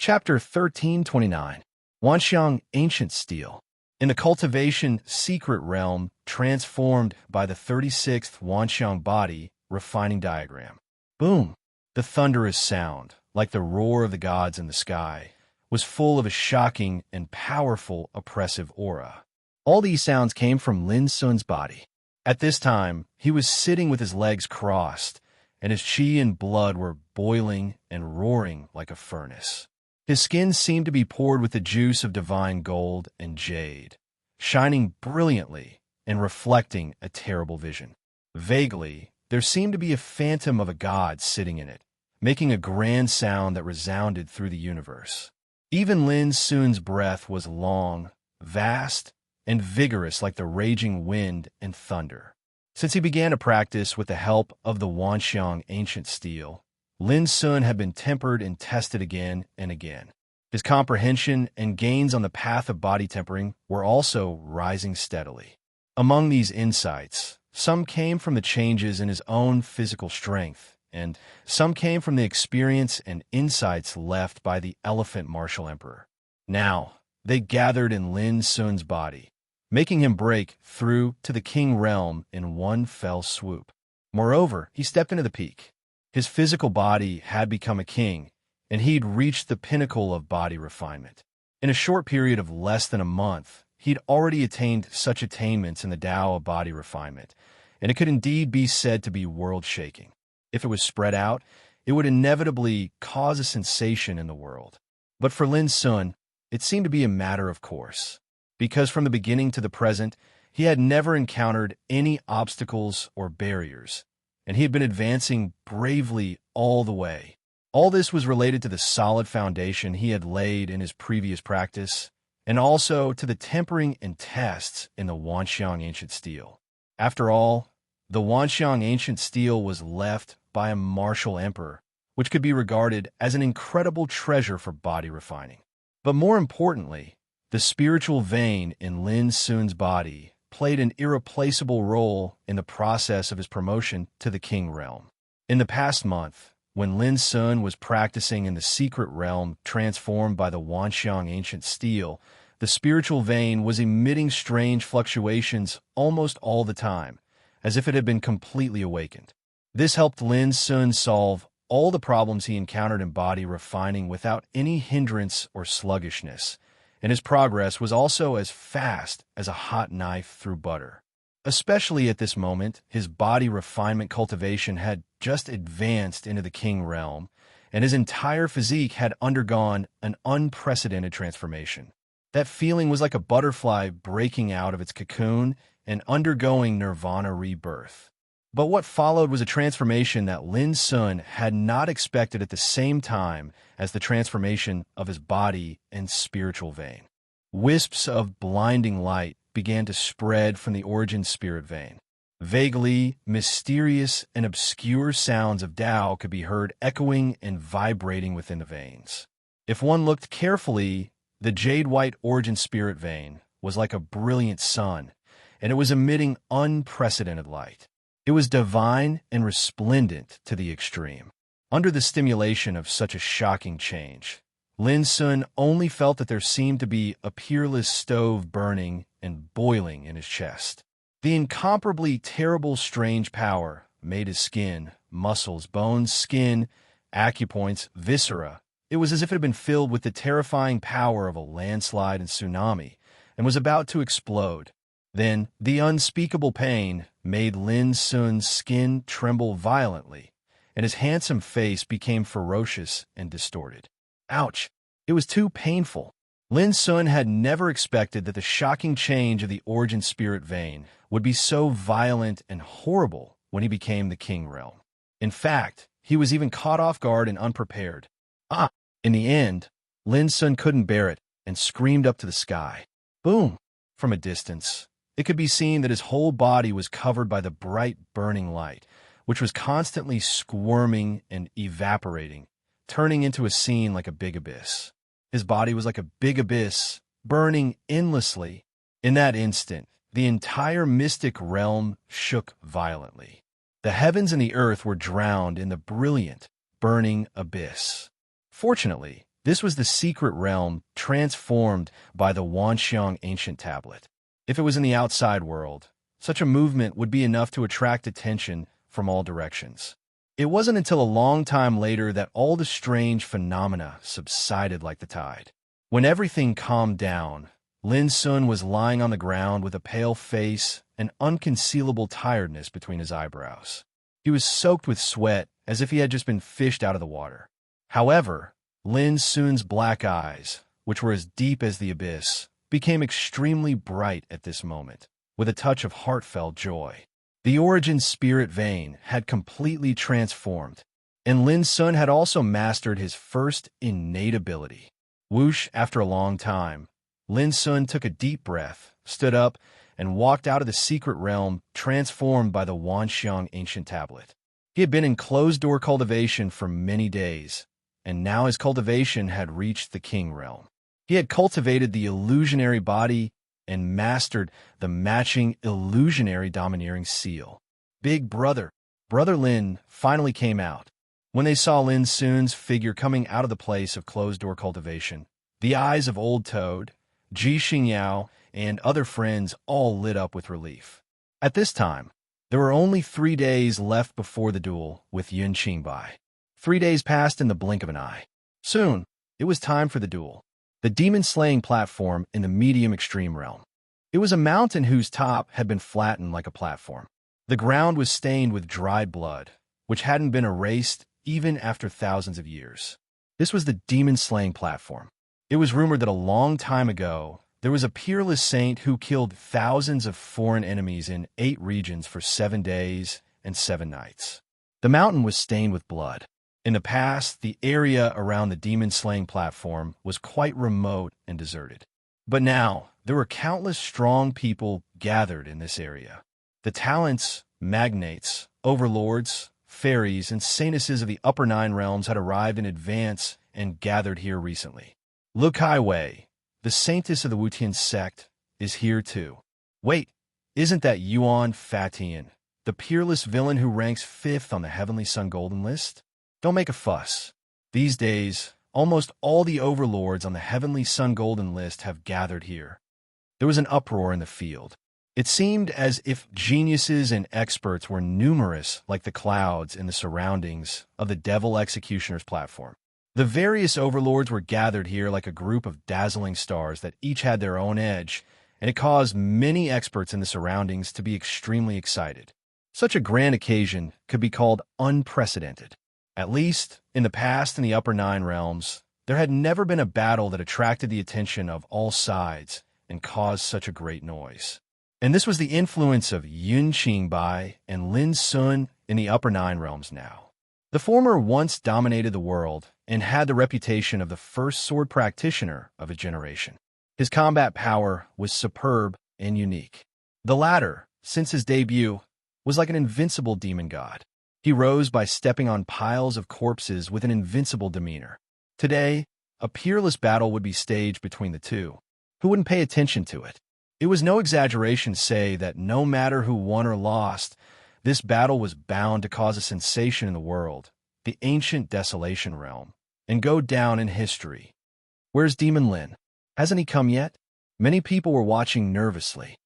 Chapter 1329. Wanxiang Ancient Steel. In the cultivation secret realm transformed by the 36th Wanxiang body refining diagram. Boom! The thunderous sound, like the roar of the gods in the sky, was full of a shocking and powerful oppressive aura. All these sounds came from Lin Sun's body. At this time, he was sitting with his legs crossed, and his chi and blood were boiling and roaring like a furnace. His skin seemed to be poured with the juice of divine gold and jade, shining brilliantly and reflecting a terrible vision. Vaguely, there seemed to be a phantom of a god sitting in it, making a grand sound that resounded through the universe. Even Lin Sun's breath was long, vast, and vigorous like the raging wind and thunder. Since he began to practice with the help of the Wanxiang Ancient Steel, Lin Sun had been tempered and tested again and again. His comprehension and gains on the path of body tempering were also rising steadily. Among these insights, some came from the changes in his own physical strength, and some came from the experience and insights left by the Elephant Martial Emperor. Now, they gathered in Lin Sun's body, making him break through to the king realm in one fell swoop. Moreover, he stepped into the peak. His physical body had become a king, and he'd reached the pinnacle of body refinement. In a short period of less than a month, he'd already attained such attainments in the Tao of body refinement, and it could indeed be said to be world-shaking. If it was spread out, it would inevitably cause a sensation in the world. But for Lin Sun, it seemed to be a matter of course, because from the beginning to the present, he had never encountered any obstacles or barriers, and he had been advancing bravely all the way. All this was related to the solid foundation he had laid in his previous practice, and also to the tempering and tests in the Wanxiang Ancient Steel. After all, the Wanxiang Ancient Steel was left by a martial emperor, which could be regarded as an incredible treasure for body refining. But more importantly, the spiritual vein in Lin Sun's body played an irreplaceable role in the process of his promotion to the king realm. In the past month, when Lin Sun was practicing in the secret realm transformed by the Wanxiang Ancient Steel, the spiritual vein was emitting strange fluctuations almost all the time, as if it had been completely awakened. This helped Lin Sun solve all the problems he encountered in body refining without any hindrance or sluggishness, and his progress was also as fast as a hot knife through butter. Especially at this moment, his body refinement cultivation had just advanced into the king realm, and his entire physique had undergone an unprecedented transformation. That feeling was like a butterfly breaking out of its cocoon and undergoing nirvana rebirth. But what followed was a transformation that Lin Sun had not expected at the same time as the transformation of his body and spiritual vein. Wisps of blinding light began to spread from the origin spirit vein. Vaguely mysterious and obscure sounds of Tao could be heard echoing and vibrating within the veins. If one looked carefully, the jade-white origin spirit vein was like a brilliant sun, and it was emitting unprecedented light. It was divine and resplendent to the extreme. Under the stimulation of such a shocking change, Lin Sun only felt that there seemed to be a peerless stove burning and boiling in his chest. The incomparably terrible strange power made his skin, muscles, bones, skin, acupoints, viscera. It was as if it had been filled with the terrifying power of a landslide and tsunami, and was about to explode. Then, the unspeakable pain made Lin Sun's skin tremble violently, and his handsome face became ferocious and distorted. Ouch! It was too painful. Lin Sun had never expected that the shocking change of the origin spirit vein would be so violent and horrible when he became the king realm. In fact, he was even caught off guard and unprepared. In the end, Lin Sun couldn't bear it and screamed up to the sky. Boom! From a distance, it could be seen that his whole body was covered by the bright burning light, which was constantly squirming and evaporating, turning into a scene like a big abyss. His body was like a big abyss, burning endlessly. In that instant, the entire mystic realm shook violently. The heavens and the earth were drowned in the brilliant, burning abyss. Fortunately, This was the secret realm transformed by the Wanxiang ancient tablet. If it was in the outside world, such a movement would be enough to attract attention from all directions. It wasn't until a long time later that all the strange phenomena subsided like the tide. When everything calmed down, Lin Sun was lying on the ground with a pale face and unconcealable tiredness between his eyebrows. He was soaked with sweat as if he had just been fished out of the water. However, Lin Sun's black eyes, which were as deep as the abyss, became extremely bright at this moment, with a touch of heartfelt joy. The origin spirit vein had completely transformed, and Lin Sun had also mastered his first innate ability. Whoosh, after a long time, Lin Sun took a deep breath, stood up, and walked out of the secret realm transformed by the Wanxiang ancient tablet. He had been in closed-door cultivation for many days, and now his cultivation had reached the king realm. He had cultivated the illusionary body and mastered the matching illusionary domineering seal. Big Brother, Brother Lin, finally came out. When they saw Lin Sun's figure coming out of the place of closed-door cultivation, the eyes of Old Toad, Ji Xingyao, and other friends all lit up with relief. At this time, there were only 3 days left before the duel with Yun Qingbai. 3 days passed in the blink of an eye. Soon, it was time for the duel. The demon-slaying platform in the medium extreme realm. It was a mountain whose top had been flattened like a platform. The ground was stained with dried blood, which hadn't been erased even after thousands of years. This was the demon-slaying platform. It was rumored that a long time ago, there was a peerless saint who killed thousands of foreign enemies in 8 regions for 7 days and 7 nights. The mountain was stained with blood. In the past, the area around the demon-slaying platform was quite remote and deserted. But now, there were countless strong people gathered in this area. The talents, magnates, overlords, fairies, and saintesses of the upper 9 realms had arrived in advance and gathered here recently. Lu Kai Wei, the saintess of the Wutian sect, is here too. Wait, isn't that Yuan Fatian, the peerless villain who ranks 5th on the Heavenly Sun Golden List? Don't make a fuss. These days, almost all the overlords on the Heavenly Sun Golden List have gathered here. There was an uproar in the field. It seemed as if geniuses and experts were numerous like the clouds in the surroundings of the Devil Executioner's platform. The various overlords were gathered here like a group of dazzling stars that each had their own edge, and it caused many experts in the surroundings to be extremely excited. Such a grand occasion could be called unprecedented. At least, in the past in the upper 9 realms, there had never been a battle that attracted the attention of all sides and caused such a great noise. And this was the influence of Yun Qingbai and Lin Sun in the upper 9 realms now. The former once dominated the world and had the reputation of the first sword practitioner of a generation. His combat power was superb and unique. The latter, since his debut, was like an invincible demon god. He rose by stepping on piles of corpses with an invincible demeanor. Today, a peerless battle would be staged between the two. Who wouldn't pay attention to it? It was no exaggeration to say that no matter who won or lost, this battle was bound to cause a sensation in the world, the ancient desolation realm, and go down in history. Where's Demon Lin? Hasn't he come yet? Many people were watching nervously.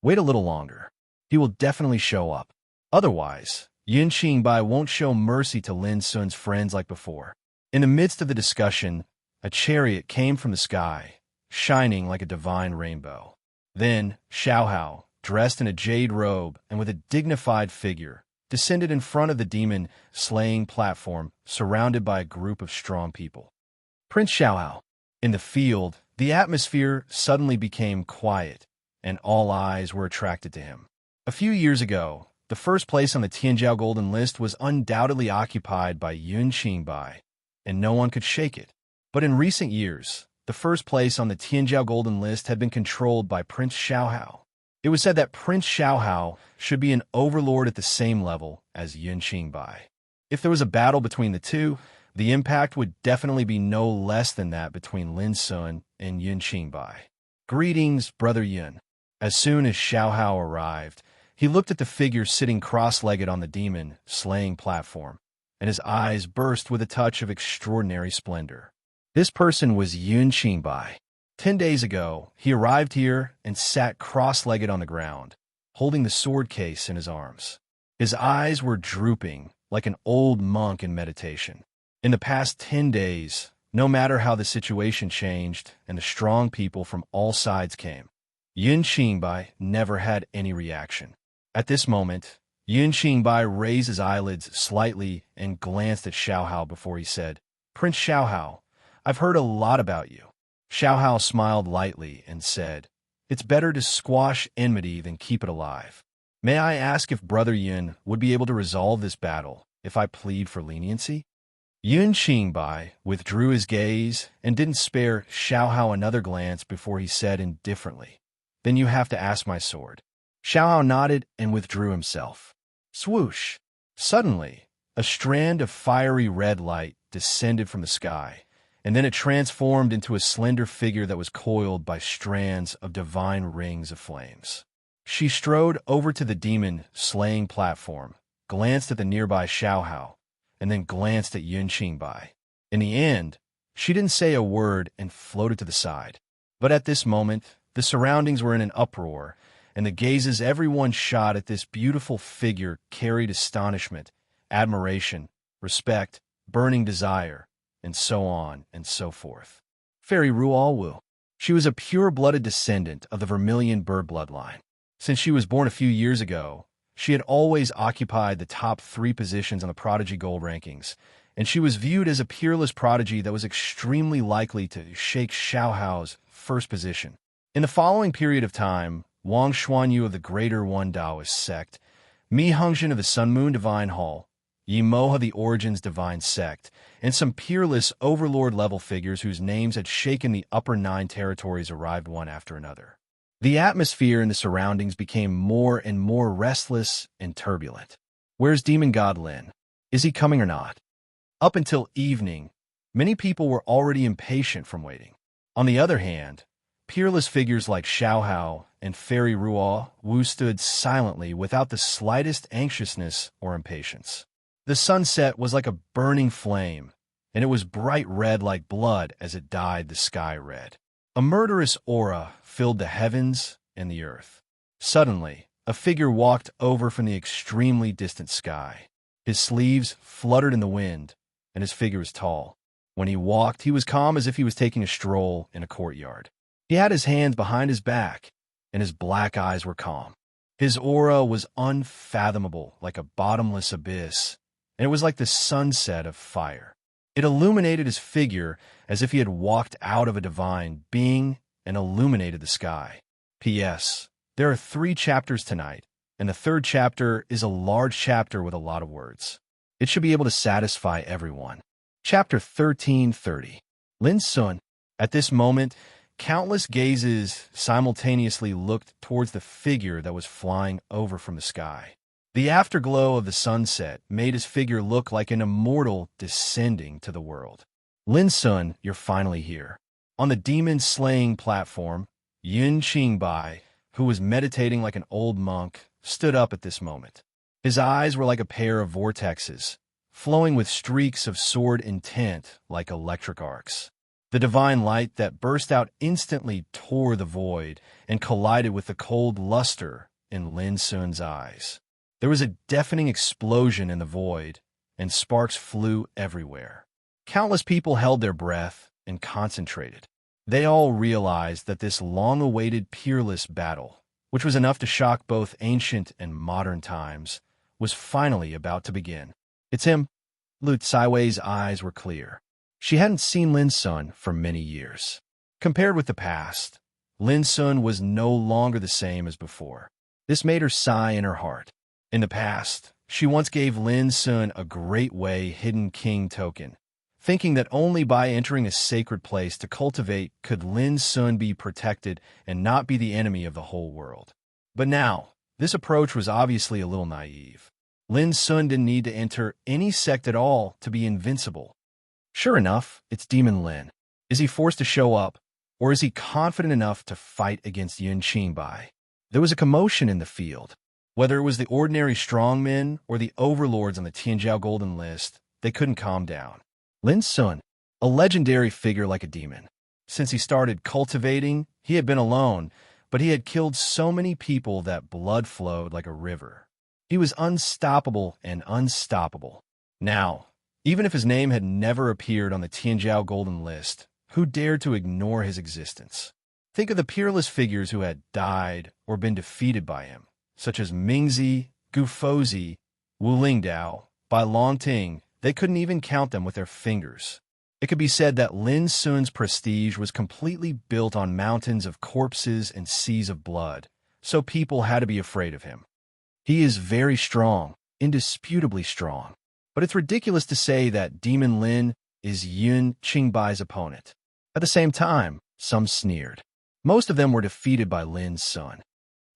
Wait a little longer. He will definitely show up. Otherwise, Yun Qingbai won't show mercy to Lin Sun's friends like before. In the midst of the discussion, a chariot came from the sky, shining like a divine rainbow. Then, Xiaohao, dressed in a jade robe and with a dignified figure, descended in front of the demon-slaying platform, surrounded by a group of strong people. Prince Xiaohao. In the field, the atmosphere suddenly became quiet, and all eyes were attracted to him. A few years ago, the first place on the Tianjiao Golden List was undoubtedly occupied by Yun Qingbai, and no one could shake it. But in recent years, the first place on the Tianjiao Golden List had been controlled by Prince Xiaohao. It was said that Prince Xiaohao should be an overlord at the same level as Yun Qingbai. If there was a battle between the two, the impact would definitely be no less than that between Lin Sun and Yun Qingbai. Greetings, Brother Yun. As soon as Xiaohao arrived, he looked at the figure sitting cross-legged on the demon-slaying platform, and his eyes burst with a touch of extraordinary splendor. This person was Yun Qingbai. 10 days ago, he arrived here and sat cross-legged on the ground, holding the sword case in his arms. His eyes were drooping, like an old monk in meditation. In the past 10 days, no matter how the situation changed and the strong people from all sides came, Yun Qingbai never had any reaction. At this moment, Yun Qingbai raised his eyelids slightly and glanced at Xiaohao before he said, "Prince Xiaohao, I've heard a lot about you." Xiaohao smiled lightly and said, "It's better to squash enmity than keep it alive. May I ask if Brother Yun would be able to resolve this battle if I plead for leniency?" Yun Qingbai withdrew his gaze and didn't spare Xiaohao another glance before he said indifferently, "Then you have to ask my sword." Xiaohao nodded and withdrew himself. Swoosh! Suddenly, a strand of fiery red light descended from the sky, and then it transformed into a slender figure that was coiled by strands of divine rings of flames. She strode over to the demon-slaying platform, glanced at the nearby Xiaohao, and then glanced at Yun Qingbai. In the end, she didn't say a word and floated to the side. But at this moment, the surroundings were in an uproar, and the gazes everyone shot at this beautiful figure carried astonishment, admiration, respect, burning desire, and so on and so forth. Fairy Rualwu. She was a pure-blooded descendant of the Vermilion bird bloodline. Since she was born a few years ago, she had always occupied the top 3 positions on the Prodigy Gold rankings, and she was viewed as a peerless prodigy that was extremely likely to shake Xiaohao's first position. In the following period of time, Wang Xuanyu of the Greater One Taoist sect, Mi Hengzhen of the Sun Moon Divine Hall, Yi Mo of the Origins Divine Sect, and some peerless overlord-level figures whose names had shaken the upper 9 territories arrived one after another. The atmosphere in the surroundings became more and more restless and turbulent. Where's Demon God Lin? Is he coming or not? Up until evening, many people were already impatient from waiting. On the other hand, peerless figures like Xiaohao and Fairy Rualwu stood silently without the slightest anxiousness or impatience. The sunset was like a burning flame, and it was bright red like blood as it dyed the sky red. A murderous aura filled the heavens and the earth. Suddenly, a figure walked over from the extremely distant sky. His sleeves fluttered in the wind, and his figure was tall. When he walked, he was calm as if he was taking a stroll in a courtyard. He had his hands behind his back, and his black eyes were calm. His aura was unfathomable, like a bottomless abyss, and it was like the sunset of fire. It illuminated his figure as if he had walked out of a divine being and illuminated the sky. P.S. There are 3 chapters tonight, and the 3rd chapter is a large chapter with a lot of words. It should be able to satisfy everyone. Chapter 1330. Lin Sun. At this moment, countless gazes simultaneously looked towards the figure that was flying over from the sky. The afterglow of the sunset made his figure look like an immortal descending to the world. Lin Sun, you're finally here. On the demon-slaying platform, Yun Qingbai, who was meditating like an old monk, stood up at this moment. His eyes were like a pair of vortexes, flowing with streaks of sword intent like electric arcs. The divine light that burst out instantly tore the void and collided with the cold luster in Lin Sun's eyes. There was a deafening explosion in the void, and sparks flew everywhere. Countless people held their breath and concentrated. They all realized that this long-awaited peerless battle, which was enough to shock both ancient and modern times, was finally about to begin. "It's him." Lu Caiwei's eyes were clear. She hadn't seen Lin Sun for many years. Compared with the past, Lin Sun was no longer the same as before. This made her sigh in her heart. In the past, she once gave Lin Sun a Great Way Hidden King token, thinking that only by entering a sacred place to cultivate could Lin Sun be protected and not be the enemy of the whole world. But now, this approach was obviously a little naive. Lin Sun didn't need to enter any sect at all to be invincible. Sure enough, it's Demon Lin. Is he forced to show up, or is he confident enough to fight against Yun Qingbai? There was a commotion in the field. Whether it was the ordinary strongmen or the overlords on the Tianjiao Golden List, they couldn't calm down. Lin Sun, a legendary figure like a demon. Since he started cultivating, he had been alone, but he had killed so many people that blood flowed like a river. He was unstoppable and unstoppable. Now, even if his name had never appeared on the Tianjiao Golden List, who dared to ignore his existence? Think of the peerless figures who had died or been defeated by him, such as Mingzi, Gufozi, Wu Lingdao. By Longting, they couldn't even count them with their fingers. It could be said that Lin Sun's prestige was completely built on mountains of corpses and seas of blood, so people had to be afraid of him. He is very strong, indisputably strong. But it's ridiculous to say that Demon Lin is Yun Qingbai's opponent. At the same time, some sneered. Most of them were defeated by Lin Sun.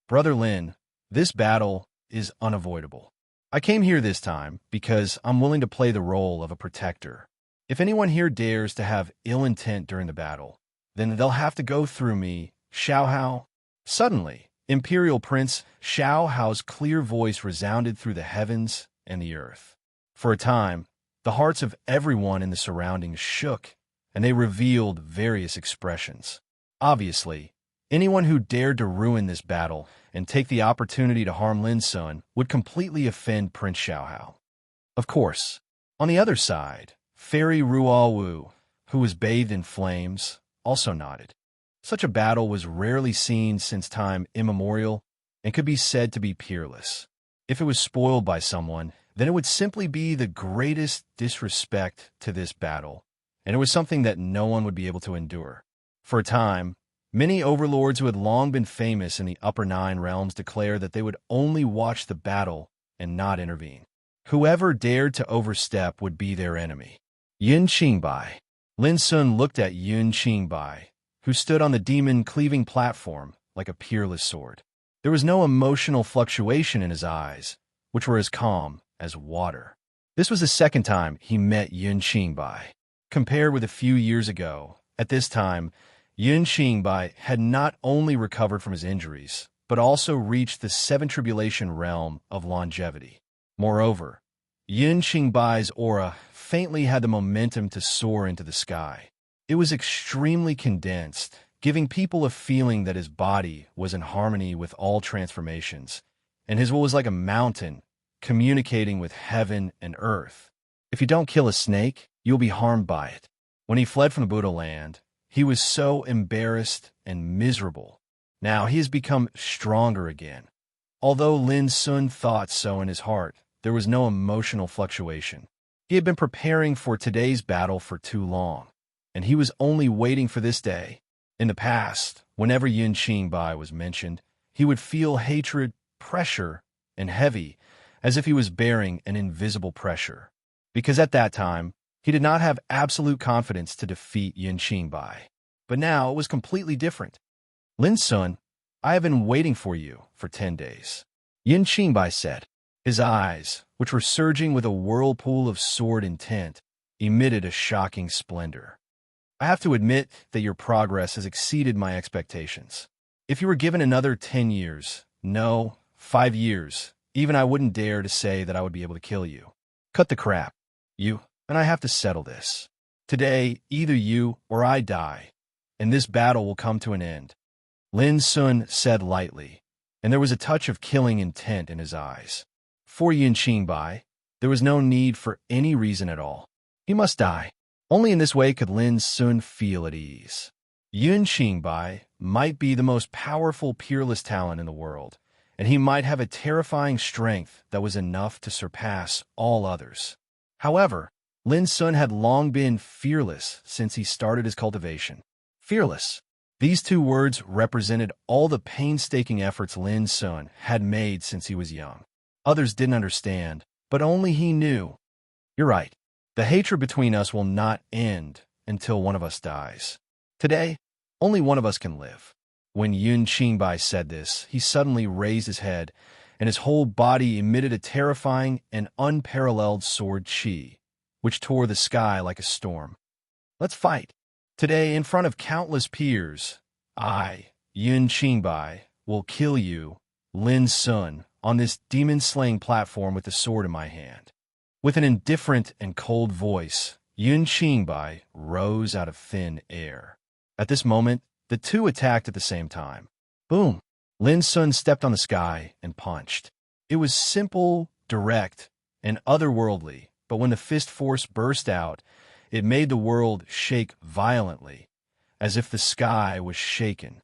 Brother Lin, this battle is unavoidable. I came here this time because I'm willing to play the role of a protector. If anyone here dares to have ill intent during the battle, then they'll have to go through me, Xiao Hao. Suddenly, Imperial Prince Xiao Hao's clear voice resounded through the heavens and the earth. For a time, the hearts of everyone in the surroundings shook, and they revealed various expressions. Obviously, anyone who dared to ruin this battle and take the opportunity to harm Lin Sun would completely offend Prince Xiao Hao. Of course, on the other side, Fairy Ruo Wu, who was bathed in flames, also nodded. Such a battle was rarely seen since time immemorial and could be said to be peerless. If it was spoiled by someone, then it would simply be the greatest disrespect to this battle, and it was something that no one would be able to endure. For a time, many overlords who had long been famous in the Upper Nine Realms declared that they would only watch the battle and not intervene. Whoever dared to overstep would be their enemy. Yun Qingbai. Lin Sun looked at Yun Qingbai, who stood on the demon-cleaving platform like a peerless sword. There was no emotional fluctuation in his eyes, which were as calm as water. This was the second time he met Yun Qingbai. Compared with a few years ago, at this time, Yun Qingbai had not only recovered from his injuries, but also reached the seven tribulation realm of longevity. Moreover, Yun Qingbai's aura faintly had the momentum to soar into the sky. It was extremely condensed, giving people a feeling that his body was in harmony with all transformations, and his will was like a mountain, communicating with heaven and earth. If you don't kill a snake, you'll be harmed by it. When he fled from the Buddha land, he was so embarrassed and miserable. Now he has become stronger again. Although Lin Sun thought so in his heart, there was no emotional fluctuation. He had been preparing for today's battle for too long, and he was only waiting for this day. In the past, whenever Yun Qingbai was mentioned, he would feel hatred, pressure, and heavy, as if he was bearing an invisible pressure. Because at that time, he did not have absolute confidence to defeat Yun Qingbai. But now it was completely different. Lin Sun, I have been waiting for you for 10 days. Yun Qingbai said. His eyes, which were surging with a whirlpool of sword intent, emitted a shocking splendor. I have to admit that your progress has exceeded my expectations. If you were given another 10 years, no, 5 years, even I wouldn't dare to say that I would be able to kill you. Cut the crap. You and I have to settle this. Today, either you or I die, and this battle will come to an end. Lin Sun said lightly, and there was a touch of killing intent in his eyes. For Yun Qingbai, there was no need for any reason at all. He must die. Only in this way could Lin Sun feel at ease. Yun Qingbai might be the most powerful peerless talent in the world, and he might have a terrifying strength that was enough to surpass all others. However, Lin Sun had long been fearless since he started his cultivation. Fearless. These two words represented all the painstaking efforts Lin Sun had made since he was young. Others didn't understand, but only he knew. You're right. The hatred between us will not end until one of us dies. Today, only one of us can live. When Yun Qingbai said this, he suddenly raised his head, and his whole body emitted a terrifying and unparalleled sword qi, which tore the sky like a storm. Let's fight. Today, in front of countless peers, I, Yun Qingbai, will kill you, Lin Sun, on this demon-slaying platform with the sword in my hand. With an indifferent and cold voice, Yun Qingbai rose out of thin air. At this moment, the two attacked at the same time. Boom! Lin Sun stepped on the sky and punched. It was simple, direct, and otherworldly, but when the fist force burst out, it made the world shake violently, as if the sky was shaken.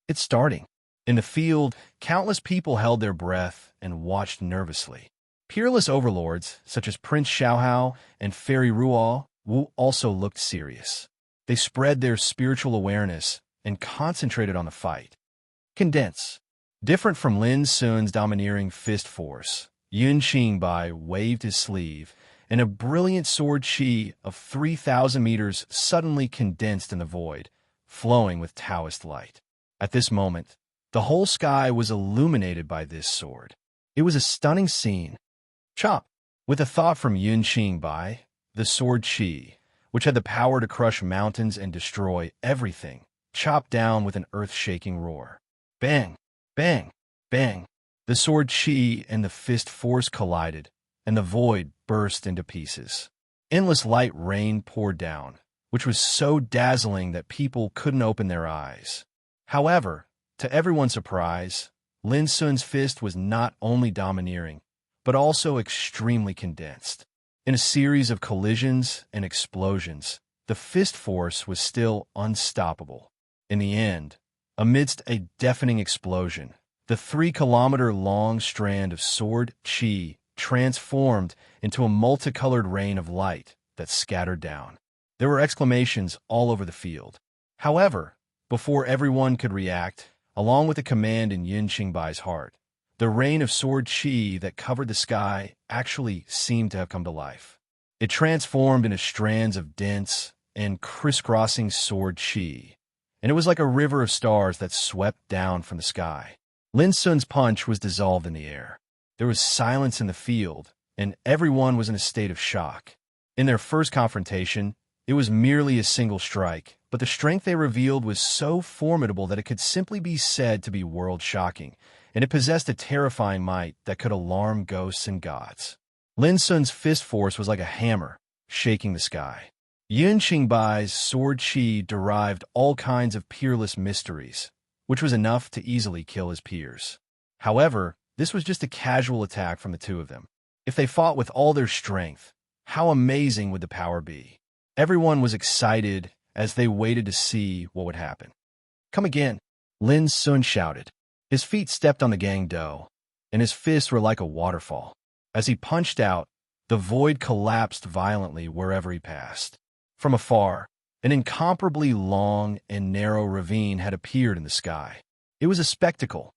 It's starting. In the field, countless people held their breath and watched nervously. Peerless overlords, such as Prince Xiaohao and Fairy Ruo, also looked serious. They spread their spiritual awareness and concentrated on the fight. Condense. Different from Lin Sun's domineering fist force, Yun Qingbai waved his sleeve, and a brilliant sword chi of 3,000 meters suddenly condensed in the void, flowing with Taoist light. At this moment, the whole sky was illuminated by this sword. It was a stunning scene. Chop! With a thought from Yun Qingbai, the sword chi, which had the power to crush mountains and destroy everything, chopped down with an earth-shaking roar. Bang! Bang! Bang! The sword chi and the fist force collided, and the void burst into pieces. Endless light rain poured down, which was so dazzling that people couldn't open their eyes. However, to everyone's surprise, Lin Sun's fist was not only domineering, but also extremely condensed. In a series of collisions and explosions, the fist force was still unstoppable. In the end, amidst a deafening explosion, the 3-kilometer-long strand of sword chi transformed into a multicolored rain of light that scattered down. There were exclamations all over the field. However, before everyone could react, along with a command in Yun Qingbai's heart, the rain of sword chi that covered the sky actually seemed to have come to life. It transformed into strands of dense and crisscrossing sword chi, and it was like a river of stars that swept down from the sky. Lin Sun's punch was dissolved in the air. There was silence in the field, and everyone was in a state of shock. In their first confrontation, it was merely a single strike, but the strength they revealed was so formidable that it could simply be said to be world-shocking, and it possessed a terrifying might that could alarm ghosts and gods. Lin Sun's fist force was like a hammer, shaking the sky. Yun Qingbai's sword chi derived all kinds of peerless mysteries, which was enough to easily kill his peers. However, this was just a casual attack from the two of them. If they fought with all their strength, how amazing would the power be? Everyone was excited as they waited to see what would happen. Come again, Lin Sun shouted. His feet stepped on the gangdo, and his fists were like a waterfall. As he punched out, the void collapsed violently wherever he passed. From afar, an incomparably long and narrow ravine had appeared in the sky. It was a spectacle.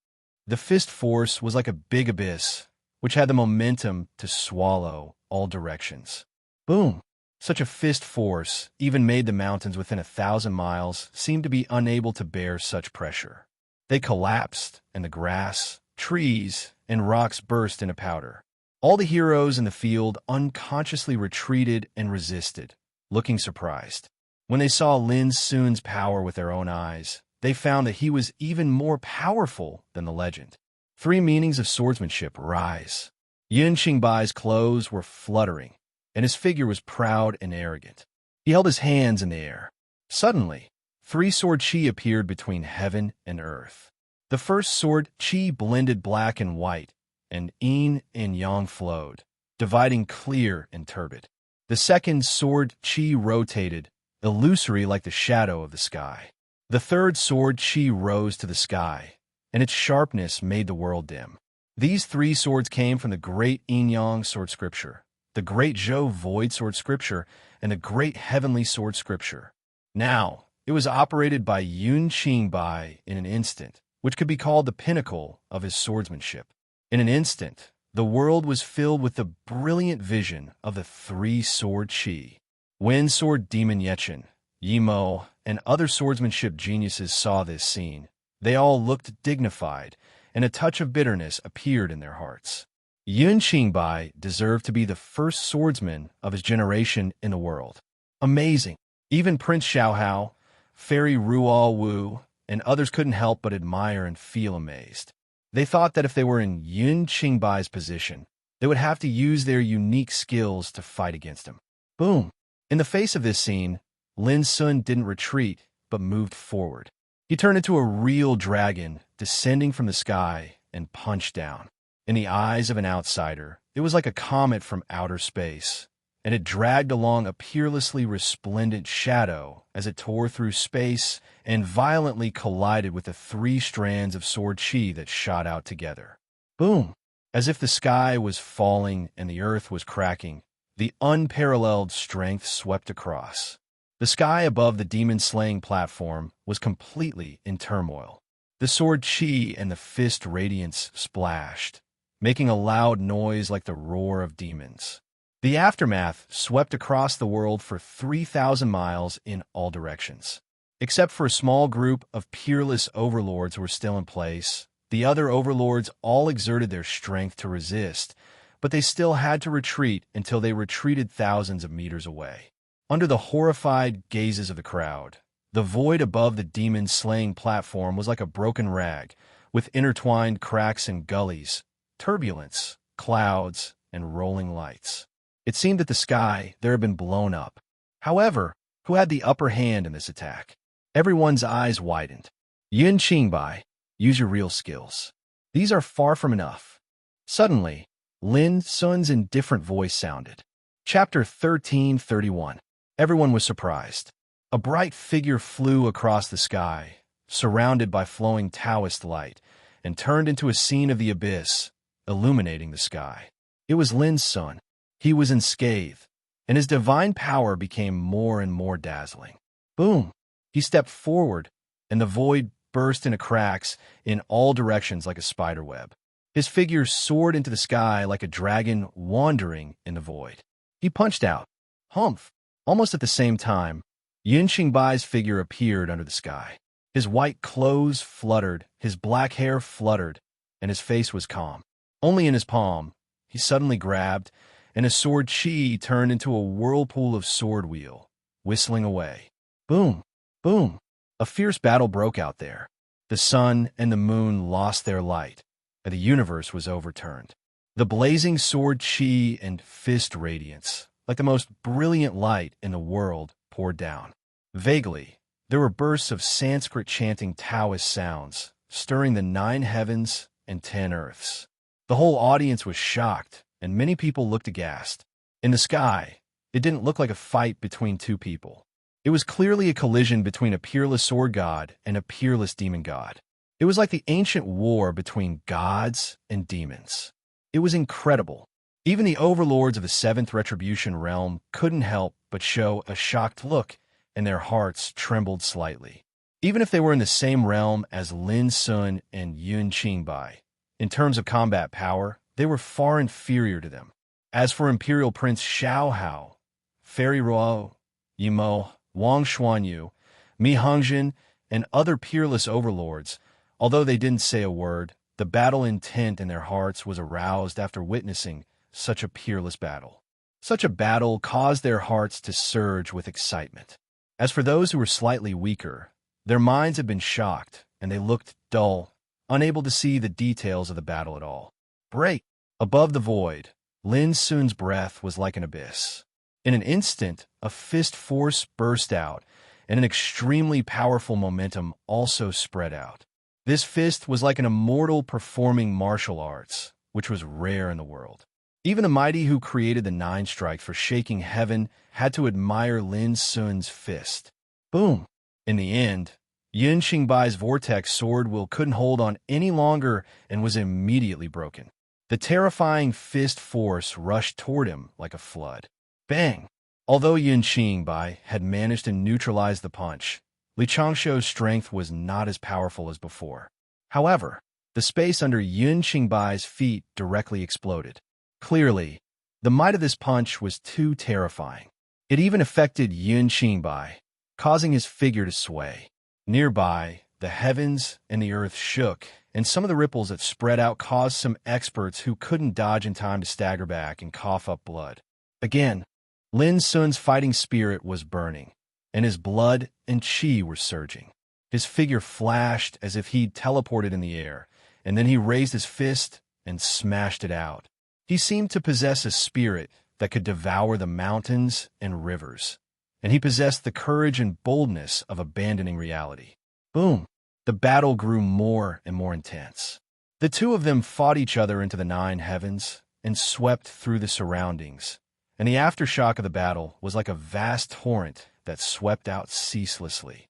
The fist force was like a big abyss, which had the momentum to swallow all directions. Boom! Such a fist force even made the mountains within 1,000 miles seem to be unable to bear such pressure. They collapsed, and the grass, trees, and rocks burst into powder. All the heroes in the field unconsciously retreated and resisted, looking surprised. When they saw Lin Sun's power with their own eyes, they found that he was even more powerful than the legend. 3 meanings of swordsmanship rise. Yun Qingbai's clothes were fluttering, and his figure was proud and arrogant. He held his hands in the air. Suddenly, 3 sword chi appeared between heaven and earth. The first sword chi blended black and white, and yin and yang flowed, dividing clear and turbid. The second sword chi rotated, illusory like the shadow of the sky. The third sword chi rose to the sky, and its sharpness made the world dim. These 3 swords came from the great yin-yang sword scripture, the great Zhou void sword scripture, and the great heavenly sword scripture. Now, it was operated by Yun Qingbai in an instant, which could be called the pinnacle of his swordsmanship. In an instant, the world was filled with the brilliant vision of the 3 sword chi. When sword demon Yechen, Yimo, and other swordsmanship geniuses saw this scene, they all looked dignified, and a touch of bitterness appeared in their hearts. Yun Qingbai deserved to be the first swordsman of his generation in the world. Amazing! Even Prince Xiaohao, Fairy Ruo Wu, and others couldn't help but admire and feel amazed. They thought that if they were in Yun Qingbai's position, they would have to use their unique skills to fight against him. Boom! In the face of this scene, Lin Sun didn't retreat, but moved forward. He turned into a real dragon, descending from the sky and punched down. In the eyes of an outsider, it was like a comet from outer space, and it dragged along a peerlessly resplendent shadow as it tore through space and violently collided with the 3 strands of sword chi that shot out together. Boom! As if the sky was falling and the earth was cracking, the unparalleled strength swept across. The sky above the demon-slaying platform was completely in turmoil. The sword chi and the fist radiance splashed, making a loud noise like the roar of demons. The aftermath swept across the world for 3,000 miles in all directions. Except for a small group of peerless overlords who were still in place, the other overlords all exerted their strength to resist, but they still had to retreat until they retreated thousands of meters away. Under the horrified gazes of the crowd, the void above the demon-slaying platform was like a broken rag, with intertwined cracks and gullies, turbulence, clouds, and rolling lights. It seemed that the sky there had been blown up. However, who had the upper hand in this attack? Everyone's eyes widened. Yun Qingbai, use your real skills. These are far from enough. Suddenly, Lin Sun's indifferent voice sounded. Chapter 1331. Everyone was surprised. A bright figure flew across the sky, surrounded by flowing Taoist light, and turned into a scene of the abyss, illuminating the sky. It was Lin Sun. He was unscathed, and his divine power became more and more dazzling. Boom! He stepped forward, and the void burst into cracks in all directions like a spiderweb. His figure soared into the sky like a dragon wandering in the void. He punched out. Humph! Almost at the same time, Yun Qingbai's figure appeared under the sky. His white clothes fluttered, his black hair fluttered, and his face was calm. Only in his palm, he suddenly grabbed, and his sword chi turned into a whirlpool of sword wheel, whistling away. Boom! Boom! A fierce battle broke out there. The sun and the moon lost their light, and the universe was overturned. The blazing sword chi and fist radiance, like the most brilliant light in the world, poured down. Vaguely, there were bursts of Sanskrit chanting Taoist sounds, stirring the 9 heavens and 10 earths. The whole audience was shocked, and many people looked aghast. In the sky, it didn't look like a fight between 2 people. It was clearly a collision between a peerless sword god and a peerless demon god. It was like the ancient war between gods and demons. It was incredible. Even the overlords of the 7th Retribution realm couldn't help but show a shocked look, and their hearts trembled slightly. Even if they were in the same realm as Lin Sun and Yun Qingbai, in terms of combat power, they were far inferior to them. As for Imperial Prince Xiao Hao, Fairy Ruo, Yimo, Wang Xuanyu, Mi Hongjin, and other peerless overlords, although they didn't say a word, the battle intent in their hearts was aroused after witnessing such a peerless battle. Such a battle caused their hearts to surge with excitement. As for those who were slightly weaker, their minds had been shocked, and they looked dull, unable to see the details of the battle at all. Break! Above the void, Lin Sun's breath was like an abyss. In an instant, a fist force burst out, and an extremely powerful momentum also spread out. This fist was like an immortal performing martial arts, which was rare in the world. Even the mighty who created the 9 strikes for shaking heaven had to admire Lin Sun's fist. Boom! In the end, Yun Qingbai's vortex sword will couldn't hold on any longer and was immediately broken. The terrifying fist force rushed toward him like a flood. Bang! Although Yun Qingbai had managed to neutralize the punch, Li Changshuo's strength was not as powerful as before. However, the space under Yun Qingbai's feet directly exploded. Clearly, the might of this punch was too terrifying. It even affected Yun Qingbai, causing his figure to sway. Nearby, the heavens and the earth shook, and some of the ripples that spread out caused some experts who couldn't dodge in time to stagger back and cough up blood. Again, Lin Sun's fighting spirit was burning, and his blood and chi were surging. His figure flashed as if he'd teleported in the air, and then he raised his fist and smashed it out. He seemed to possess a spirit that could devour the mountains and rivers. and he possessed the courage and boldness of abandoning reality. Boom! The battle grew more and more intense. The two of them fought each other into the nine heavens and swept through the surroundings, and the aftershock of the battle was like a vast torrent that swept out ceaselessly.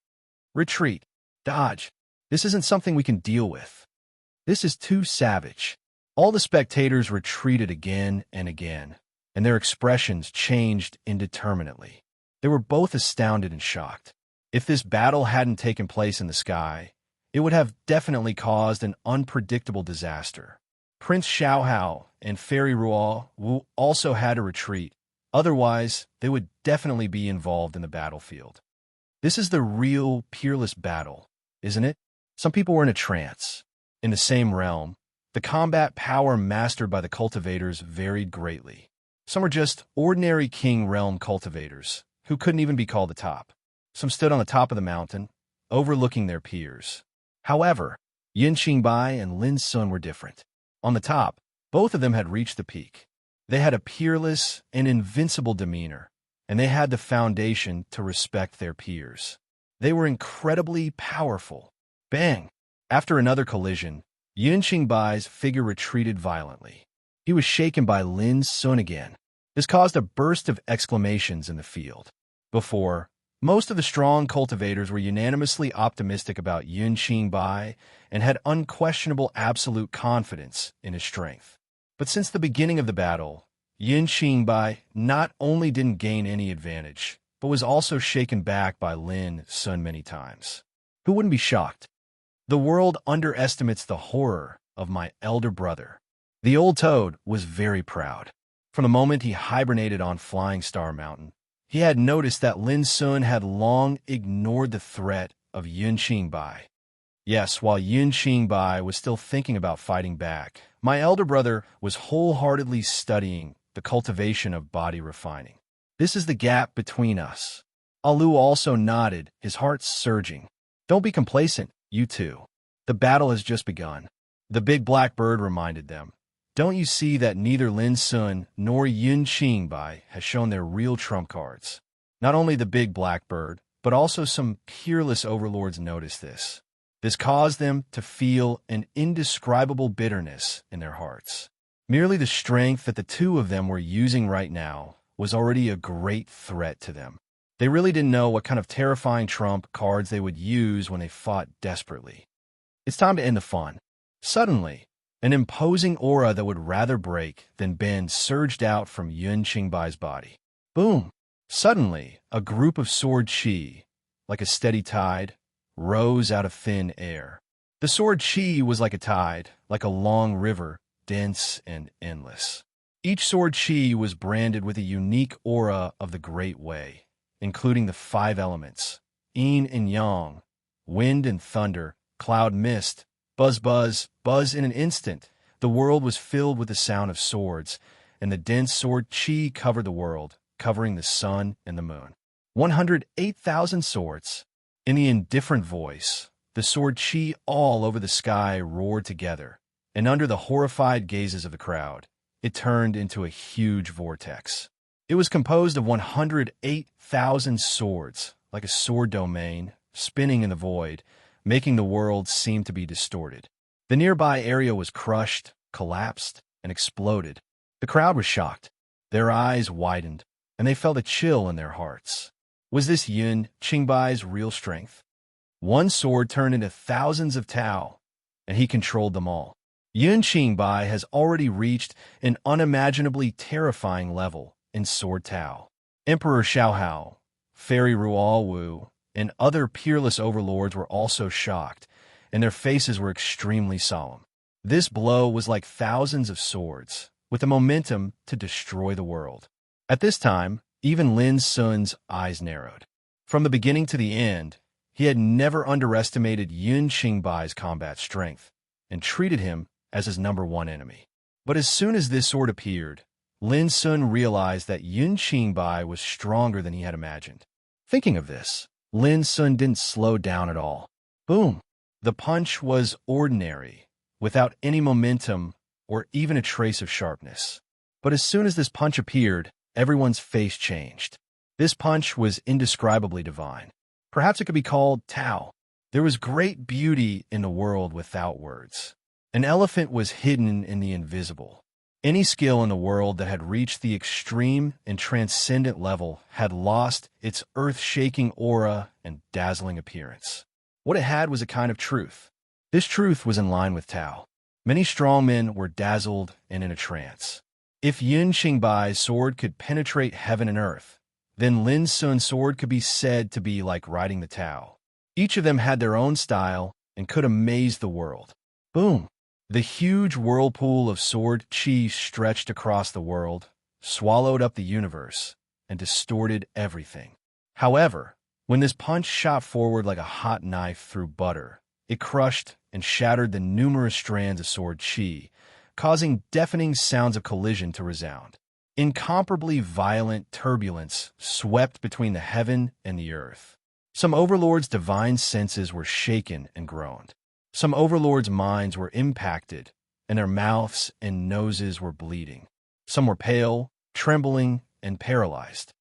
Retreat. Dodge. This isn't something we can deal with. This is too savage. All the spectators retreated again and again, and their expressions changed indeterminately. They were both astounded and shocked. If this battle hadn't taken place in the sky, it would have definitely caused an unpredictable disaster. Prince Xiaohao and Fairy Ruo Wu also had to retreat. Otherwise, they would definitely be involved in the battlefield. This is the real peerless battle, isn't it? Some people were in a trance. In the same realm, the combat power mastered by the cultivators varied greatly. Some were just ordinary king realm cultivators, who couldn't even be called the top. Some stood on the top of the mountain, overlooking their peers. However, Yin Qingbai and Lin Sun were different. On the top, both of them had reached the peak. They had a peerless and invincible demeanor, and they had the foundation to respect their peers. They were incredibly powerful. Bang! After another collision, Yin Qingbai's figure retreated violently. He was shaken by Lin Sun again. This caused a burst of exclamations in the field. Before, most of the strong cultivators were unanimously optimistic about Yin Qingbai and had unquestionable absolute confidence in his strength. But since the beginning of the battle, Yin Qingbai not only didn't gain any advantage, but was also shaken back by Lin Sun many times. Who wouldn't be shocked? The world underestimates the horror of my elder brother. The old toad was very proud. From the moment he hibernated on Flying Star Mountain, he had noticed that Lin Sun had long ignored the threat of Yin Qingbai. Yes, while Yin Qingbai was still thinking about fighting back, my elder brother was wholeheartedly studying the cultivation of body refining. This is the gap between us. Alu also nodded, his heart surging. Don't be complacent, you two. The battle has just begun. The big black bird reminded them. Don't you see that neither Lin Sun nor Yin Qingbai has shown their real trump cards? Not only the big black bird, but also some peerless overlords noticed this. This caused them to feel an indescribable bitterness in their hearts. Merely the strength that the two of them were using right now was already a great threat to them. They really didn't know what kind of terrifying trump cards they would use when they fought desperately. It's time to end the fun. Suddenly, an imposing aura that would rather break than bend surged out from Yin Qingbai's body. Boom! Suddenly, a group of sword chi, like a steady tide, rose out of thin air. The sword chi was like a tide, like a long river, dense and endless. Each sword chi was branded with a unique aura of the Great Way, including the 5 elements, yin and yang, wind and thunder, cloud mist, buzz buzz, buzz in an instant. The world was filled with the sound of swords, and the dense sword chi covered the world, covering the sun and the moon. 108,000 swords. In the indifferent voice, the sword chi all over the sky roared together, and under the horrified gazes of the crowd, it turned into a huge vortex. It was composed of 108,000 swords, like a sword domain, spinning in the void, making the world seem to be distorted. The nearby area was crushed, collapsed, and exploded. The crowd was shocked. Their eyes widened, and they felt a chill in their hearts. Was this Yin Qingbai's real strength? One sword turned into thousands of Tao, and he controlled them all. Yin Qingbai has already reached an unimaginably terrifying level in Sword Tao. Emperor Xiaohao, Fairy Ruo Wu, and other peerless overlords were also shocked, and their faces were extremely solemn. This blow was like thousands of swords, with the momentum to destroy the world. At this time, even Lin Sun's eyes narrowed. From the beginning to the end, he had never underestimated Yin Qingbai's combat strength, and treated him as his #1 enemy. But as soon as this sword appeared, Lin Sun realized that Yin Qingbai was stronger than he had imagined. Thinking of this, Lin Sun didn't slow down at all. Boom! The punch was ordinary, without any momentum or even a trace of sharpness. But as soon as this punch appeared, everyone's face changed. This punch was indescribably divine. Perhaps it could be called Tao. There was great beauty in the world without words. An elephant was hidden in the invisible. Any skill in the world that had reached the extreme and transcendent level had lost its earth-shaking aura and dazzling appearance. What it had was a kind of truth. This truth was in line with Tao. Many strong men were dazzled and in a trance. If Yun Qingbai's sword could penetrate heaven and earth, then Lin Sun's sword could be said to be like riding the Tao. Each of them had their own style and could amaze the world. Boom! The huge whirlpool of sword chi stretched across the world, swallowed up the universe, and distorted everything. However, when this punch shot forward like a hot knife through butter, it crushed and shattered the numerous strands of sword chi, causing deafening sounds of collision to resound. Incomparably violent turbulence swept between the heaven and the earth. Some overlords' divine senses were shaken and groaned. Some overlords' minds were impacted, and their mouths and noses were bleeding. Some were pale, trembling, and paralyzed.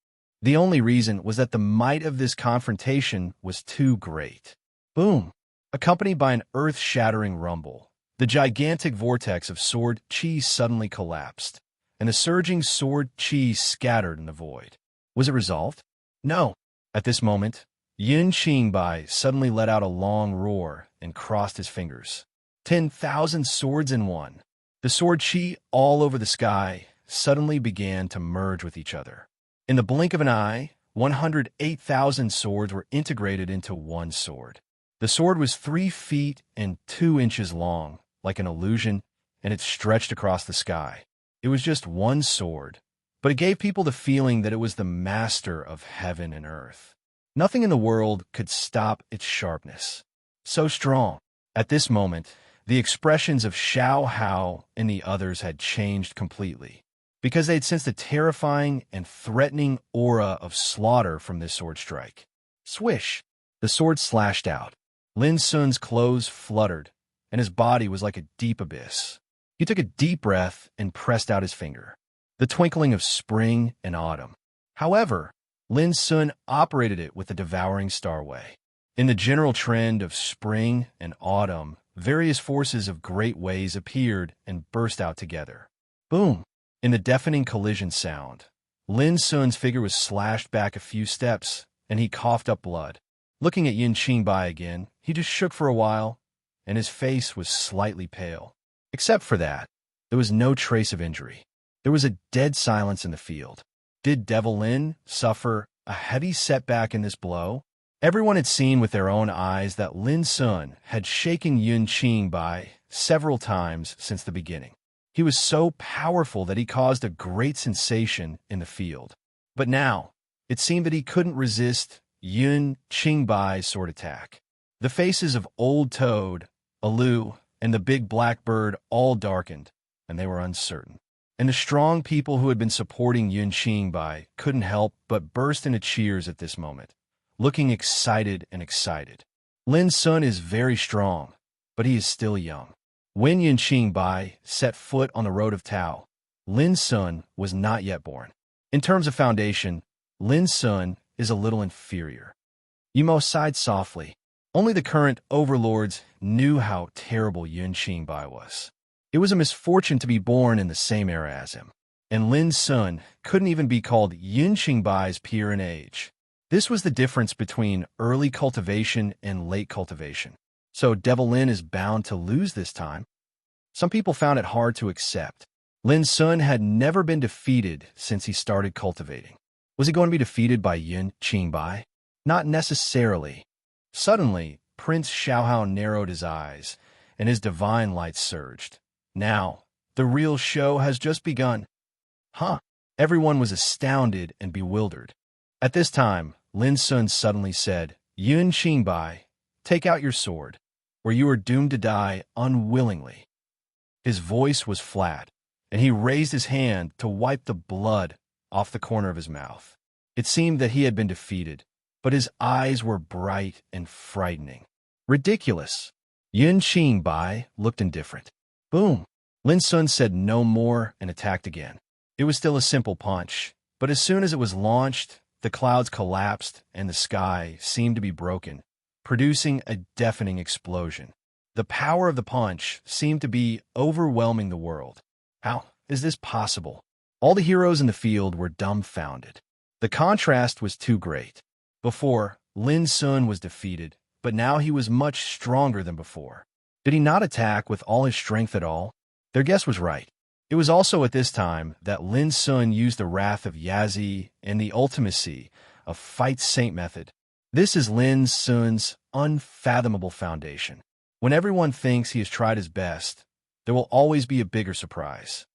The only reason was that the might of this confrontation was too great. Boom! Accompanied by an earth-shattering rumble, the gigantic vortex of sword chi suddenly collapsed, and the surging sword chi scattered in the void. Was it resolved? No. At this moment, Yun Qingbai suddenly let out a long roar and crossed his fingers. 10,000 swords in one. The sword chi all over the sky suddenly began to merge with each other. In the blink of an eye, 108,000 swords were integrated into one sword. The sword was 3 feet and 2 inches long, like an illusion, and it stretched across the sky. It was just one sword, but it gave people the feeling that it was the master of heaven and earth. Nothing in the world could stop its sharpness. So strong. At this moment, the expressions of Xiao Hao and the others had changed completely, because they had sensed a terrifying and threatening aura of slaughter from this sword strike. Swish! The sword slashed out. Lin Sun's clothes fluttered, and his body was like a deep abyss. He took a deep breath and pressed out his finger. The twinkling of spring and autumn. However, Lin Sun operated it with a devouring star way. In the general trend of spring and autumn, various forces of great ways appeared and burst out together. Boom! In the deafening collision sound, Lin Sun's figure was slashed back a few steps, and he coughed up blood. Looking at Yun Qingbai again, he just shook for a while, and his face was slightly pale. Except for that, there was no trace of injury. There was a dead silence in the field. Did Devil Lin suffer a heavy setback in this blow? Everyone had seen with their own eyes that Lin Sun had shaken Yun Qingbai several times since the beginning. He was so powerful that he caused a great sensation in the field. But now, it seemed that he couldn't resist Yun Qingbai's sword attack. The faces of Old Toad, Alu, and the big black bird all darkened, and they were uncertain. And the strong people who had been supporting Yun Qingbai couldn't help but burst into cheers at this moment, looking excited and excited. Lin Sun is very strong, but he is still young. When Yun Qingbai set foot on the road of Tao, Lin Sun was not yet born. In terms of foundation, Lin Sun is a little inferior. Yumo sighed softly. Only the current overlords knew how terrible Yun Qingbai was. It was a misfortune to be born in the same era as him, and Lin Sun couldn't even be called Yun Qingbai's peer in age. This was the difference between early cultivation and late cultivation. So Devil Lin is bound to lose this time. Some people found it hard to accept. Lin Sun had never been defeated since he started cultivating. Was he going to be defeated by Yun Qingbai? Not necessarily. Suddenly, Prince Xiaohao narrowed his eyes, and his divine light surged. Now, the real show has just begun. Huh? Everyone was astounded and bewildered. At this time, Lin Sun suddenly said, Yun Qingbai, take out your sword, or you are doomed to die unwillingly. His voice was flat, and he raised his hand to wipe the blood off the corner of his mouth. It seemed that he had been defeated, but his eyes were bright and frightening. Ridiculous. Yun Qingbai looked indifferent. Boom! Lin Sun said no more and attacked again. It was still a simple punch, but as soon as it was launched, the clouds collapsed and the sky seemed to be broken, producing a deafening explosion. The power of the punch seemed to be overwhelming the world. How is this possible? All the heroes in the field were dumbfounded. The contrast was too great. Before, Lin Sun was defeated, but now he was much stronger than before. Did he not attack with all his strength at all? Their guess was right. It was also at this time that Lin Sun used the wrath of Yazi and the ultimacy of Fight Saint method. This is Lin Sun's unfathomable foundation. When everyone thinks he has tried his best, there will always be a bigger surprise.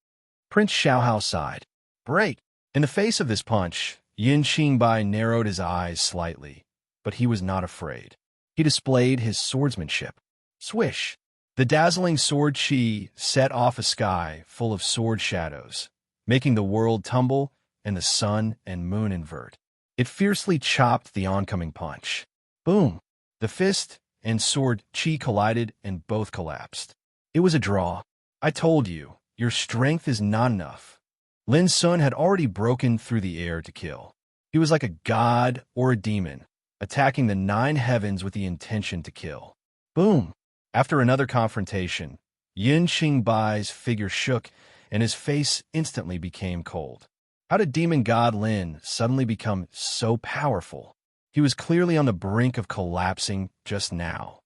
Prince Xiaohao sighed. Break! In the face of this punch, Yin Qingbai narrowed his eyes slightly, but he was not afraid. He displayed his swordsmanship. Swish! The dazzling sword chi set off a sky full of sword shadows, making the world tumble and the sun and moon invert. It fiercely chopped the oncoming punch. Boom! The fist and sword chi collided and both collapsed. It was a draw. I told you, your strength is not enough. Lin Sun had already broken through the air to kill. He was like a god or a demon, attacking the 9 heavens with the intention to kill. Boom! After another confrontation, Yin Qingbai's figure shook and his face instantly became cold. How did demon god Lin suddenly become so powerful? He was clearly on the brink of collapsing just now.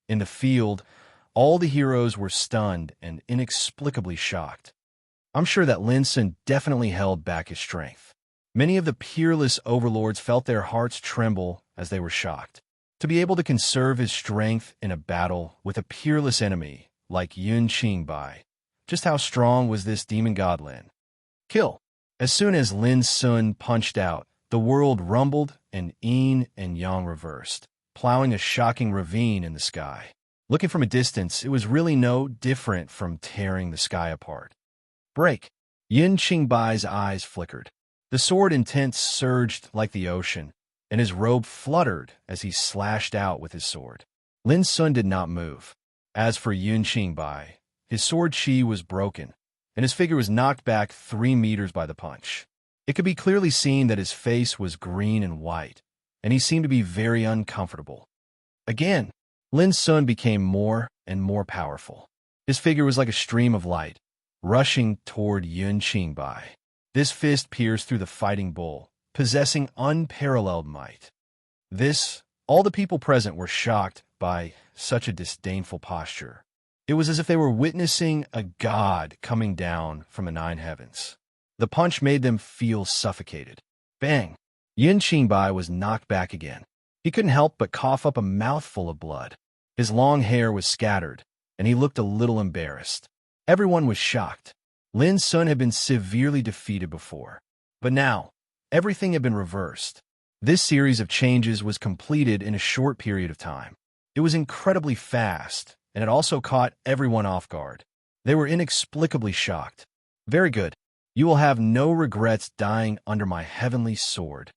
In the field, all the heroes were stunned and inexplicably shocked. I'm sure that Lin Sun definitely held back his strength. Many of the peerless overlords felt their hearts tremble as they were shocked. To be able to conserve his strength in a battle with a peerless enemy like Yun Qingbai, just how strong was this demon god Lin? Kill! As soon as Lin Sun punched out, the world rumbled and yin and yang reversed, plowing a shocking ravine in the sky. Looking from a distance, it was really no different from tearing the sky apart. Break! Yin Qingbai's eyes flickered. The sword intent surged like the ocean, and his robe fluttered as he slashed out with his sword. Lin Sun did not move. As for Yun Qingbai, his sword chi was broken, and his figure was knocked back 3 meters by the punch. It could be clearly seen that his face was green and white, and he seemed to be very uncomfortable. Again, Lin Sun became more and more powerful. His figure was like a stream of light, rushing toward Yun Qingbai. This fist pierced through the fighting bull, possessing unparalleled might. All the people present were shocked by such a disdainful posture. It was as if they were witnessing a god coming down from the 9 heavens. The punch made them feel suffocated. Bang! Yin Qingbai was knocked back again. He couldn't help but cough up a mouthful of blood. His long hair was scattered, and he looked a little embarrassed. Everyone was shocked. Lin Sun had been severely defeated before, but now, everything had been reversed. This series of changes was completed in a short period of time. It was incredibly fast, and it also caught everyone off guard. They were inexplicably shocked. Very good. You will have no regrets dying under my heavenly sword.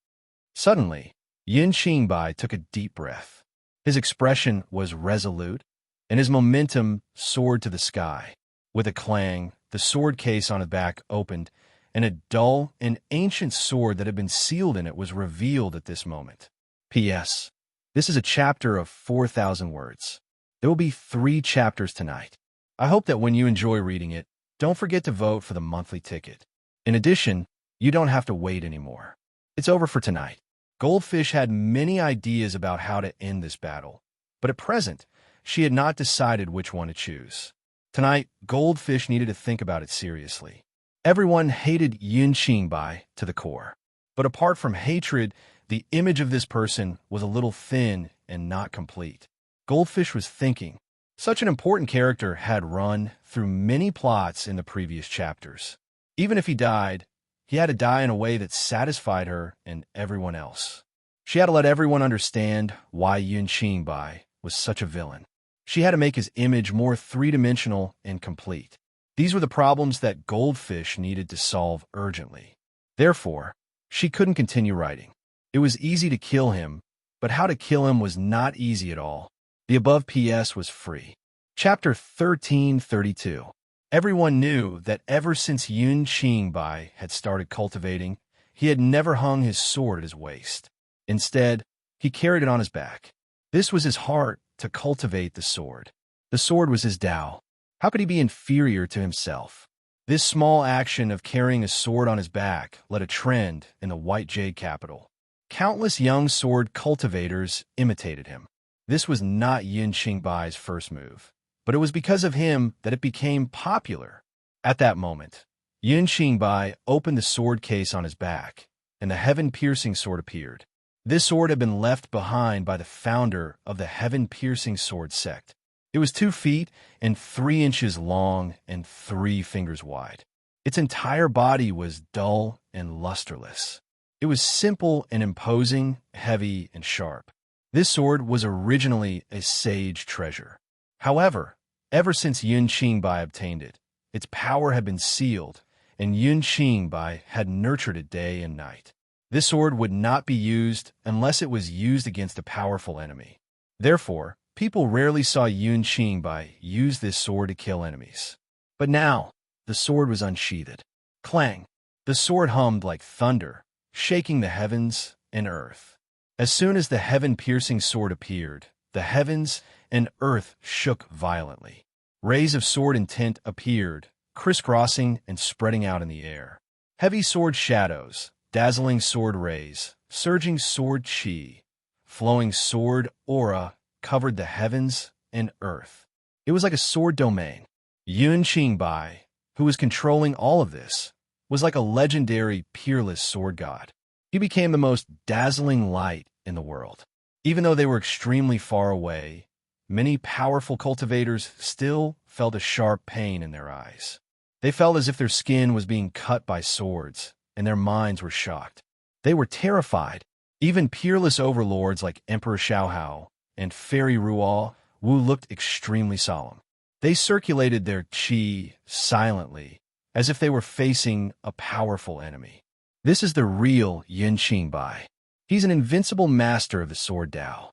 Suddenly, Yin Qingbai took a deep breath. His expression was resolute, and his momentum soared to the sky. With a clang, the sword case on his back opened, and a dull and ancient sword that had been sealed in it was revealed at this moment. P.S. This is a chapter of 4,000 words. There will be 3 chapters tonight. I hope that when you enjoy reading it, don't forget to vote for the monthly ticket. In addition, you don't have to wait anymore. It's over for tonight. Goldfish had many ideas about how to end this battle, but at present, she had not decided which one to choose. Tonight, Goldfish needed to think about it seriously. Everyone hated Yin Qingbai to the core. But apart from hatred, the image of this person was a little thin and not complete. Goldfish was thinking. Such an important character had run through many plots in the previous chapters. Even if he died, he had to die in a way that satisfied her and everyone else. She had to let everyone understand why Yin Qingbai was such a villain. She had to make his image more 3-dimensional and complete. These were the problems that Goldfish needed to solve urgently. Therefore, she couldn't continue writing. It was easy to kill him, but how to kill him was not easy at all. The above PS was free. Chapter 1332. Everyone knew that ever since Yun Qingbai had started cultivating, he had never hung his sword at his waist. Instead, he carried it on his back. This was his heart to cultivate the sword. The sword was his Tao. How could he be inferior to himself? This small action of carrying a sword on his back led a trend in the White Jade capital. Countless young sword cultivators imitated him. This was not Yin Qingbai's first move, but it was because of him that it became popular. At that moment, Yin Qingbai opened the sword case on his back, and the heaven-piercing sword appeared. This sword had been left behind by the founder of the heaven-piercing sword sect. It was 2 feet and 3 inches long and 3 fingers wide. Its entire body was dull and lusterless. It was simple and imposing, heavy and sharp. This sword was originally a sage treasure. However, ever since Yin Qingbai obtained it, its power had been sealed, and Yin Qingbai had nurtured it day and night. This sword would not be used unless it was used against a powerful enemy. Therefore, people rarely saw Yin Qingbai use this sword to kill enemies. But now, the sword was unsheathed. Clang! The sword hummed like thunder, shaking the heavens and earth. As soon as the heaven-piercing sword appeared, the heavens and earth shook violently. Rays of sword intent appeared, crisscrossing and spreading out in the air. Heavy sword shadows, dazzling sword rays, surging sword chi, flowing sword aura covered the heavens and earth. It was like a sword domain. Yin Qingbai, who was controlling all of this, was like a legendary, peerless sword god. He became the most dazzling light in the world. Even though they were extremely far away, many powerful cultivators still felt a sharp pain in their eyes. They felt as if their skin was being cut by swords, and their minds were shocked. They were terrified. Even peerless overlords like Emperor Xiaohao and Fairy Ruo Wu looked extremely solemn. They circulated their qi silently, as if they were facing a powerful enemy. This is the real Yin Qingbai. He's an invincible master of the sword Tao.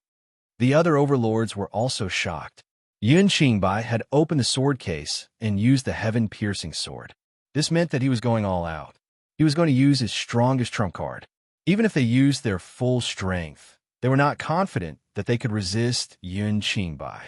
The other overlords were also shocked. Yin Qingbai had opened the sword case and used the heaven-piercing sword. This meant that he was going all out. He was going to use his strongest trump card. Even if they used their full strength, they were not confident that they could resist Yin Qingbai.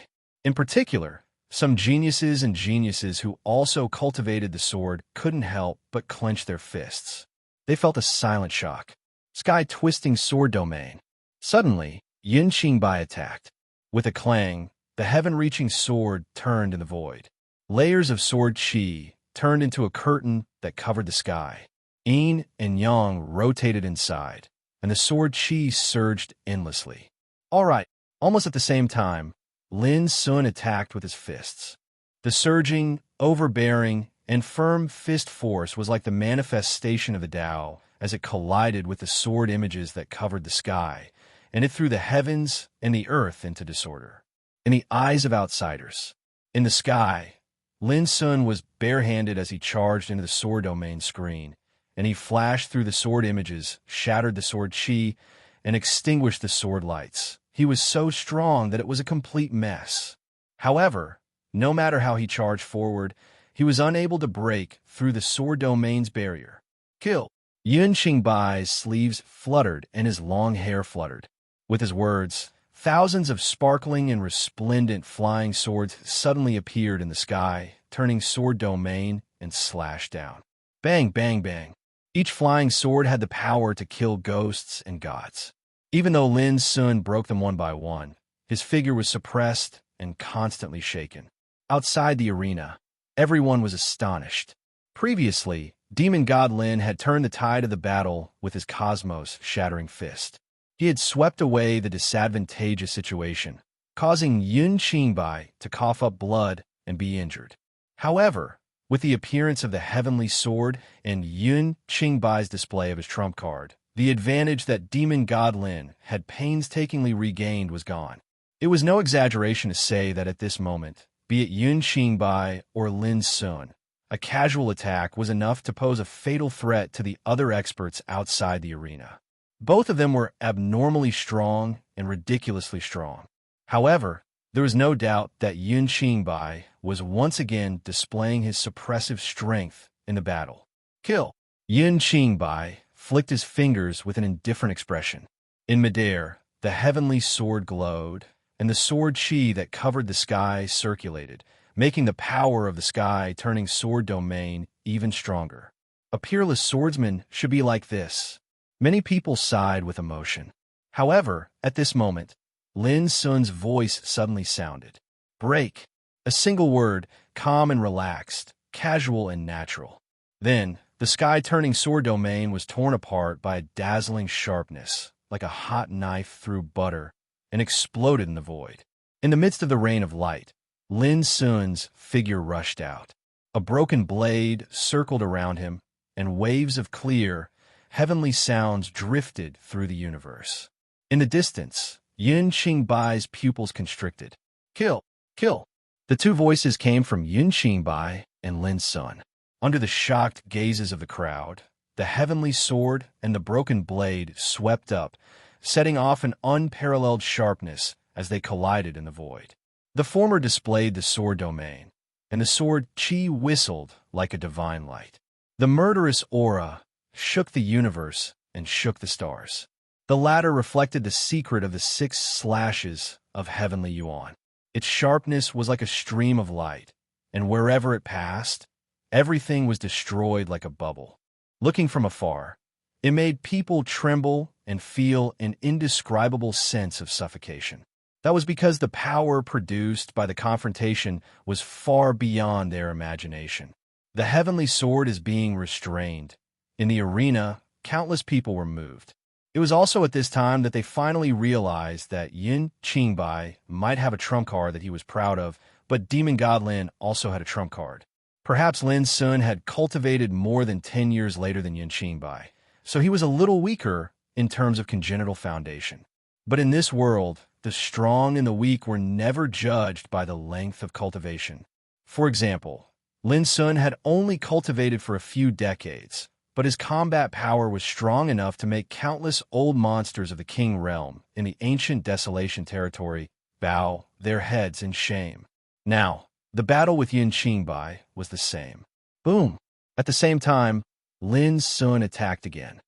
In particular, some geniuses and geniuses who also cultivated the sword couldn't help but clench their fists. They felt a silent shock. Sky-twisting sword domain. Suddenly, Yin Qingbai attacked. With a clang, the heaven-reaching sword turned in the void. Layers of sword chi turned into a curtain that covered the sky. Yin and yang rotated inside, and the sword chi surged endlessly. All right, almost at the same time, Lin Sun attacked with his fists. The surging, overbearing, and firm fist force was like the manifestation of the Tao as it collided with the sword images that covered the sky, and it threw the heavens and the earth into disorder. In the eyes of outsiders, in the sky, Lin Sun was barehanded as he charged into the sword domain screen, and he flashed through the sword images, shattered the sword chi, and extinguished the sword lights. He was so strong that it was a complete mess. However, no matter how he charged forward, he was unable to break through the sword domain's barrier. Kill! Yin Qingbai's sleeves fluttered and his long hair fluttered. With his words, thousands of sparkling and resplendent flying swords suddenly appeared in the sky, turning sword domain and slashed down. Bang, bang, bang. Each flying sword had the power to kill ghosts and gods. Even though Lin Sun broke them one by one, his figure was suppressed and constantly shaken. Outside the arena, everyone was astonished. Previously, Demon God Lin had turned the tide of the battle with his cosmos-shattering fist. He had swept away the disadvantageous situation, causing Yin Qingbai to cough up blood and be injured. However, with the appearance of the heavenly sword and Yin Qingbai's display of his trump card, the advantage that Demon God Lin had painstakingly regained was gone. It was no exaggeration to say that at this moment, be it Yin Qingbai or Lin Sun, a casual attack was enough to pose a fatal threat to the other experts outside the arena. Both of them were abnormally strong and ridiculously strong. However, there was no doubt that Yin Qingbai was once again displaying his suppressive strength in the battle. Kill! Yin Qingbai flicked his fingers with an indifferent expression. In midair, the heavenly sword glowed, and the sword chi that covered the sky circulated, making the power of the sky turning sword domain even stronger. A peerless swordsman should be like this. Many people sighed with emotion. However, at this moment, Lin Sun's voice suddenly sounded. Break. A single word, calm and relaxed, casual and natural. Then, the sky-turning sword domain was torn apart by a dazzling sharpness, like a hot knife through butter, and exploded in the void. In the midst of the rain of light, Lin Sun's figure rushed out. A broken blade circled around him, and waves of clear, heavenly sounds drifted through the universe. In the distance, Yun Qingbai's pupils constricted. Kill! Kill! The two voices came from Yun Qingbai and Lin Sun. Under the shocked gazes of the crowd, the heavenly sword and the broken blade swept up, setting off an unparalleled sharpness as they collided in the void. The former displayed the sword domain, and the sword chi whistled like a divine light. The murderous aura shook the universe and shook the stars. The latter reflected the secret of the 6 slashes of heavenly yuan. Its sharpness was like a stream of light, and wherever it passed, everything was destroyed like a bubble. Looking from afar, it made people tremble and feel an indescribable sense of suffocation. That was because the power produced by the confrontation was far beyond their imagination. The heavenly sword is being restrained. In the arena, countless people were moved. It was also at this time that they finally realized that Yin Qingbai might have a trump card that he was proud of, but Demon God Lin also had a trump card. Perhaps Lin Sun had cultivated more than 10 years later than Yin Qingbai, so he was a little weaker in terms of congenital foundation. But in this world, the strong and the weak were never judged by the length of cultivation. For example, Lin Sun had only cultivated for a few decades, but his combat power was strong enough to make countless old monsters of the King Realm in the ancient Desolation territory bow their heads in shame. Now, the battle with Yin Qingbai was the same. Boom! At the same time, Lin Sun attacked again.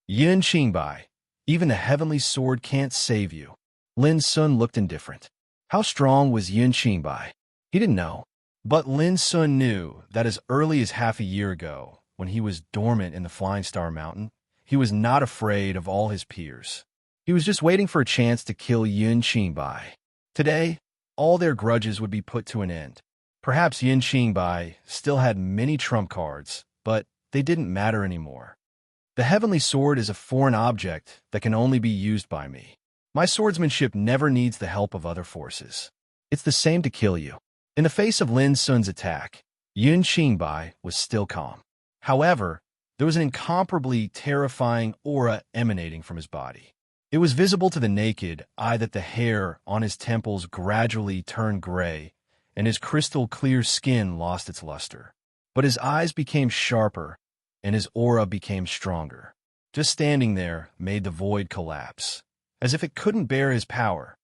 Yin Qingbai, even the heavenly sword can't save you. Lin Sun looked indifferent. How strong was Yin Qingbai? He didn't know. But Lin Sun knew that as early as half a year ago, when he was dormant in the Flying Star Mountain, he was not afraid of all his peers. He was just waiting for a chance to kill Yin Qingbai. Today, all their grudges would be put to an end. Perhaps Yin Qingbai still had many trump cards, but they didn't matter anymore. The heavenly sword is a foreign object that can only be used by me. My swordsmanship never needs the help of other forces. It's the same to kill you. In the face of Lin Sun's attack, Yin Qingbai was still calm. However, there was an incomparably terrifying aura emanating from his body. It was visible to the naked eye that the hair on his temples gradually turned gray, and his crystal-clear skin lost its luster. But his eyes became sharper, and his aura became stronger. Just standing there made the void collapse, as if it couldn't bear his power.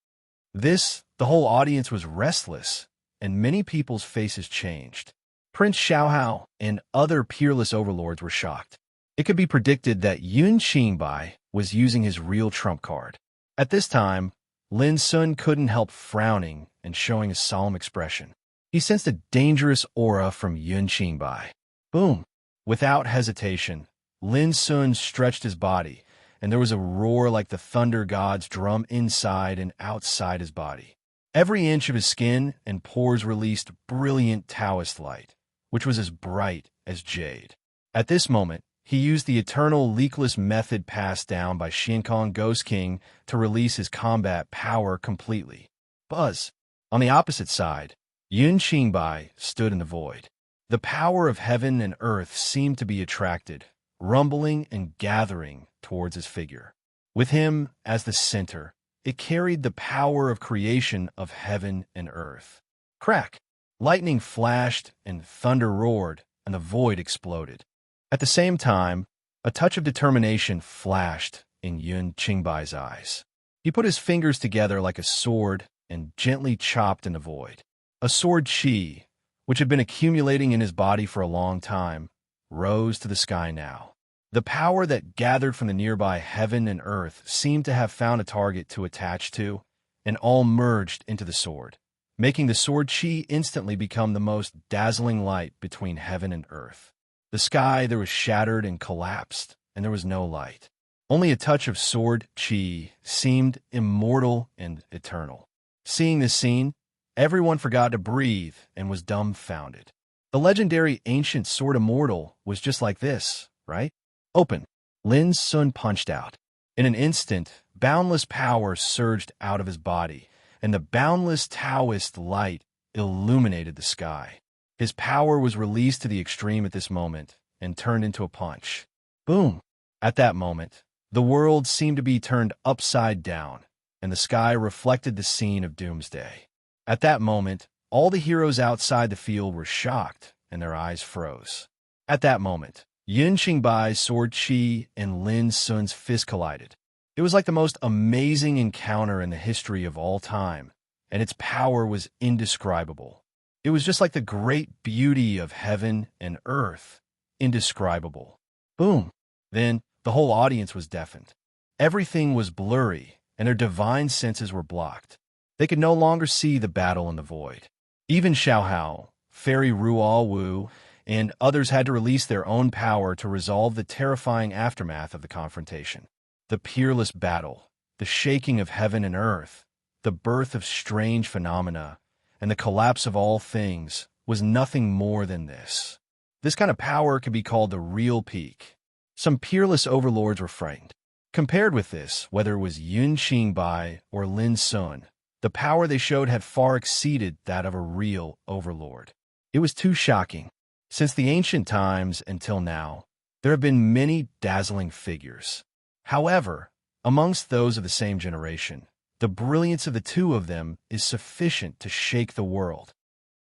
The whole audience was restless, and many people's faces changed. Prince Xiaohao and other peerless overlords were shocked. It could be predicted that Yun Qingbai was using his real trump card. At this time, Lin Sun couldn't help frowning and showing a solemn expression. He sensed a dangerous aura from Yun Qingbai. Boom! Without hesitation, Lin Sun stretched his body, and there was a roar like the thunder god's drum inside and outside his body. Every inch of his skin and pores released brilliant Taoist light, which was as bright as jade. At this moment, he used the eternal leakless method passed down by Xiankong Ghost King to release his combat power completely. Buzz! On the opposite side, Yun Qingbai stood in the void. The power of heaven and earth seemed to be attracted, rumbling and gathering towards his figure. With him as the center, it carried the power of creation of heaven and earth. Crack! Lightning flashed and thunder roared, and the void exploded. At the same time, a touch of determination flashed in Yun Qingbai's eyes. He put his fingers together like a sword and gently chopped in the void. A sword chi, which had been accumulating in his body for a long time, rose to the sky now. The power that gathered from the nearby heaven and earth seemed to have found a target to attach to, and all merged into the sword, making the sword chi instantly become the most dazzling light between heaven and earth. The sky there was shattered and collapsed, and there was no light. Only a touch of sword chi seemed immortal and eternal. Seeing this scene, everyone forgot to breathe and was dumbfounded. The legendary ancient sword immortal was just like this, right? Open. Lin Sun punched out. In an instant, boundless power surged out of his body, and the boundless Taoist light illuminated the sky. His power was released to the extreme at this moment and turned into a punch. Boom! At that moment, the world seemed to be turned upside down, and the sky reflected the scene of doomsday. At that moment, all the heroes outside the field were shocked, and their eyes froze. At that moment, Yun Qingbai's sword chi and Lin Sun's fist collided. It was like the most amazing encounter in the history of all time, and its power was indescribable. It was just like the great beauty of heaven and earth, indescribable. Boom! Then, the whole audience was deafened. Everything was blurry, and their divine senses were blocked. They could no longer see the battle in the void. Even Xiaohao, Fairy Ruo Wu, and others had to release their own power to resolve the terrifying aftermath of the confrontation. The peerless battle, the shaking of heaven and earth, the birth of strange phenomena, and the collapse of all things was nothing more than this. This kind of power could be called the real peak. Some peerless overlords were frightened. Compared with this, whether it was Yun Qingbai or Lin Sun, the power they showed had far exceeded that of a real overlord. It was too shocking. Since the ancient times until now, there have been many dazzling figures. However, amongst those of the same generation, the brilliance of the two of them is sufficient to shake the world.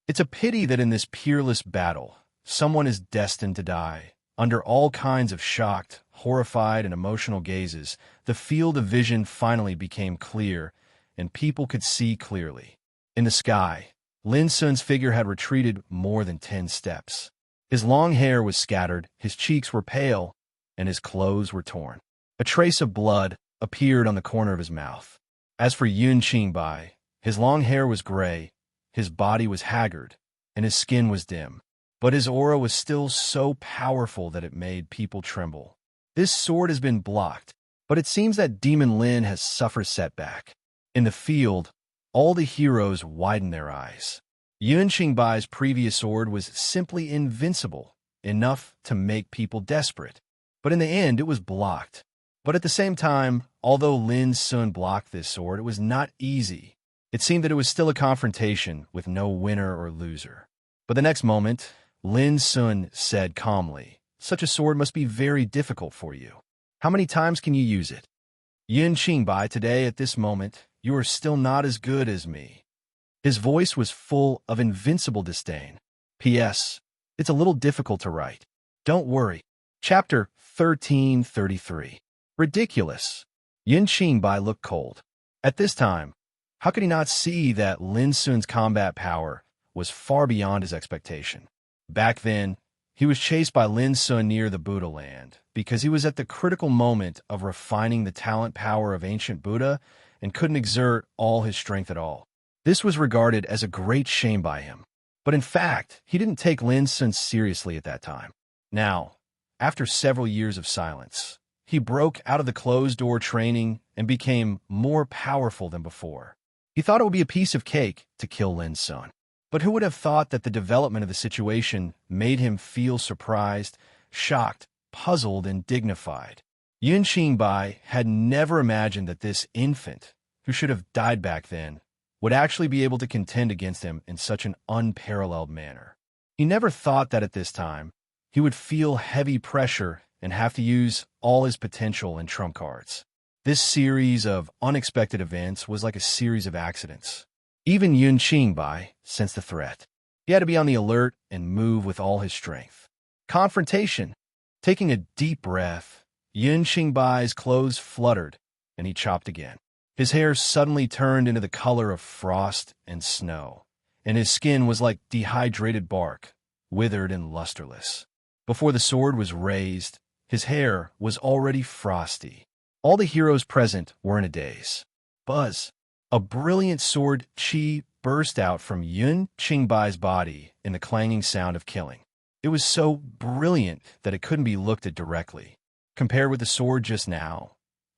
It's a pity that in this peerless battle, someone is destined to die. Under all kinds of shocked, horrified, and emotional gazes, the field of vision finally became clear, and people could see clearly. In the sky, Lin Sun's figure had retreated more than 10 steps. His long hair was scattered, his cheeks were pale, and his clothes were torn. A trace of blood appeared on the corner of his mouth. As for Yun Qingbai, his long hair was gray, his body was haggard, and his skin was dim. But his aura was still so powerful that it made people tremble. This sword has been blocked, but it seems that Demon Lin has suffered setback. In the field, all the heroes widened their eyes. Yun Qingbai's previous sword was simply invincible, enough to make people desperate. But in the end, it was blocked. But at the same time, although Lin Sun blocked this sword, it was not easy. It seemed that it was still a confrontation with no winner or loser. But the next moment, Lin Sun said calmly, "Such a sword must be very difficult for you. How many times can you use it?" Yun Qingbai, today at this moment, you are still not as good as me. His voice was full of invincible disdain. P.S. It's a little difficult to write. Don't worry. Chapter 1333. Ridiculous. Yun Qingbai looked cold. At this time, how could he not see that Lin Sun's combat power was far beyond his expectation? Back then, he was chased by Lin Sun near the Buddha land because he was at the critical moment of refining the talent power of ancient Buddha and couldn't exert all his strength at all. This was regarded as a great shame by him. But in fact, he didn't take Lin Sun seriously at that time. Now, after several years of silence, he broke out of the closed-door training and became more powerful than before. He thought it would be a piece of cake to kill Lin Sun. But who would have thought that the development of the situation made him feel surprised, shocked, puzzled, and dignified? Yun Qingbai had never imagined that this infant, who should have died back then, would actually be able to contend against him in such an unparalleled manner. He never thought that at this time, he would feel heavy pressure and have to use all his potential and trump cards. This series of unexpected events was like a series of accidents. Even Yun Qingbai sensed the threat. He had to be on the alert and move with all his strength. Confrontation. Taking a deep breath, Yun Qingbai's clothes fluttered, and he chopped again. His hair suddenly turned into the color of frost and snow, and his skin was like dehydrated bark, withered and lusterless. Before the sword was raised, His hair was already frosty. All the heroes present were in a daze. Buzz! A brilliant sword chi burst out from Yun Qingbai's body in the clanging sound of killing. It was so brilliant that it couldn't be looked at directly. Compared with the sword just now,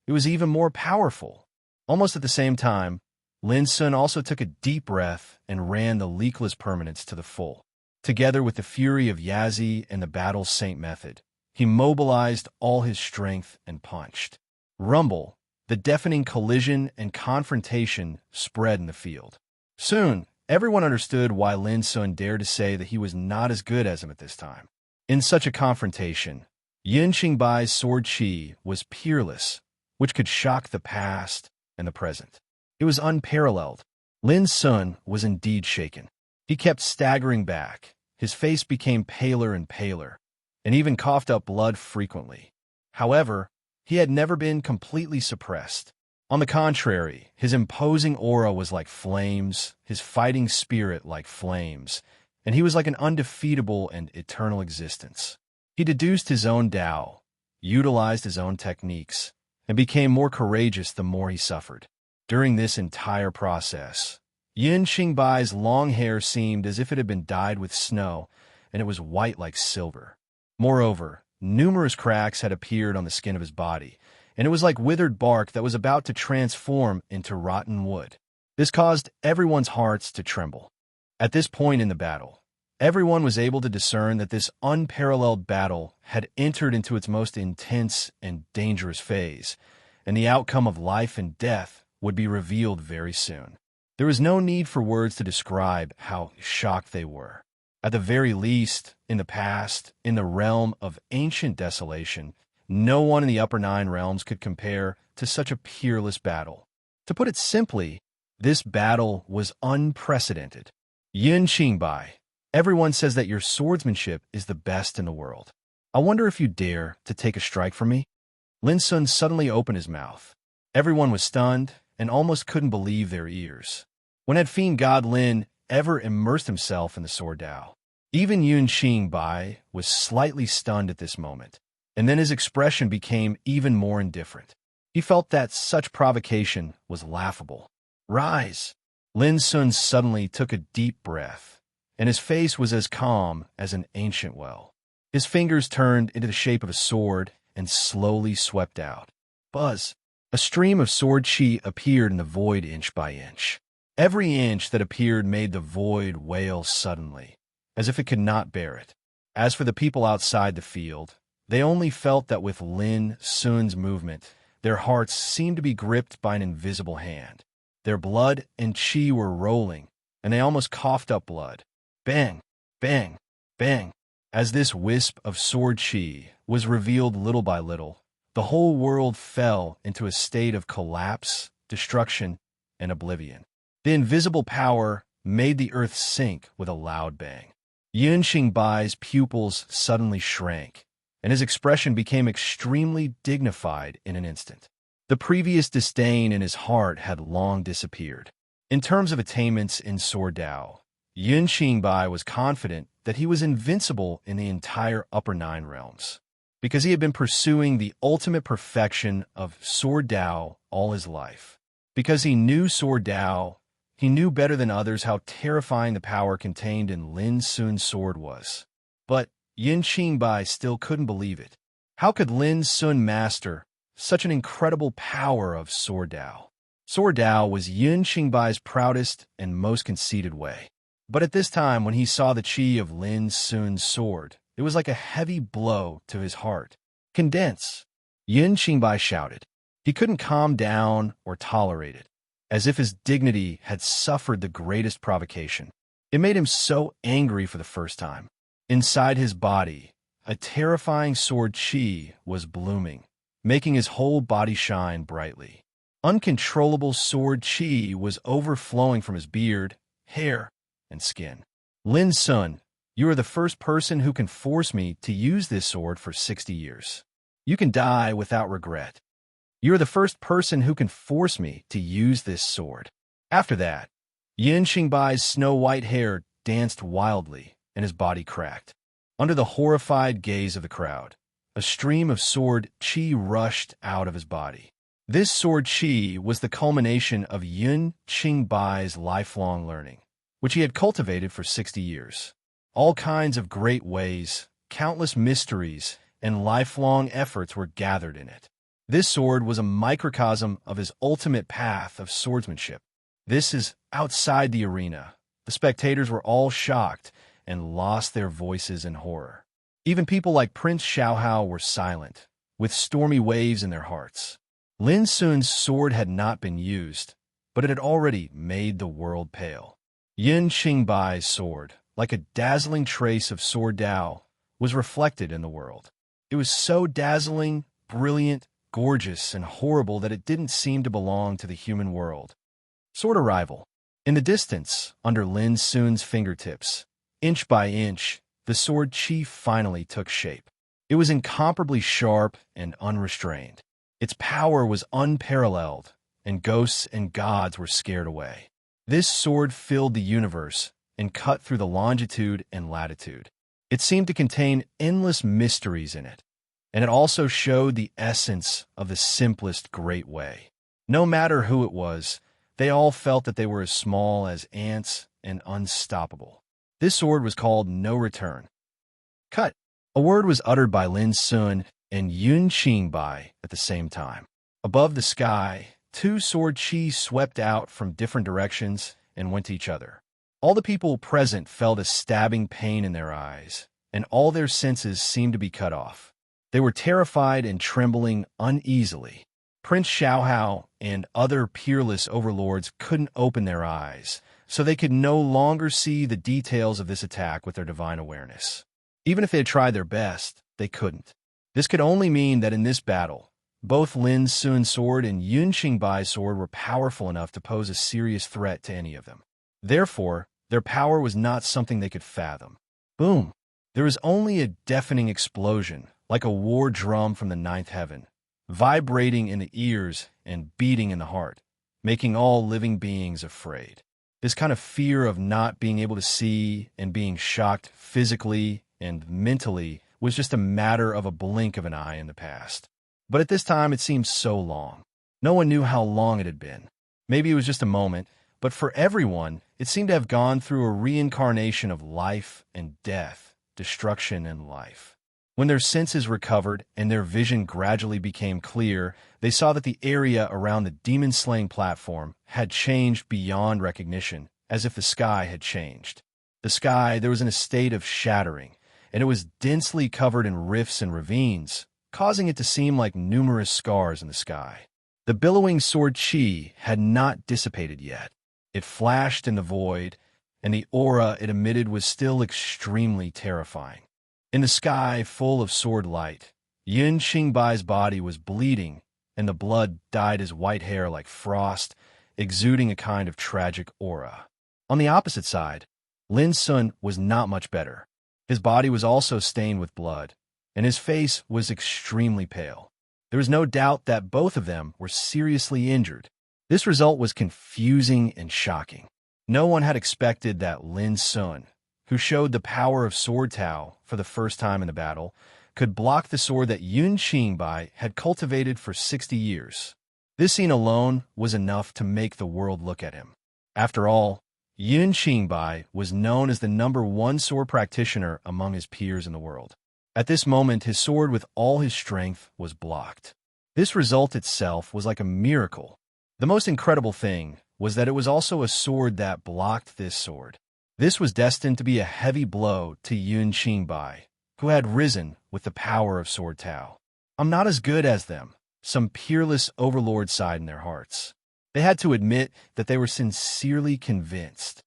it was even more powerful. Almost at the same time, Lin Sun also took a deep breath and ran the leakless permanence to the full. Together with the fury of Yazi and the battle's saint method, he mobilized all his strength and punched. Rumble, the deafening collision and confrontation spread in the field. Soon, everyone understood why Lin Sun dared to say that he was not as good as him at this time. In such a confrontation, Yun Qingbai's sword chi was peerless, which could shock the past and the present. It was unparalleled. Lin Sun was indeed shaken. He kept staggering back. His face became paler and paler, and even coughed up blood frequently. However, he had never been completely suppressed. On the contrary, his imposing aura was like flames, his fighting spirit like flames, and he was like an undefeatable and eternal existence. He deduced his own Tao, utilized his own techniques, and became more courageous the more he suffered. During this entire process, Yun Qingbai's long hair seemed as if it had been dyed with snow, and it was white like silver. Moreover, numerous cracks had appeared on the skin of his body, and it was like withered bark that was about to transform into rotten wood. This caused everyone's hearts to tremble. At this point in the battle, everyone was able to discern that this unparalleled battle had entered into its most intense and dangerous phase, and the outcome of life and death would be revealed very soon. There was no need for words to describe how shocked they were. At the very least, in the past, in the realm of ancient desolation, no one in the upper 9 realms could compare to such a peerless battle. To put it simply, this battle was unprecedented. Yun Qingbai, everyone says that your swordsmanship is the best in the world. I wonder if you dare to take a strike from me? Lin Sun suddenly opened his mouth. Everyone was stunned and almost couldn't believe their ears. When had Fiend God Lin ever immersed himself in the sword Tao? Even Yun Qingbai was slightly stunned at this moment, and then his expression became even more indifferent. He felt that such provocation was laughable. Rise! Lin Sun suddenly took a deep breath, and his face was as calm as an ancient well. His fingers turned into the shape of a sword and slowly swept out. Buzz! A stream of sword chi appeared in the void inch by inch. Every inch that appeared made the void wail suddenly, as if it could not bear it. As for the people outside the field, they only felt that with Lin Sun's movement, their hearts seemed to be gripped by an invisible hand. Their blood and chi were rolling, and they almost coughed up blood. Bang! Bang! Bang! As this wisp of sword chi was revealed little by little, the whole world fell into a state of collapse, destruction, and oblivion. The invisible power made the earth sink with a loud bang. Yun Qingbai's pupils suddenly shrank, and his expression became extremely dignified in an instant. The previous disdain in his heart had long disappeared. In terms of attainments in Sword Tao, Yun Qingbai was confident that he was invincible in the entire upper 9 realms, because he had been pursuing the ultimate perfection of Sword Tao all his life. Because he knew Sword Tao, he knew better than others how terrifying the power contained in Lin Sun's sword was. But Yun Qingbai still couldn't believe it. How could Lin Sun master such an incredible power of Sword Tao? Sword Tao was Yun Qingbai's proudest and most conceited way. But at this time, when he saw the chi of Lin Sun's sword, it was like a heavy blow to his heart. Condense! Yun Qingbai shouted. He couldn't calm down or tolerate it, as if his dignity had suffered the greatest provocation. It made him so angry for the first time. Inside his body, a terrifying sword chi was blooming, making his whole body shine brightly. Uncontrollable sword chi was overflowing from his beard, hair, and skin. Lin Sun, you are the first person who can force me to use this sword for 60 years. You can die without regret. You are the first person who can force me to use this sword. After that, Yun Qingbai's snow-white hair danced wildly, and his body cracked. Under the horrified gaze of the crowd, A stream of sword chi rushed out of his body. This sword chi was the culmination of Yun Qingbai's lifelong learning, which he had cultivated for 60 years. All kinds of great ways, countless mysteries, and lifelong efforts were gathered in it. This sword was a microcosm of his ultimate path of swordsmanship. This is outside the arena. The spectators were all shocked and lost their voices in horror. Even people like Prince Xiaohao were silent, with stormy waves in their hearts. Lin Sun's sword had not been used, but it had already made the world pale. Yun Qingbai's sword, like a dazzling trace of sword Dao, was reflected in the world. It was so dazzling, brilliant, gorgeous, and horrible that it didn't seem to belong to the human world. Sword arrival. In the distance, under Lin Sun's fingertips, inch by inch, the sword chi finally took shape. It was incomparably sharp and unrestrained. Its power was unparalleled, and ghosts and gods were scared away. This sword filled the universe and cut through the longitude and latitude. It seemed to contain endless mysteries in it, and it also showed the essence of the simplest great way. No matter who it was, they all felt that they were as small as ants and unstoppable. This sword was called No Return. Cut. A word was uttered by Lin Sun and Yun Qingbai at the same time. Above the sky, two sword chi swept out from different directions and went to each other. All the people present felt a stabbing pain in their eyes, and all their senses seemed to be cut off. They were terrified and trembling uneasily. Prince Xiaohao and other peerless overlords couldn't open their eyes, so they could no longer see the details of this attack with their divine awareness. Even if they had tried their best, they couldn't. This could only mean that in this battle, both Lin Sun's sword and Yun Qingbai's sword were powerful enough to pose a serious threat to any of them. Therefore, their power was not something they could fathom. Boom! There was only a deafening explosion, like a war drum from the ninth heaven, vibrating in the ears and beating in the heart, making all living beings afraid. This kind of fear of not being able to see and being shocked physically and mentally was just a matter of a blink of an eye in the past. But at this time, it seemed so long. No one knew how long it had been. Maybe it was just a moment, but for everyone, it seemed to have gone through a reincarnation of life and death, destruction and life. When their senses recovered and their vision gradually became clear, they saw that the area around the demon-slaying platform had changed beyond recognition, as if the sky had changed. The sky, there was in a state of shattering, and it was densely covered in rifts and ravines, causing it to seem like numerous scars in the sky. The billowing sword chi had not dissipated yet. It flashed in the void, and the aura it emitted was still extremely terrifying. In the sky full of sword light, Yun Qingbai's body was bleeding, and the blood dyed his white hair like frost, exuding a kind of tragic aura. On the opposite side, Lin Sun was not much better. His body was also stained with blood, and his face was extremely pale. There was no doubt that both of them were seriously injured. This result was confusing and shocking. No one had expected that Lin Sun, who showed the power of Sword Tao for the first time in the battle, could block the sword that Yun Qingbai had cultivated for 60 years. This scene alone was enough to make the world look at him. After all, Yun Qingbai was known as the #1 sword practitioner among his peers in the world. At this moment, his sword with all his strength was blocked. This result itself was like a miracle. The most incredible thing was that it was also a sword that blocked this sword. This was destined to be a heavy blow to Yun Qingbai, who had risen with the power of Sword Tao. I'm not as good as them, some peerless overlord sighed in their hearts. They had to admit that they were sincerely convinced.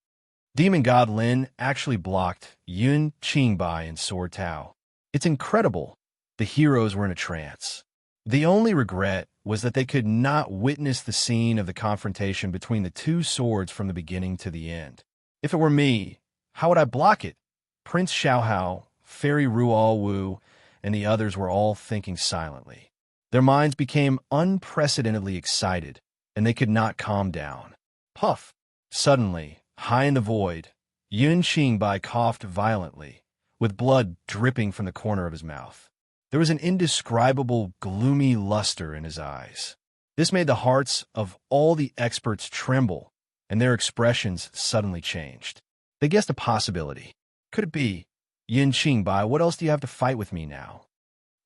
Demon God Lin actually blocked Yun Qingbai and Sword Tao. It's incredible. The heroes were in a trance. The only regret was that they could not witness the scene of the confrontation between the two swords from the beginning to the end. If it were me, how would I block it? Prince Xiaohao, Fairy Rual Wu, and the others were all thinking silently. Their minds became unprecedentedly excited, and they could not calm down. Puff! Suddenly, high in the void, Yun Qingbai coughed violently, with blood dripping from the corner of his mouth. There was an indescribable, gloomy luster in his eyes. This made the hearts of all the experts tremble, and their expressions suddenly changed. They guessed a possibility. Could it be, Yin Qingbai, what else do you have to fight with me now?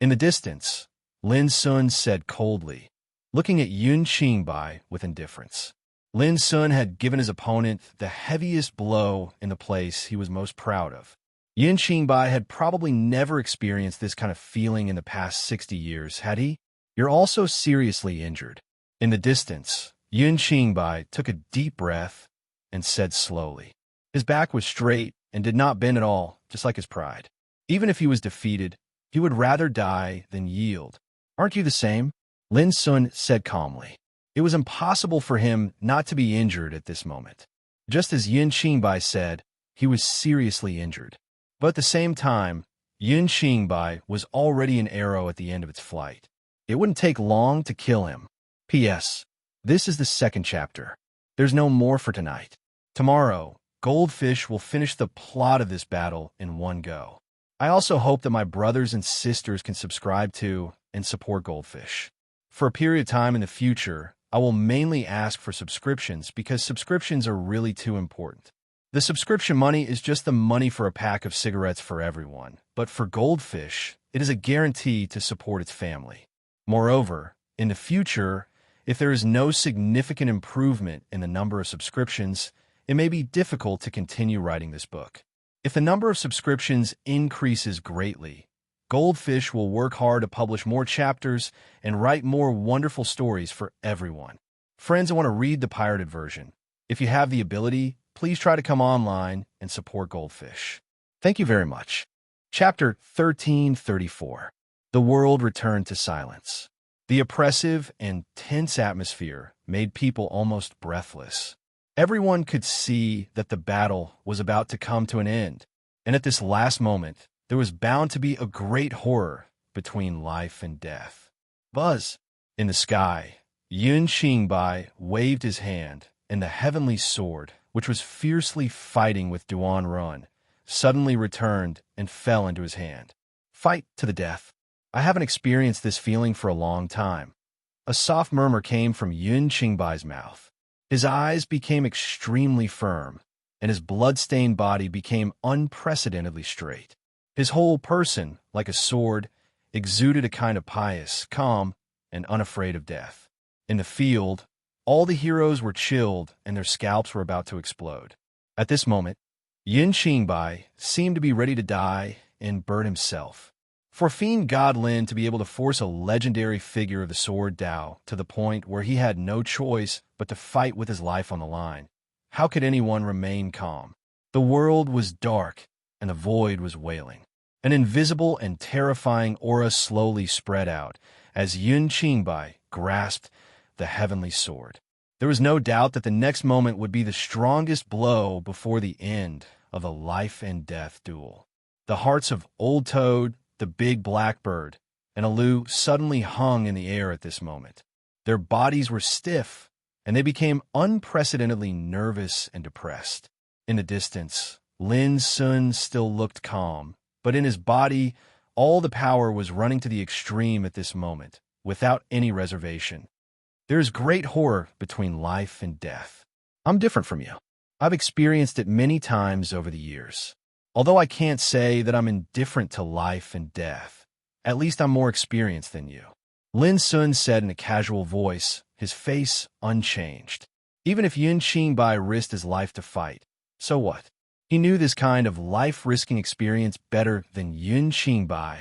In the distance, Lin Sun said coldly, looking at Yun Qingbai with indifference. Lin Sun had given his opponent the heaviest blow in the place he was most proud of. Yun Qingbai had probably never experienced this kind of feeling in the past 60 years, had he? You're also seriously injured. In the distance, Yun Qingbai took a deep breath and said slowly. His back was straight and did not bend at all, just like his pride. Even if he was defeated, he would rather die than yield. Aren't you the same? Lin Sun said calmly. It was impossible for him not to be injured at this moment. Just as Yun Qingbai said, he was seriously injured. But at the same time, Yun Qingbai was already an arrow at the end of its flight. It wouldn't take long to kill him. P.S. This is the second chapter. There's no more for tonight. Tomorrow, Goldfish will finish the plot of this battle in one go. I also hope that my brothers and sisters can subscribe to and support Goldfish. For a period of time in the future, I will mainly ask for subscriptions because subscriptions are really too important. The subscription money is just the money for a pack of cigarettes for everyone, but for Goldfish, it is a guarantee to support its family. Moreover, in the future, if there is no significant improvement in the number of subscriptions, it may be difficult to continue writing this book. If the number of subscriptions increases greatly, Goldfish will work hard to publish more chapters and write more wonderful stories for everyone. Friends, I want to read the pirated version. If you have the ability, please try to come online and support Goldfish. Thank you very much. Chapter 1334. The world returned to silence. The oppressive and tense atmosphere made people almost breathless. Everyone could see that the battle was about to come to an end, and at this last moment, there was bound to be a great horror between life and death. Buzz! In the sky, Yun Qingbai waved his hand, and the heavenly sword, which was fiercely fighting with Duan Run, suddenly returned and fell into his hand. Fight to the death. I haven't experienced this feeling for a long time. A soft murmur came from Yun Qingbai's mouth. His eyes became extremely firm, and his blood-stained body became unprecedentedly straight. His whole person, like a sword, exuded a kind of pious, calm, and unafraid of death. In the field, all the heroes were chilled and their scalps were about to explode. At this moment, Yin Qingbai seemed to be ready to die and burn himself. For Fiend God Lin to be able to force a legendary figure of the sword Dao to the point where he had no choice but to fight with his life on the line, how could anyone remain calm? The world was dark and the void was wailing. An invisible and terrifying aura slowly spread out as Yun Qingbai grasped the heavenly sword. There was no doubt that the next moment would be the strongest blow before the end of the life and death duel. The hearts of Old Toad, the big blackbird, and Alu suddenly hung in the air at this moment. Their bodies were stiff, and they became unprecedentedly nervous and depressed. In the distance, Lin Sun still looked calm, but in his body, all the power was running to the extreme at this moment, without any reservation. There is great horror between life and death. I'm different from you. I've experienced it many times over the years. Although I can't say that I'm indifferent to life and death, at least I'm more experienced than you. Lin Sun said in a casual voice, his face unchanged. Even if Yun Qingbai risked his life to fight, so what? He knew this kind of life-risking experience better than Yun Qingbai,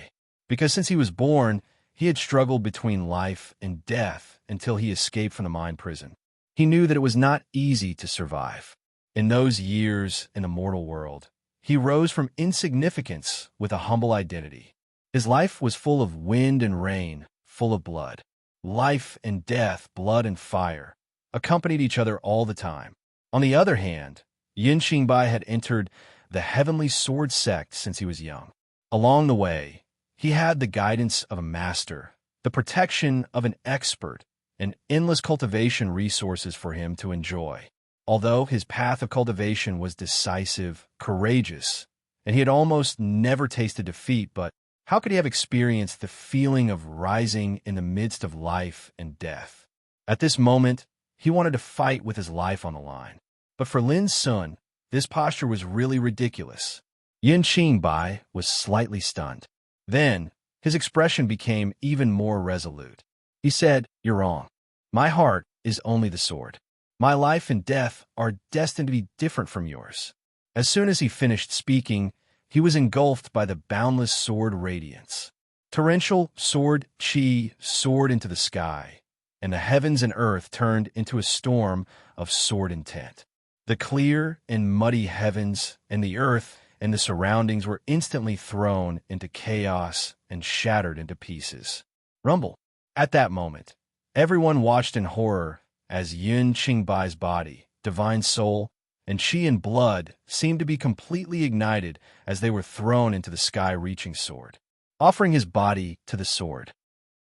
because since he was born, he had struggled between life and death until he escaped from the mind prison. He knew that it was not easy to survive. In those years in the mortal world, he rose from insignificance with a humble identity. His life was full of wind and rain, full of blood. Life and death, blood and fire, accompanied each other all the time. On the other hand, Yin Qingbai had entered the heavenly sword sect since he was young. Along the way, he had the guidance of a master, the protection of an expert, and endless cultivation resources for him to enjoy. Although his path of cultivation was decisive, courageous, and he had almost never tasted defeat, but How could he have experienced the feeling of rising in the midst of life and death? At this moment, he wanted to fight with his life on the line. But for Lin Sun, this posture was really ridiculous. Yin Qingbai was slightly stunned. Then, his expression became even more resolute. He said, "You're wrong. My heart is only the sword. My life and death are destined to be different from yours." As soon as he finished speaking, he was engulfed by the boundless sword radiance. Torrential sword chi soared into the sky, and the heavens and earth turned into a storm of sword intent. The clear and muddy heavens and the earth and the surroundings were instantly thrown into chaos and shattered into pieces. Rumble. At that moment, everyone watched in horror as Yun Qingbai's body, divine soul, and chi and blood seemed to be completely ignited as they were thrown into the sky-reaching sword. Offering his body to the sword.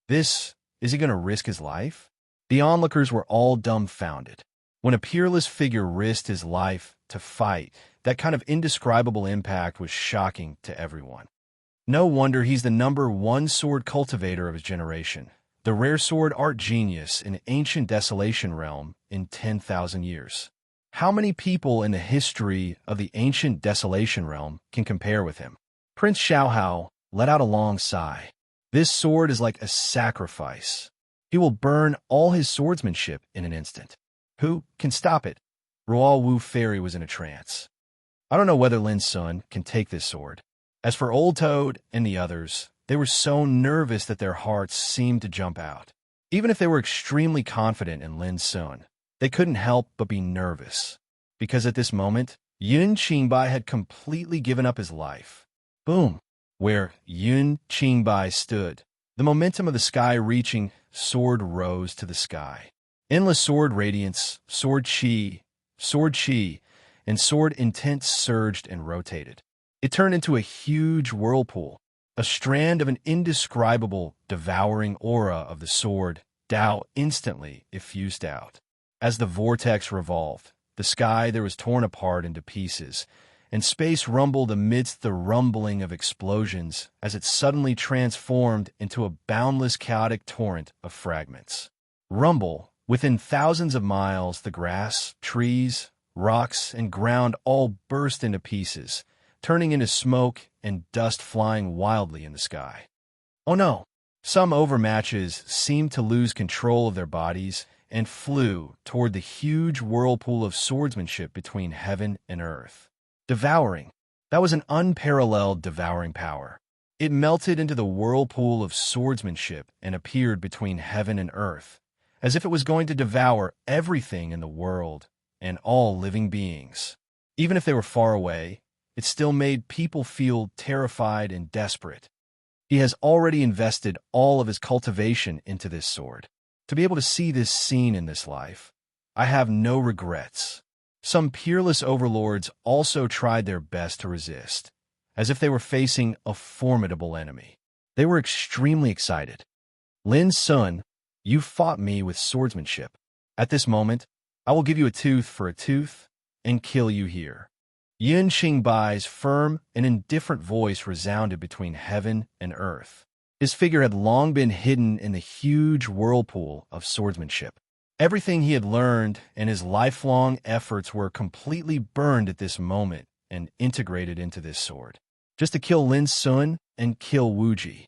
Is he going to risk his life? The onlookers were all dumbfounded. When a peerless figure risked his life to fight, that kind of indescribable impact was shocking to everyone. No wonder he's the #1 sword cultivator of his generation, the rare sword art genius in ancient Desolation Realm in 10,000 years. How many people in the history of the ancient Desolation Realm can compare with him? Prince Xiaohao let out a long sigh. This sword is like a sacrifice. He will burn all his swordsmanship in an instant. Who can stop it? Rual Wu Fairy was in a trance. I don't know whether Lin Sun can take this sword. As for Old Toad and the others, they were so nervous that their hearts seemed to jump out. Even if they were extremely confident in Lin Sun, they couldn't help but be nervous, because at this moment, Yun Qingbai had completely given up his life. Boom! Where Yun Qingbai stood, the momentum of the sky-reaching sword rose to the sky. Endless sword radiance, sword chi, and sword intent surged and rotated. It turned into a huge whirlpool, a strand of an indescribable, devouring aura of the sword, Dao instantly effused out. As the vortex revolved, the sky there was torn apart into pieces, and space rumbled amidst the rumbling of explosions as it suddenly transformed into a boundless chaotic torrent of fragments. Rumble, within thousands of miles, the grass, trees, rocks, and ground all burst into pieces, turning into smoke and dust flying wildly in the sky. Oh no! Some overmatches seemed to lose control of their bodies and flew toward the huge whirlpool of swordsmanship between heaven and earth. Devouring. That was an unparalleled devouring power. It melted into the whirlpool of swordsmanship and appeared between heaven and earth, as if it was going to devour everything in the world and all living beings. Even if they were far away, it still made people feel terrified and desperate. He has already invested all of his cultivation into this sword. To be able to see this scene in this life, I have no regrets. Some peerless overlords also tried their best to resist, as if they were facing a formidable enemy. They were extremely excited. Lin Sun, you fought me with swordsmanship. At this moment, I will give you a tooth for a tooth and kill you here. Yun Qingbai's firm and indifferent voice resounded between heaven and earth. His figure had long been hidden in the huge whirlpool of swordsmanship. Everything he had learned and his lifelong efforts were completely burned at this moment and integrated into this sword. Just to kill Lin Sun and kill Wu Ji.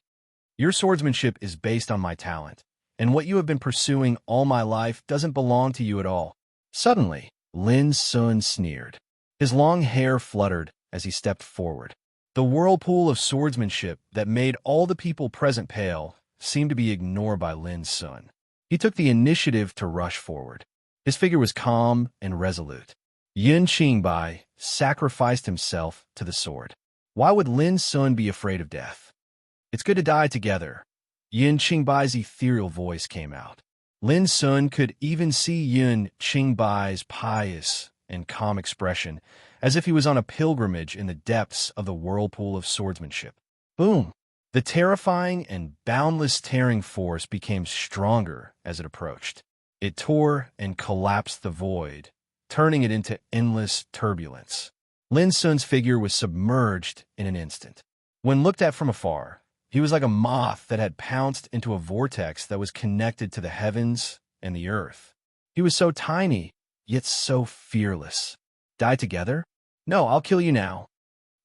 Your swordsmanship is based on my talent, and what you have been pursuing all my life doesn't belong to you at all. Suddenly, Lin Sun sneered. His long hair fluttered as he stepped forward. The whirlpool of swordsmanship that made all the people present pale seemed to be ignored by Lin Sun. He took the initiative to rush forward. His figure was calm and resolute. Yun Qingbai sacrificed himself to the sword. Why would Lin Sun be afraid of death? It's good to die together. Yun Qingbai's ethereal voice came out. Lin Sun could even see Yun Qingbai's pious and calm expression, as if he was on a pilgrimage in the depths of the whirlpool of swordsmanship. Boom! The terrifying and boundless tearing force became stronger as it approached. It tore and collapsed the void, turning it into endless turbulence. Lin Sun's figure was submerged in an instant. When looked at from afar, He was like a moth that had pounced into a vortex that was connected to the heavens and the earth. He was so tiny, yet so fearless. Die together? No, I'll kill you now.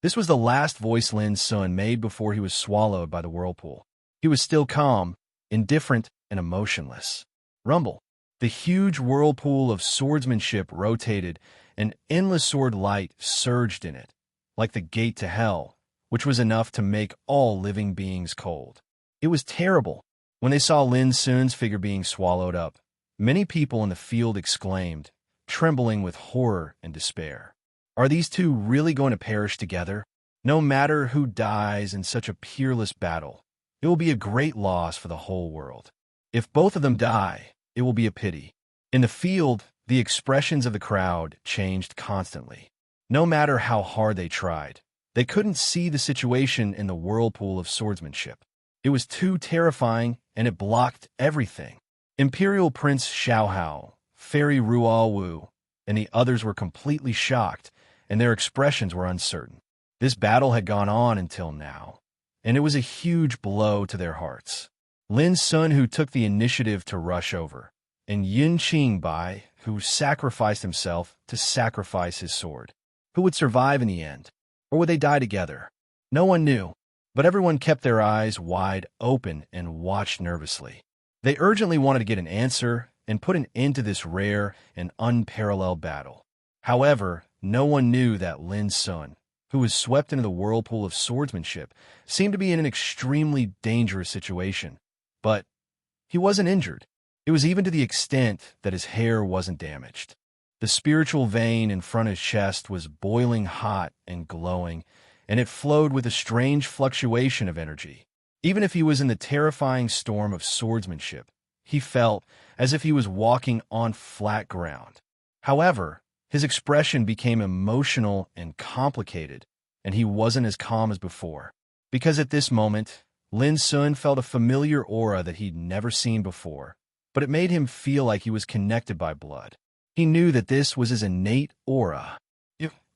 This was the last voice Lin Sun made before he was swallowed by the whirlpool. He was still calm, indifferent, and emotionless. Rumble. The huge whirlpool of swordsmanship rotated, and endless sword light surged in it, like the gate to hell, which was enough to make all living beings cold. It was terrible. When they saw Lin Sun's figure being swallowed up, many people in the field exclaimed, trembling with horror and despair. Are these two really going to perish together? No matter who dies in such a peerless battle, it will be a great loss for the whole world. If both of them die, it will be a pity. In the field, the expressions of the crowd changed constantly. No matter how hard they tried, they couldn't see the situation in the whirlpool of swordsmanship. It was too terrifying, and it blocked everything. Imperial Prince Xiaohao, Fairy Ruowu, and the others were completely shocked, and their expressions were uncertain. This battle had gone on until now, and it was a huge blow to their hearts. Lin Sun, who took the initiative to rush over, and Yun Qingbai, who sacrificed himself to sacrifice his sword. Who would survive in the end? Or would they die together? No one knew, but everyone kept their eyes wide open and watched nervously. They urgently wanted to get an answer and put an end to this rare and unparalleled battle. However, no one knew that Lin Sun, who was swept into the whirlpool of swordsmanship, seemed to be in an extremely dangerous situation. But he wasn't injured. It was even to the extent that his hair wasn't damaged. The spiritual vein in front of his chest was boiling hot and glowing, and it flowed with a strange fluctuation of energy. Even if he was in the terrifying storm of swordsmanship, he felt as if he was walking on flat ground. However, his expression became emotional and complicated, and he wasn't as calm as before. Because at this moment, Lin Sun felt a familiar aura that he'd never seen before, but it made him feel like he was connected by blood. He knew that this was his innate aura.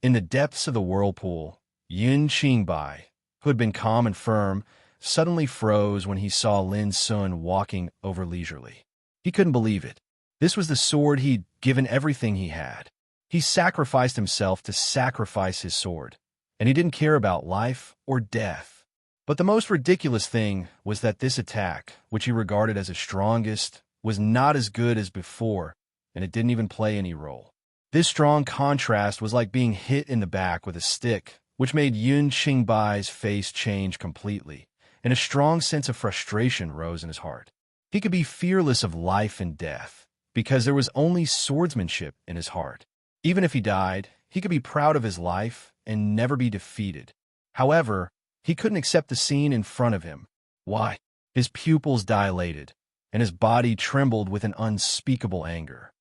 In the depths of the whirlpool, Yun Qingbai, who had been calm and firm, suddenly froze when he saw Lin Sun walking over leisurely. He couldn't believe it. This was the sword he'd given everything he had. He sacrificed himself to sacrifice his sword, and he didn't care about life or death. But the most ridiculous thing was that this attack, which he regarded as his strongest, was not as good as before, and it didn't even play any role. This strong contrast was like being hit in the back with a stick, which made Yun Qingbai's face change completely, and a strong sense of frustration rose in his heart. He could be fearless of life and death, because there was only swordsmanship in his heart. Even if he died, he could be proud of his life and never be defeated. However, he couldn't accept the scene in front of him. Why? His pupils dilated, and his body trembled with an unspeakable anger.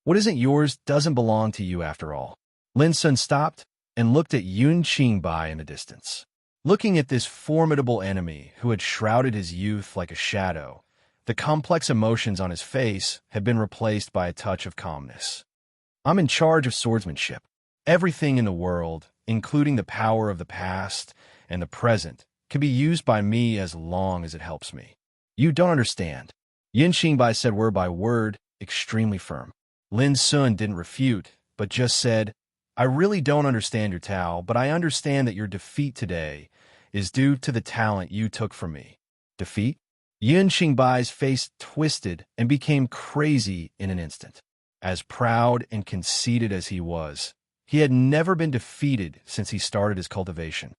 What isn't yours doesn't belong to you after all. Lin Sun stopped and looked at Yun Qingbai in the distance. Looking at this formidable enemy who had shrouded his youth like a shadow, the complex emotions on his face had been replaced by a touch of calmness. I'm in charge of swordsmanship. Everything in the world, including the power of the past and the present, can be used by me as long as it helps me. You don't understand. Yun Qingbai said word by word, extremely firm. Lin Sun didn't refute, but just said, I really don't understand your Tao, but I understand that your defeat today is due to the talent you took from me. Defeat? Yun Qingbai's face twisted and became crazy in an instant. As proud and conceited as he was, he had never been defeated since he started his cultivation.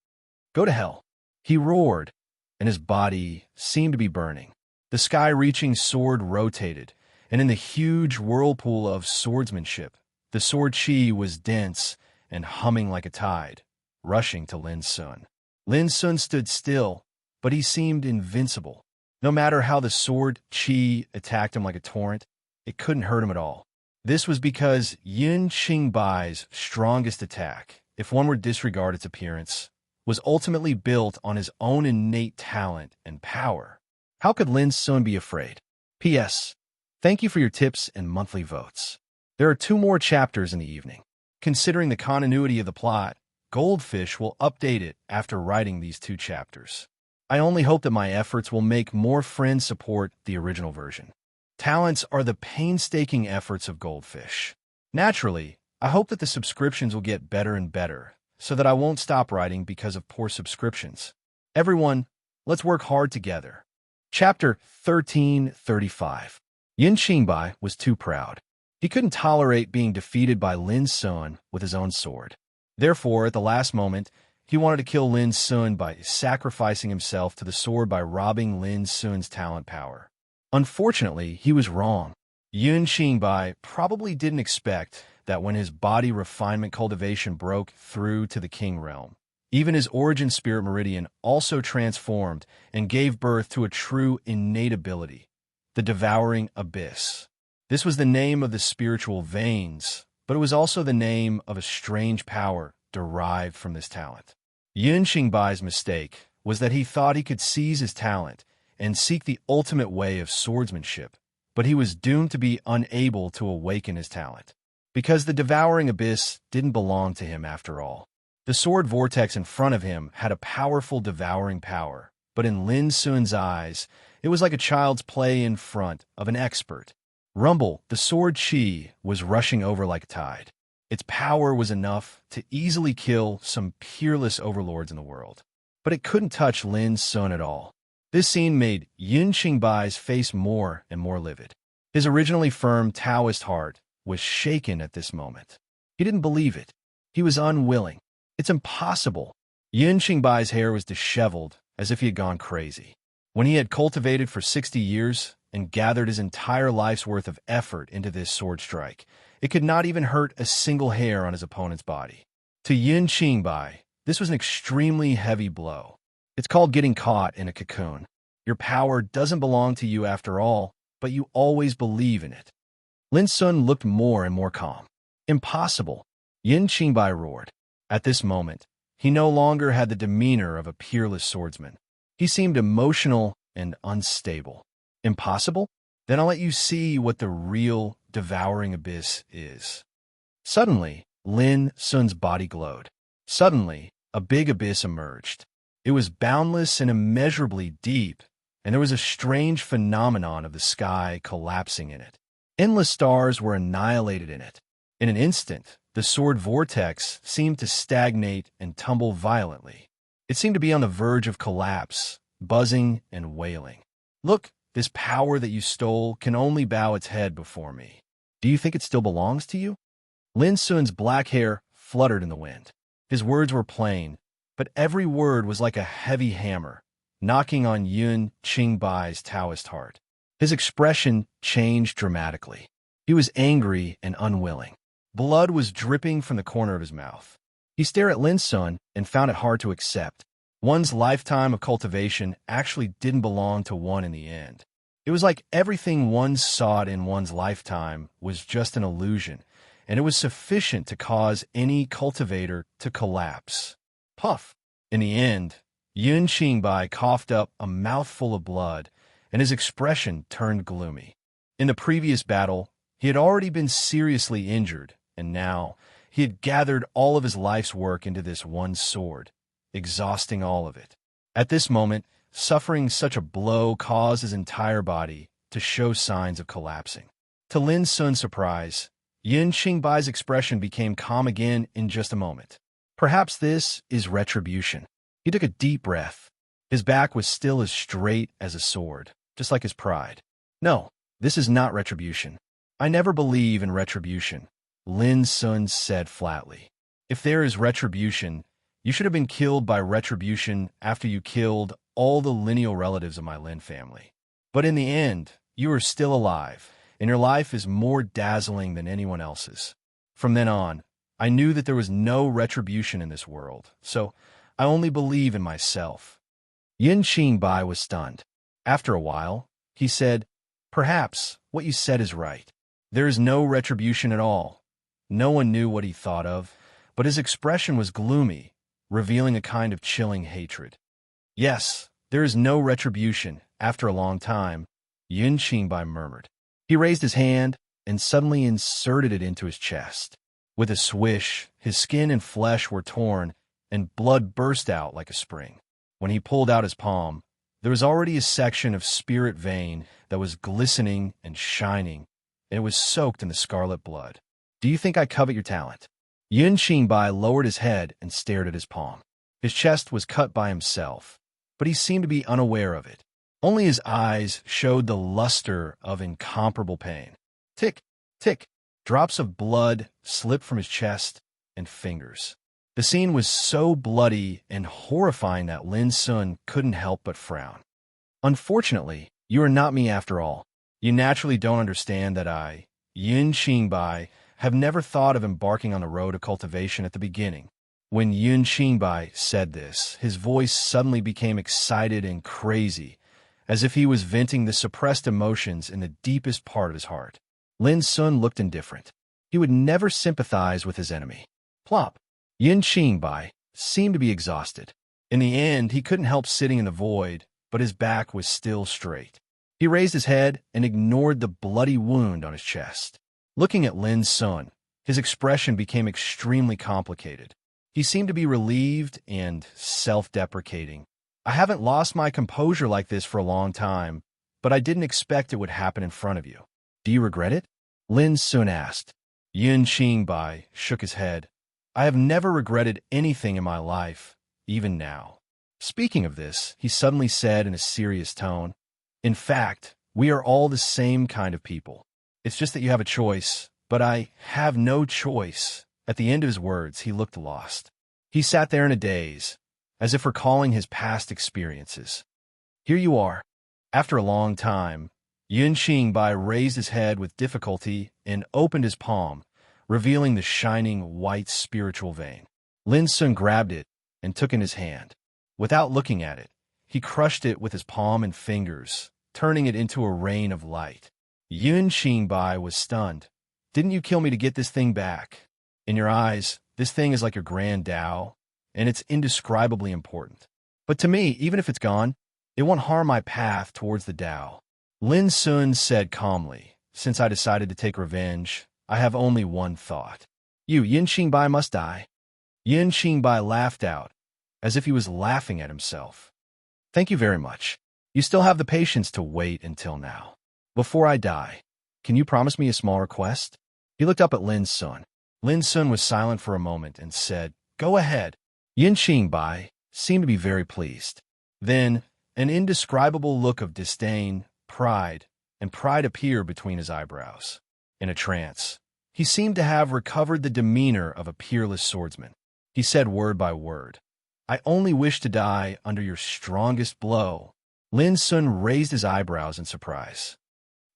Go to hell. He roared, and his body seemed to be burning. The sky-reaching sword rotated, and in the huge whirlpool of swordsmanship, the sword chi was dense and humming like a tide, rushing to Lin Sun. Lin Sun stood still, but he seemed invincible. No matter how the sword chi attacked him like a torrent, it couldn't hurt him at all. This was because Yun Qingbai's strongest attack, if one were to disregard its appearance, was ultimately built on his own innate talent and power. How could Lin Sun be afraid? P.S. Thank you for your tips and monthly votes. There are 2 more chapters in the evening. Considering the continuity of the plot, Goldfish will update it after writing these 2 chapters. I only hope that my efforts will make more friends support the original version. Talents are the painstaking efforts of goldfish. Naturally, I hope that the subscriptions will get better and better, so that I won't stop writing because of poor subscriptions. Everyone, let's work hard together. Chapter 1335. Yin Qingbai was too proud. He couldn't tolerate being defeated by Lin Sun with his own sword. Therefore, at the last moment, he wanted to kill Lin Sun by sacrificing himself to the sword by robbing Lin Sun's talent power. Unfortunately, he was wrong. Yin Qingbai probably didn't expect that when his body refinement cultivation broke through to the king realm, even his origin spirit meridian also transformed and gave birth to a true innate ability, the devouring abyss. This was the name of the spiritual veins, but it was also the name of a strange power derived from this talent. Yin Qingbai's mistake was that he thought he could seize his talent and seek the ultimate way of swordsmanship, but he was doomed to be unable to awaken his talent, because the devouring abyss didn't belong to him after all. The sword vortex in front of him had a powerful devouring power, but in Lin Sun's eyes, it was like a child's play in front of an expert. Rumble, the sword chi, was rushing over like a tide. Its power was enough to easily kill some peerless overlords in the world, but it couldn't touch Lin Sun at all. This scene made Yin Qingbai's face more and more livid. His originally firm Taoist heart was shaken at this moment. He didn't believe it. He was unwilling. It's impossible. Yin Qingbai's hair was disheveled, as if he had gone crazy. When he had cultivated for 60 years and gathered his entire life's worth of effort into this sword strike, it could not even hurt a single hair on his opponent's body. To Yin Qingbai, this was an extremely heavy blow. It's called getting caught in a cocoon. Your power doesn't belong to you after all, but you always believe in it. Lin Sun looked more and more calm. Impossible. Yin Qingbai roared. At this moment, he no longer had the demeanor of a peerless swordsman. He seemed emotional and unstable. Impossible? Then I'll let you see what the real devouring abyss is. Suddenly, Lin Sun's body glowed. Suddenly, a big abyss emerged. It was boundless and immeasurably deep, and there was a strange phenomenon of the sky collapsing in it. Endless stars were annihilated in it. In an instant, the sword vortex seemed to stagnate and tumble violently. It seemed to be on the verge of collapse, buzzing and wailing. Look, this power that you stole can only bow its head before me. Do you think it still belongs to you? Lin Sun's black hair fluttered in the wind. His words were plain, but every word was like a heavy hammer, knocking on Yin Qingbai's Taoist heart. His expression changed dramatically. He was angry and unwilling. Blood was dripping from the corner of his mouth. He stared at Lin Sun and found it hard to accept. One's lifetime of cultivation actually didn't belong to one in the end. It was like everything one sought in one's lifetime was just an illusion, and it was sufficient to cause any cultivator to collapse. Puff! In the end, Yin Qingbai coughed up a mouthful of blood, and his expression turned gloomy. In the previous battle, he had already been seriously injured, and now he had gathered all of his life's work into this one sword, exhausting all of it. At this moment, suffering such a blow caused his entire body to show signs of collapsing. To Lin Sun's surprise, Yin Qingbai's expression became calm again in just a moment. Perhaps this is retribution. He took a deep breath. His back was still as straight as a sword, just like his pride. No, this is not retribution. I never believe in retribution, Lin Sun said flatly. If there is retribution, you should have been killed by retribution after you killed all the lineal relatives of my Lin family. But in the end, you are still alive, and your life is more dazzling than anyone else's. From then on, I knew that there was no retribution in this world, so I only believe in myself. Yin Qingbai was stunned. After a while, he said, "Perhaps what you said is right. There is no retribution at all." No one knew what he thought of, but his expression was gloomy, revealing a kind of chilling hatred. "Yes, there is no retribution, after a long time," Yin Qingbai murmured. He raised his hand and suddenly inserted it into his chest. With a swish, his skin and flesh were torn, and blood burst out like a spring. When he pulled out his palm, there was already a section of spirit vein that was glistening and shining, and it was soaked in the scarlet blood. Do you think I covet your talent? Yun Qingbai lowered his head and stared at his palm. His chest was cut by himself, but he seemed to be unaware of it. Only his eyes showed the luster of incomparable pain. Tick, tick, drops of blood slipped from his chest and fingers. The scene was so bloody and horrifying that Lin Sun couldn't help but frown. Unfortunately, you are not me after all. You naturally don't understand that I, Yun Qingbai, have never thought of embarking on the road of cultivation at the beginning. When Yun Qingbai said this, his voice suddenly became excited and crazy, as if he was venting the suppressed emotions in the deepest part of his heart. Lin Sun looked indifferent. He would never sympathize with his enemy. Plop. Yun Qingbai seemed to be exhausted. In the end, he couldn't help sitting in the void, but his back was still straight. He raised his head and ignored the bloody wound on his chest. Looking at Lin Sun, his expression became extremely complicated. He seemed to be relieved and self-deprecating. I haven't lost my composure like this for a long time, but I didn't expect it would happen in front of you. Do you regret it? Lin Sun asked. Yun Qingbai shook his head. I have never regretted anything in my life, even now. Speaking of this, he suddenly said in a serious tone, in fact, we are all the same kind of people. It's just that you have a choice, but I have no choice. At the end of his words, he looked lost. He sat there in a daze, as if recalling his past experiences. Here you are. After a long time, Yun Qingbai raised his head with difficulty and opened his palm, revealing the shining white spiritual vein. Lin Sun grabbed it and took in his hand. Without looking at it, he crushed it with his palm and fingers, turning it into a rain of light. Yun Qingbai was stunned. Didn't you kill me to get this thing back? In your eyes, this thing is like your grand Tao, and it's indescribably important. But to me, even if it's gone, it won't harm my path towards the Tao. Lin Sun said calmly, since I decided to take revenge, I have only one thought. You, Yun Qingbai, must die. Yun Qingbai laughed out, as if he was laughing at himself. Thank you very much. You still have the patience to wait until now. Before I die, can you promise me a small request? He looked up at Lin Sun. Lin Sun was silent for a moment and said, Go ahead. Yun Qingbai seemed to be very pleased. Then, an indescribable look of disdain, pride appeared between his eyebrows. In a trance, he seemed to have recovered the demeanor of a peerless swordsman. He said word by word, I only wish to die under your strongest blow. Lin Sun raised his eyebrows in surprise.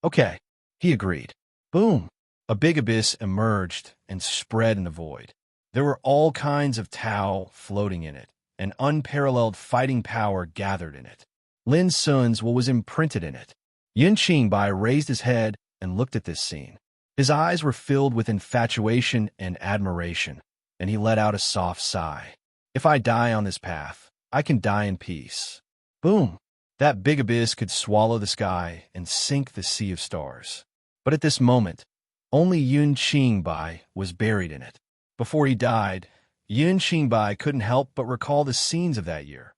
Okay, he agreed. Boom! A big abyss emerged and spread in the void. There were all kinds of Tao floating in it, and unparalleled fighting power gathered in it. Lin Sun's will was imprinted in it. Yun Qingbai raised his head and looked at this scene. His eyes were filled with infatuation and admiration, and he let out a soft sigh. If I die on this path, I can die in peace. Boom! That big abyss could swallow the sky and sink the sea of stars. But at this moment, only Yun Qingbai was buried in it. Before he died, Yun Qingbai couldn't help but recall the scenes of that year.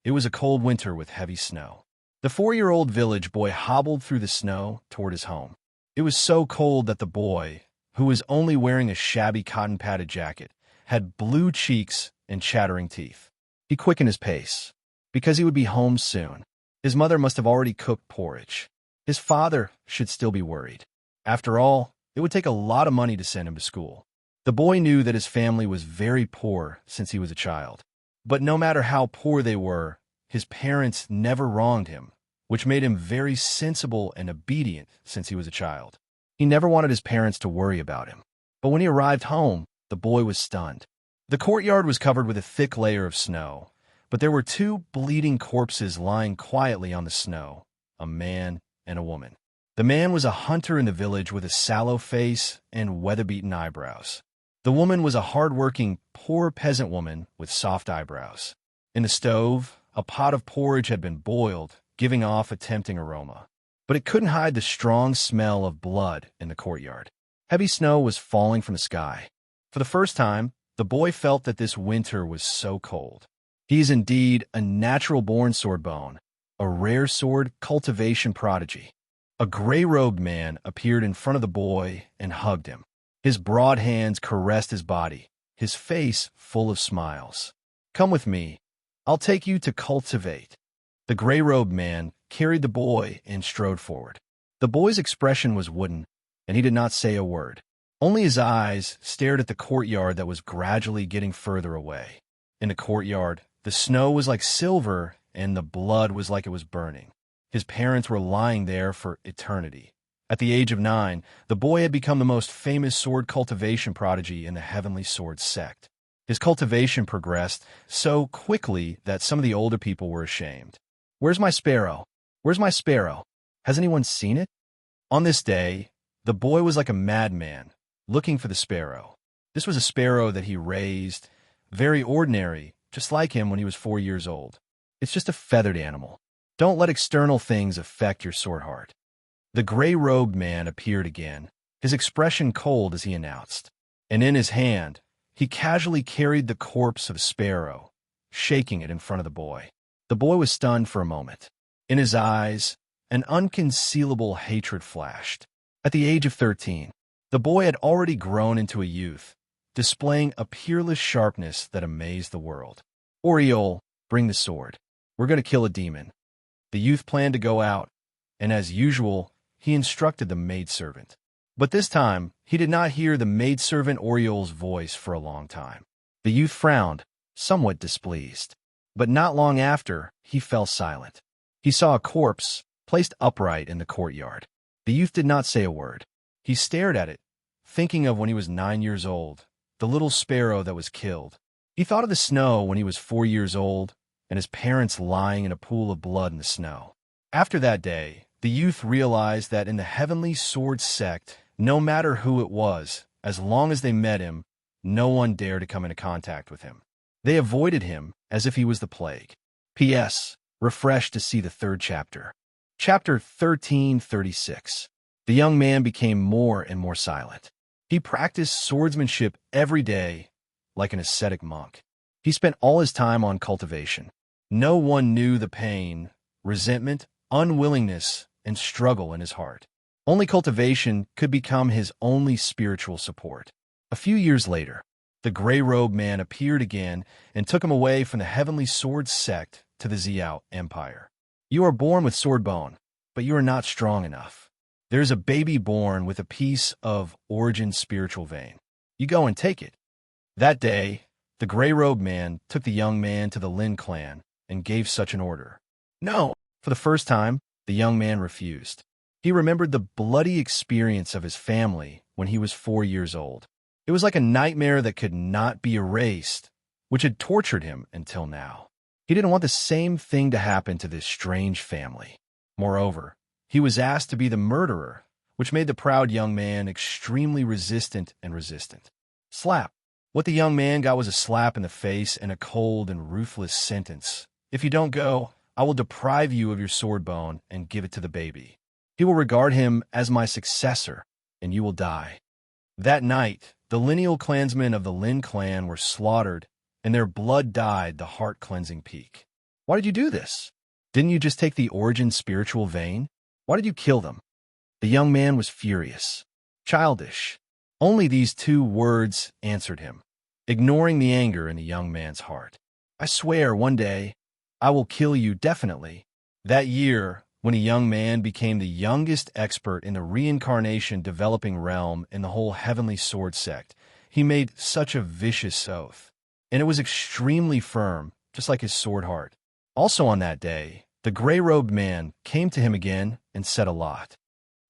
It was a cold winter with heavy snow. The 4-year-old village boy hobbled through the snow toward his home. It was so cold that the boy, who was only wearing a shabby cotton-padded jacket, had blue cheeks and chattering teeth. He quickened his pace, because he would be home soon. His mother must have already cooked porridge. His father should still be worried. After all, it would take a lot of money to send him to school. The boy knew that his family was very poor since he was a child. But no matter how poor they were, his parents never wronged him, which made him very sensible and obedient since he was a child. He never wanted his parents to worry about him. But when he arrived home, the boy was stunned. The courtyard was covered with a thick layer of snow, but there were 2 bleeding corpses lying quietly on the snow, a man and a woman. The man was a hunter in the village with a sallow face and weather-beaten eyebrows. The woman was a hard-working, poor peasant woman with soft eyebrows. In the stove, a pot of porridge had been boiled, giving off a tempting aroma. But it couldn't hide the strong smell of blood in the courtyard. Heavy snow was falling from the sky. For the first time, the boy felt that this winter was so cold. He is indeed a natural-born swordbone, a rare sword cultivation prodigy. A gray-robed man appeared in front of the boy and hugged him. His broad hands caressed his body, his face full of smiles. "Come with me. I'll take you to cultivate." The gray-robed man carried the boy and strode forward. The boy's expression was wooden, and he did not say a word. Only his eyes stared at the courtyard that was gradually getting further away. In the courtyard, the snow was like silver, and the blood was like it was burning. His parents were lying there for eternity. At the age of 9, the boy had become the most famous sword cultivation prodigy in the Heavenly Sword sect. His cultivation progressed so quickly that some of the older people were ashamed. "Where's my sparrow? Where's my sparrow? Has anyone seen it?" On this day, the boy was like a madman, looking for the sparrow. This was a sparrow that he raised, very ordinary, just like him when he was 4 years old. It's just a feathered animal. Don't let external things affect your sword heart. The gray-robed man appeared again, his expression cold as he announced. And in his hand, he casually carried the corpse of a sparrow, shaking it in front of the boy. The boy was stunned for a moment. In his eyes, an unconcealable hatred flashed. At the age of 13, the boy had already grown into a youth, displaying a peerless sharpness that amazed the world. "Oriole, bring the sword. We're going to kill a demon." The youth planned to go out, and as usual, he instructed the maidservant. But this time, he did not hear the maidservant Oriole's voice for a long time. The youth frowned, somewhat displeased. But not long after, he fell silent. He saw a corpse placed upright in the courtyard. The youth did not say a word. He stared at it, thinking of when he was 9 years old, the little sparrow that was killed. He thought of the snow when he was 4 years old, and his parents lying in a pool of blood in the snow. After that day, the youth realized that in the Heavenly Sword sect, no matter who it was, as long as they met him, no one dared to come into contact with him. They avoided him as if he was the plague. P.S. Refreshed to see the 3rd chapter. Chapter 1336. The young man became more and more silent. He practiced swordsmanship every day, like an ascetic monk. He spent all his time on cultivation. No one knew the pain, resentment, unwillingness, and struggle in his heart. Only cultivation could become his only spiritual support. A few years later, the gray-robed man appeared again and took him away from the Heavenly Sword sect to the Xiao Empire. "You are born with sword bone, but you are not strong enough. There is a baby born with a piece of origin spiritual vein. You go and take it." That day, the gray-robed man took the young man to the Lin clan and gave such an order. "No!" For the first time, the young man refused. He remembered the bloody experience of his family when he was 4 years old. It was like a nightmare that could not be erased, which had tortured him until now. He didn't want the same thing to happen to this strange family. Moreover, he was asked to be the murderer, which made the proud young man extremely resistant. Slap. What the young man got was a slap in the face and a cold and ruthless sentence. "If you don't go, I will deprive you of your sword bone and give it to the baby. He will regard him as my successor, and you will die." That night, the lineal clansmen of the Lin clan were slaughtered, and their blood dyed the heart-cleansing peak. "Why did you do this? Didn't you just take the origin spiritual vein? Why did you kill them?" The young man was furious. Childish. Only these 2 words answered him, ignoring the anger in the young man's heart. "I swear one day, I will kill you definitely." That year, when a young man became the youngest expert in the reincarnation developing realm in the whole Heavenly Sword sect, he made such a vicious oath. And it was extremely firm, just like his sword heart. Also on that day, the gray-robed man came to him again and said a lot.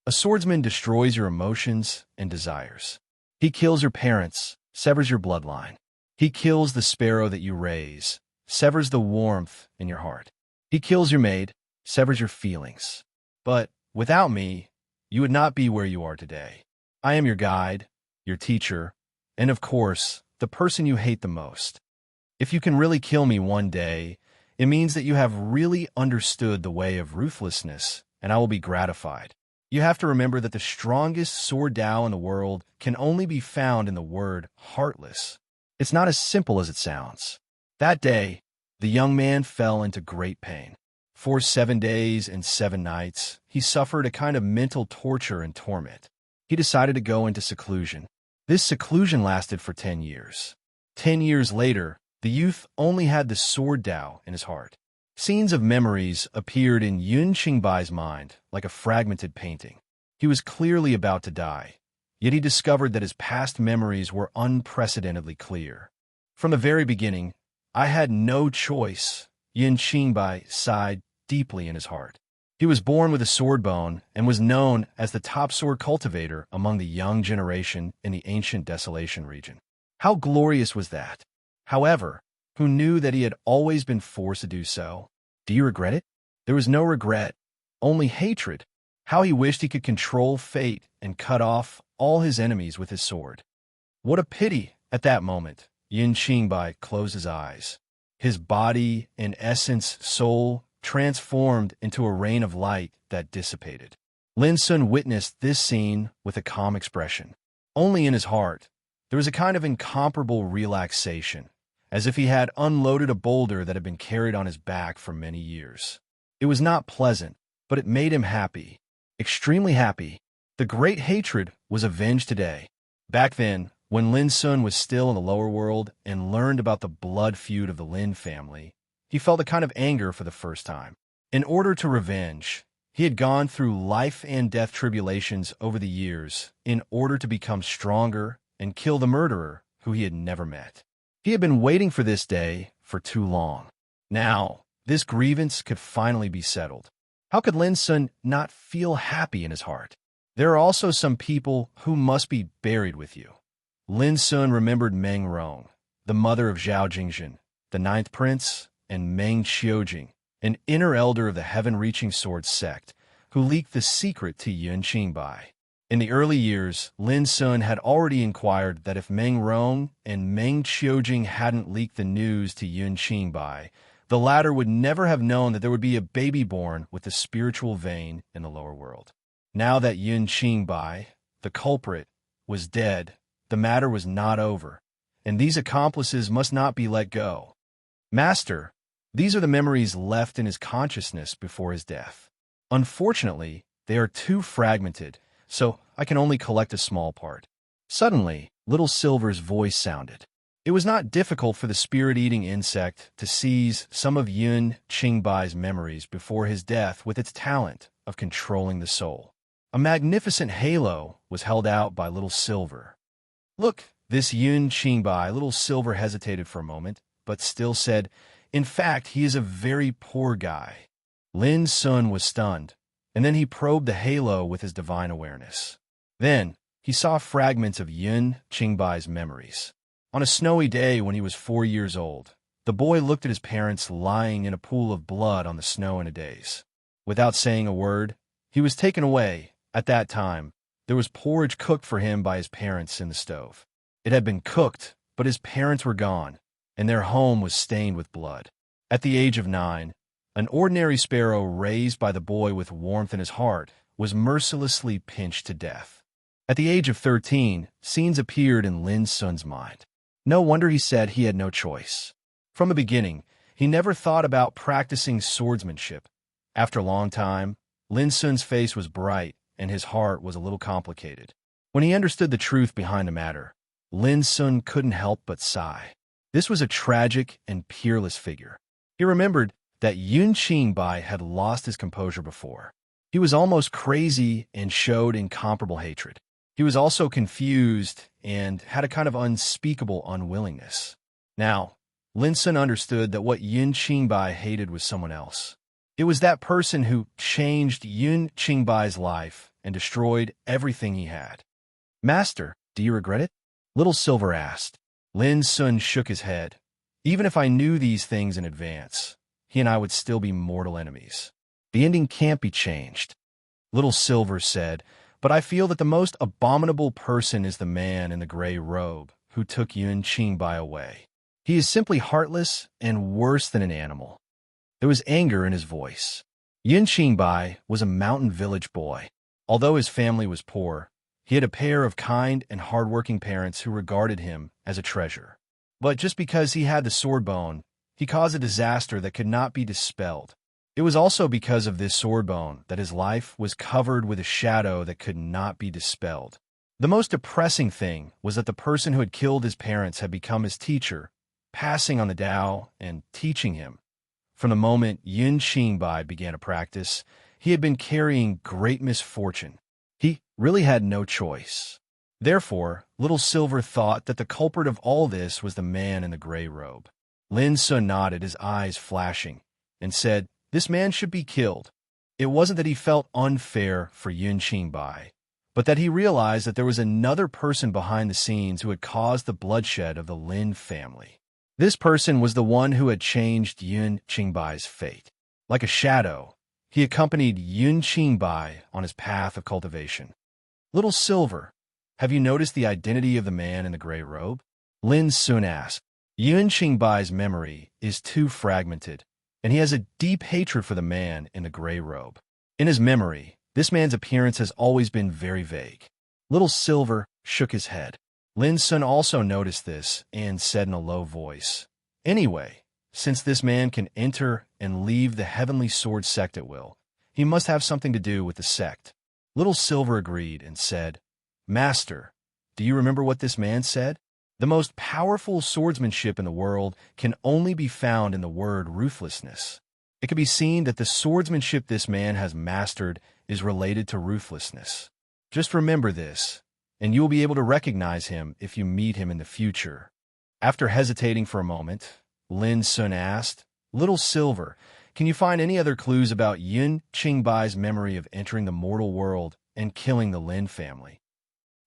"A swordsman destroys your emotions and desires. He kills your parents, severs your bloodline. He kills the sparrow that you raise, severs the warmth in your heart. He kills your maid, severs your feelings. But without me, you would not be where you are today. I am your guide, your teacher, and of course, the person you hate the most. If you can really kill me one day, it means that you have really understood the way of ruthlessness, and I will be gratified. You have to remember that the strongest sword Tao in the world can only be found in the word heartless. It's not as simple as it sounds." That day, The young man fell into great pain. For 7 days and 7 nights, he suffered a kind of mental torture and torment. He decided to go into seclusion. This seclusion lasted for 10 years. 10 years later, the youth only had the sword Tao in his heart. Scenes of memories appeared in Yun Qingbai's mind like a fragmented painting. He was clearly about to die, yet he discovered that his past memories were unprecedentedly clear. From the very beginning, I had no choice, Yun Qingbai sighed deeply in his heart. He was born with a sword bone and was known as the top sword cultivator among the young generation in the ancient Desolation region. How glorious was that? However, who knew that he had always been forced to do so? Do you regret it? There was no regret, only hatred. How he wished he could control fate and cut off all his enemies with his sword. What a pity! At that moment, Yin Qingbai closed his eyes. His body, in essence, soul, transformed into a rain of light that dissipated. Lin Sun witnessed this scene with a calm expression. Only in his heart, there was a kind of incomparable relaxation, as if he had unloaded a boulder that had been carried on his back for many years. It was not pleasant, but it made him happy, extremely happy. The great hatred was avenged today. Back then, when Lin Sun was still in the lower world and learned about the blood feud of the Lin family, he felt a kind of anger for the first time. In order to revenge, he had gone through life and death tribulations over the years in order to become stronger and kill the murderer who he had never met. He had been waiting for this day for too long. Now, this grievance could finally be settled. How could Lin Sun not feel happy in his heart? There are also some people who must be buried with you. Lin Sun remembered Meng Rong, the mother of Zhao Jingzhen, the ninth prince, and Meng Qiujing, an inner elder of the heaven-reaching sword sect, who leaked the secret to Yun Qingbai. In the early years, Lin Sun had already inquired that if Meng Rong and Meng Qiujing hadn't leaked the news to Yun Qingbai, the latter would never have known that there would be a baby born with the spiritual vein in the lower world. Now that Yun Qingbai, the culprit, was dead, the matter was not over, and these accomplices must not be let go. Master, these are the memories left in his consciousness before his death. Unfortunately, they are too fragmented, so I can only collect a small part. Suddenly, Little Silver's voice sounded. It was not difficult for the spirit-eating insect to seize some of Yun Qingbai's memories before his death with its talent of controlling the soul. A magnificent halo was held out by Little Silver. Look, this Yun Qingbai. Little Silver hesitated for a moment, but still said, in fact, he is a very poor guy. Lin Sun was stunned, and then he probed the halo with his divine awareness. Then, he saw fragments of Yun Qingbai's memories. On a snowy day when he was 4 years old, the boy looked at his parents lying in a pool of blood on the snow in a daze. Without saying a word, he was taken away. At that time, there was porridge cooked for him by his parents in the stove. It had been cooked, but his parents were gone, and their home was stained with blood. At the age of 9, an ordinary sparrow raised by the boy with warmth in his heart was mercilessly pinched to death. At the age of 13, scenes appeared in Lin Sun's mind. No wonder he said he had no choice. From the beginning, he never thought about practicing swordsmanship. After a long time, Lin Sun's face was bright and his heart was a little complicated. When he understood the truth behind the matter, Lin Sun couldn't help but sigh. This was a tragic and peerless figure. He remembered that Yun Qingbai had lost his composure before. He was almost crazy and showed incomparable hatred. He was also confused and had a kind of unspeakable unwillingness. Now, Lin Sun understood that what Yun Qingbai hated was someone else. It was that person who changed Yun Qingbai's life and destroyed everything he had. Master, do you regret it? Little Silver asked. Lin Sun shook his head. Even if I knew these things in advance, he and I would still be mortal enemies. The ending can't be changed. Little Silver said, but I feel that the most abominable person is the man in the gray robe who took Yun Qingbai away. He is simply heartless and worse than an animal. There was anger in his voice. Yun Qingbai was a mountain village boy. Although his family was poor, he had a pair of kind and hard-working parents who regarded him as a treasure. But just because he had the sword bone, he caused a disaster that could not be dispelled. It was also because of this sword bone that his life was covered with a shadow that could not be dispelled. The most depressing thing was that the person who had killed his parents had become his teacher, passing on the Tao and teaching him. From the moment Yun Qingbai began to practice, he had been carrying great misfortune. He really had no choice. Therefore, Little Silver thought that the culprit of all this was the man in the gray robe. Lin Sun nodded, his eyes flashing, and said, "This man should be killed." It wasn't that he felt unfair for Yun Qingbai, but that he realized that there was another person behind the scenes who had caused the bloodshed of the Lin family. This person was the one who had changed Yun Qingbai's fate. Like a shadow, he accompanied Yun Qingbai on his path of cultivation. "Little Silver, have you noticed the identity of the man in the gray robe?" Lin Sun asked. Yun Qingbai's memory is too fragmented, and he has a deep hatred for the man in the gray robe. In his memory, this man's appearance has always been very vague. Little Silver shook his head. Lin Sun also noticed this and said in a low voice, "Anyway, since this man can enter and leave the Heavenly Sword sect at will, he must have something to do with the sect." Little Silver agreed and said, "Master, do you remember what this man said? The most powerful swordsmanship in the world can only be found in the word ruthlessness. It can be seen that the swordsmanship this man has mastered is related to ruthlessness. Just remember this, and you will be able to recognize him if you meet him in the future." After hesitating for a moment, Lin Sun asked, "Little Silver, can you find any other clues about Yun Qingbai's memory of entering the mortal world and killing the Lin family?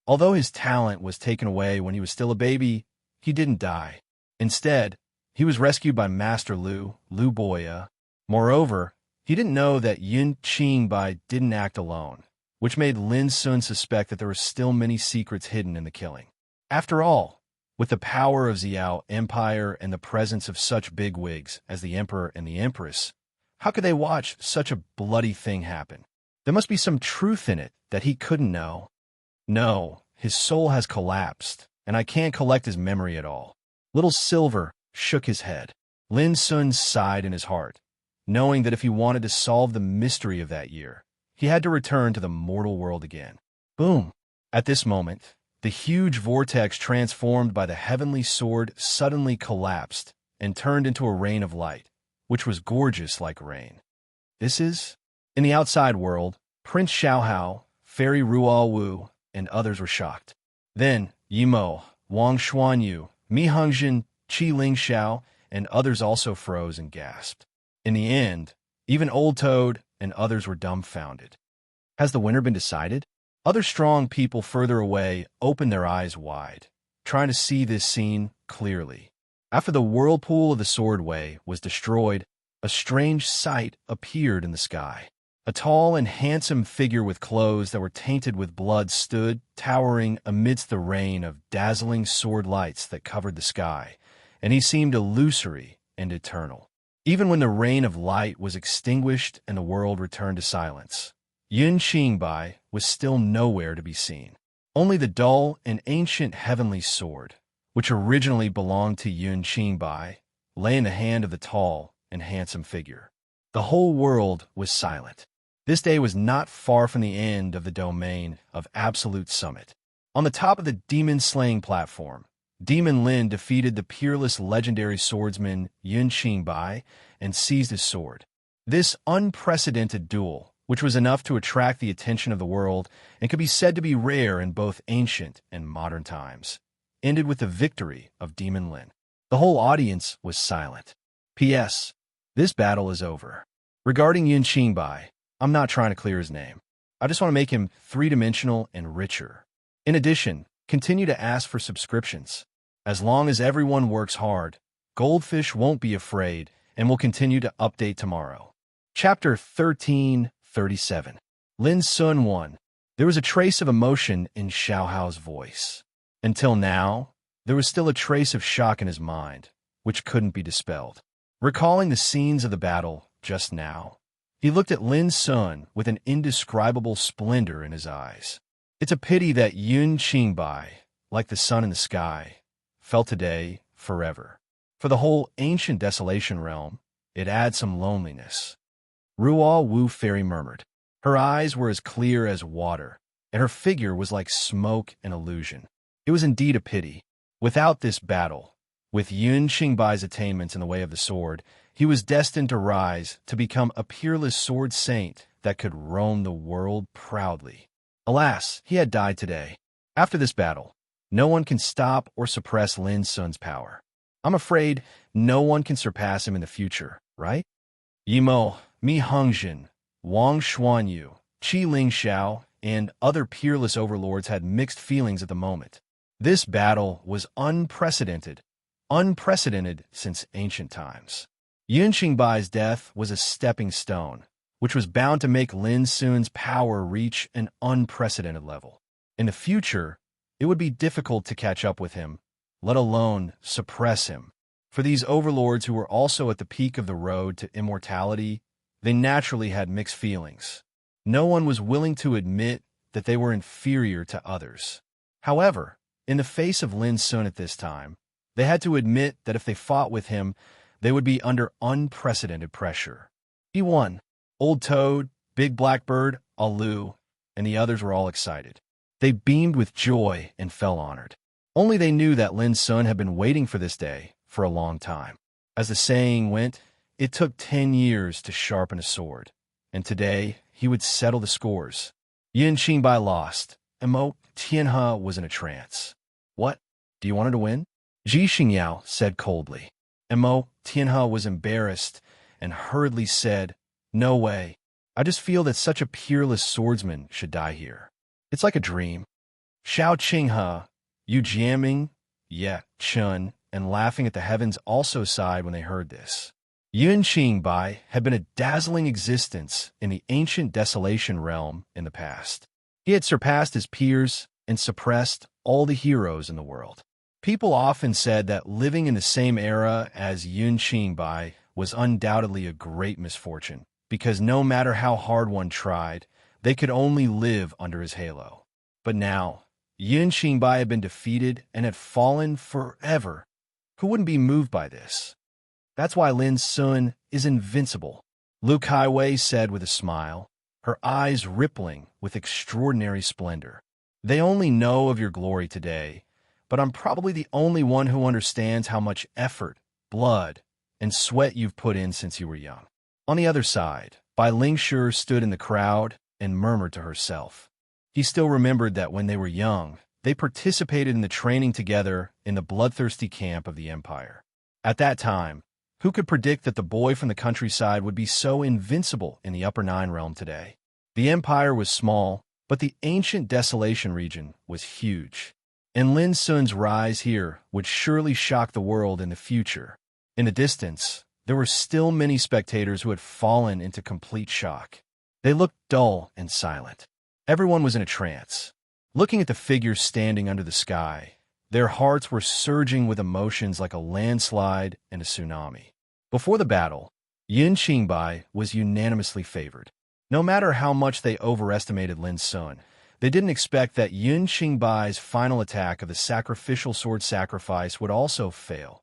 Although his talent was taken away when he was still a baby, he didn't die. Instead, he was rescued by Master Lu Boya. Moreover, he didn't know that Yun Qingbai didn't act alone, which made Lin Sun suspect that there were still many secrets hidden in the killing. After all, with the power of Xiao Empire and the presence of such bigwigs as the Emperor and the Empress, how could they watch such a bloody thing happen? There must be some truth in it that he couldn't know. No, his soul has collapsed, and I can't collect his memory at all." Little Silver shook his head. Lin Sun sighed in his heart, knowing that if he wanted to solve the mystery of that year, he had to return to the mortal world again. Boom! At this moment, the huge vortex transformed by the heavenly sword suddenly collapsed and turned into a rain of light, which was gorgeous like rain. This is? In the outside world, Prince Xiaohao, Fairy Ruo Wu, and others were shocked. Then Yimo, Wang Xuanyu, Mi Hongzhen, Qi Lingxiao, and others also froze and gasped. In the end, even Old Toad and others were dumbfounded. Has the winner been decided? Other strong people further away opened their eyes wide, trying to see this scene clearly. After the whirlpool of the swordway was destroyed, a strange sight appeared in the sky. A tall and handsome figure with clothes that were tainted with blood stood, towering amidst the rain of dazzling sword lights that covered the sky, and he seemed illusory and eternal. Even when the rain of light was extinguished and the world returned to silence, Yun Qingbai was still nowhere to be seen. Only the dull and ancient heavenly sword, which originally belonged to Yun Qingbai, lay in the hand of the tall and handsome figure. The whole world was silent. This day was not far from the end of the domain of Absolute Summit. On the top of the demon-slaying platform, Demon Lin defeated the peerless legendary swordsman Yun Qingbai and seized his sword. This unprecedented duel, which was enough to attract the attention of the world and could be said to be rare in both ancient and modern times, ended with the victory of Demon Lin. The whole audience was silent. P.S. This battle is over. Regarding Yun Qingbai, I'm not trying to clear his name. I just want to make him three-dimensional and richer. In addition, continue to ask for subscriptions. As long as everyone works hard, Goldfish won't be afraid and will continue to update tomorrow. Chapter 1337. Lin Sun 1. There was a trace of emotion in Xiaohao's voice. Until now, there was still a trace of shock in his mind, which couldn't be dispelled. Recalling the scenes of the battle just now, he looked at Lin Sun with an indescribable splendor in his eyes. It's a pity that Yun Qingbai, like the sun in the sky, fell today forever. For the whole ancient desolation realm, it adds some loneliness. Ruo Wu Fairy murmured. Her eyes were as clear as water, and her figure was like smoke and illusion. It was indeed a pity. Without this battle, with Yun Qingbai's attainments in the way of the sword, he was destined to rise to become a peerless sword saint that could roam the world proudly. Alas, he had died today. After this battle, no one can stop or suppress Lin Sun's power. I'm afraid no one can surpass him in the future, right? Yimo, Mi Hongzhen, Wang Xuanyu, Qi Ling Xiao, and other peerless overlords had mixed feelings at the moment. This battle was unprecedented since ancient times. Yun Qingbai's death was a stepping stone, which was bound to make Lin Sun's power reach an unprecedented level. In the future, it would be difficult to catch up with him, let alone suppress him. For these overlords who were also at the peak of the road to immortality, they naturally had mixed feelings. No one was willing to admit that they were inferior to others. However, in the face of Lin Sun at this time, they had to admit that if they fought with him, they would be under unprecedented pressure. He won. Old Toad, Big Blackbird, Alu, and the others were all excited. They beamed with joy and felt honored. Only they knew that Lin Sun had been waiting for this day for a long time. As the saying went, it took 10 years to sharpen a sword, and today he would settle the scores. Yun Qingbai lost, and Mo Tianhe was in a trance. What? Do you want her to win? Ji Xingyao said coldly. And Mo Tianhe was embarrassed and hurriedly said, No way. I just feel that such a peerless swordsman should die here. It's like a dream. Xiao Qinghe, Yu Jiaming, Ye Chun, and laughing at the heavens also sighed when they heard this. Yun Qingbai had been a dazzling existence in the ancient desolation realm in the past. He had surpassed his peers and suppressed all the heroes in the world. People often said that living in the same era as Yun Qingbai was undoubtedly a great misfortune, because no matter how hard one tried, they could only live under his halo. But now, Yun Qingbai had been defeated and had fallen forever. Who wouldn't be moved by this? That's why Lin Sun is invincible, Lu Kaiwei said with a smile, her eyes rippling with extraordinary splendor. They only know of your glory today, but I'm probably the only one who understands how much effort, blood, and sweat you've put in since you were young. On the other side, Bai Lingshi stood in the crowd and murmured to herself. He still remembered that when they were young, they participated in the training together in the bloodthirsty camp of the Empire. At that time, who could predict that the boy from the countryside would be so invincible in the Upper Nine realm today? The Empire was small, but the ancient desolation region was huge. And Lin Sun's rise here would surely shock the world in the future. In the distance, there were still many spectators who had fallen into complete shock. They looked dull and silent. Everyone was in a trance. Looking at the figures standing under the sky, their hearts were surging with emotions like a landslide and a tsunami. Before the battle, Yun Qingbai was unanimously favored. No matter how much they overestimated Lin Sun, they didn't expect that Yun Qingbai's final attack of the sacrificial sword sacrifice would also fail.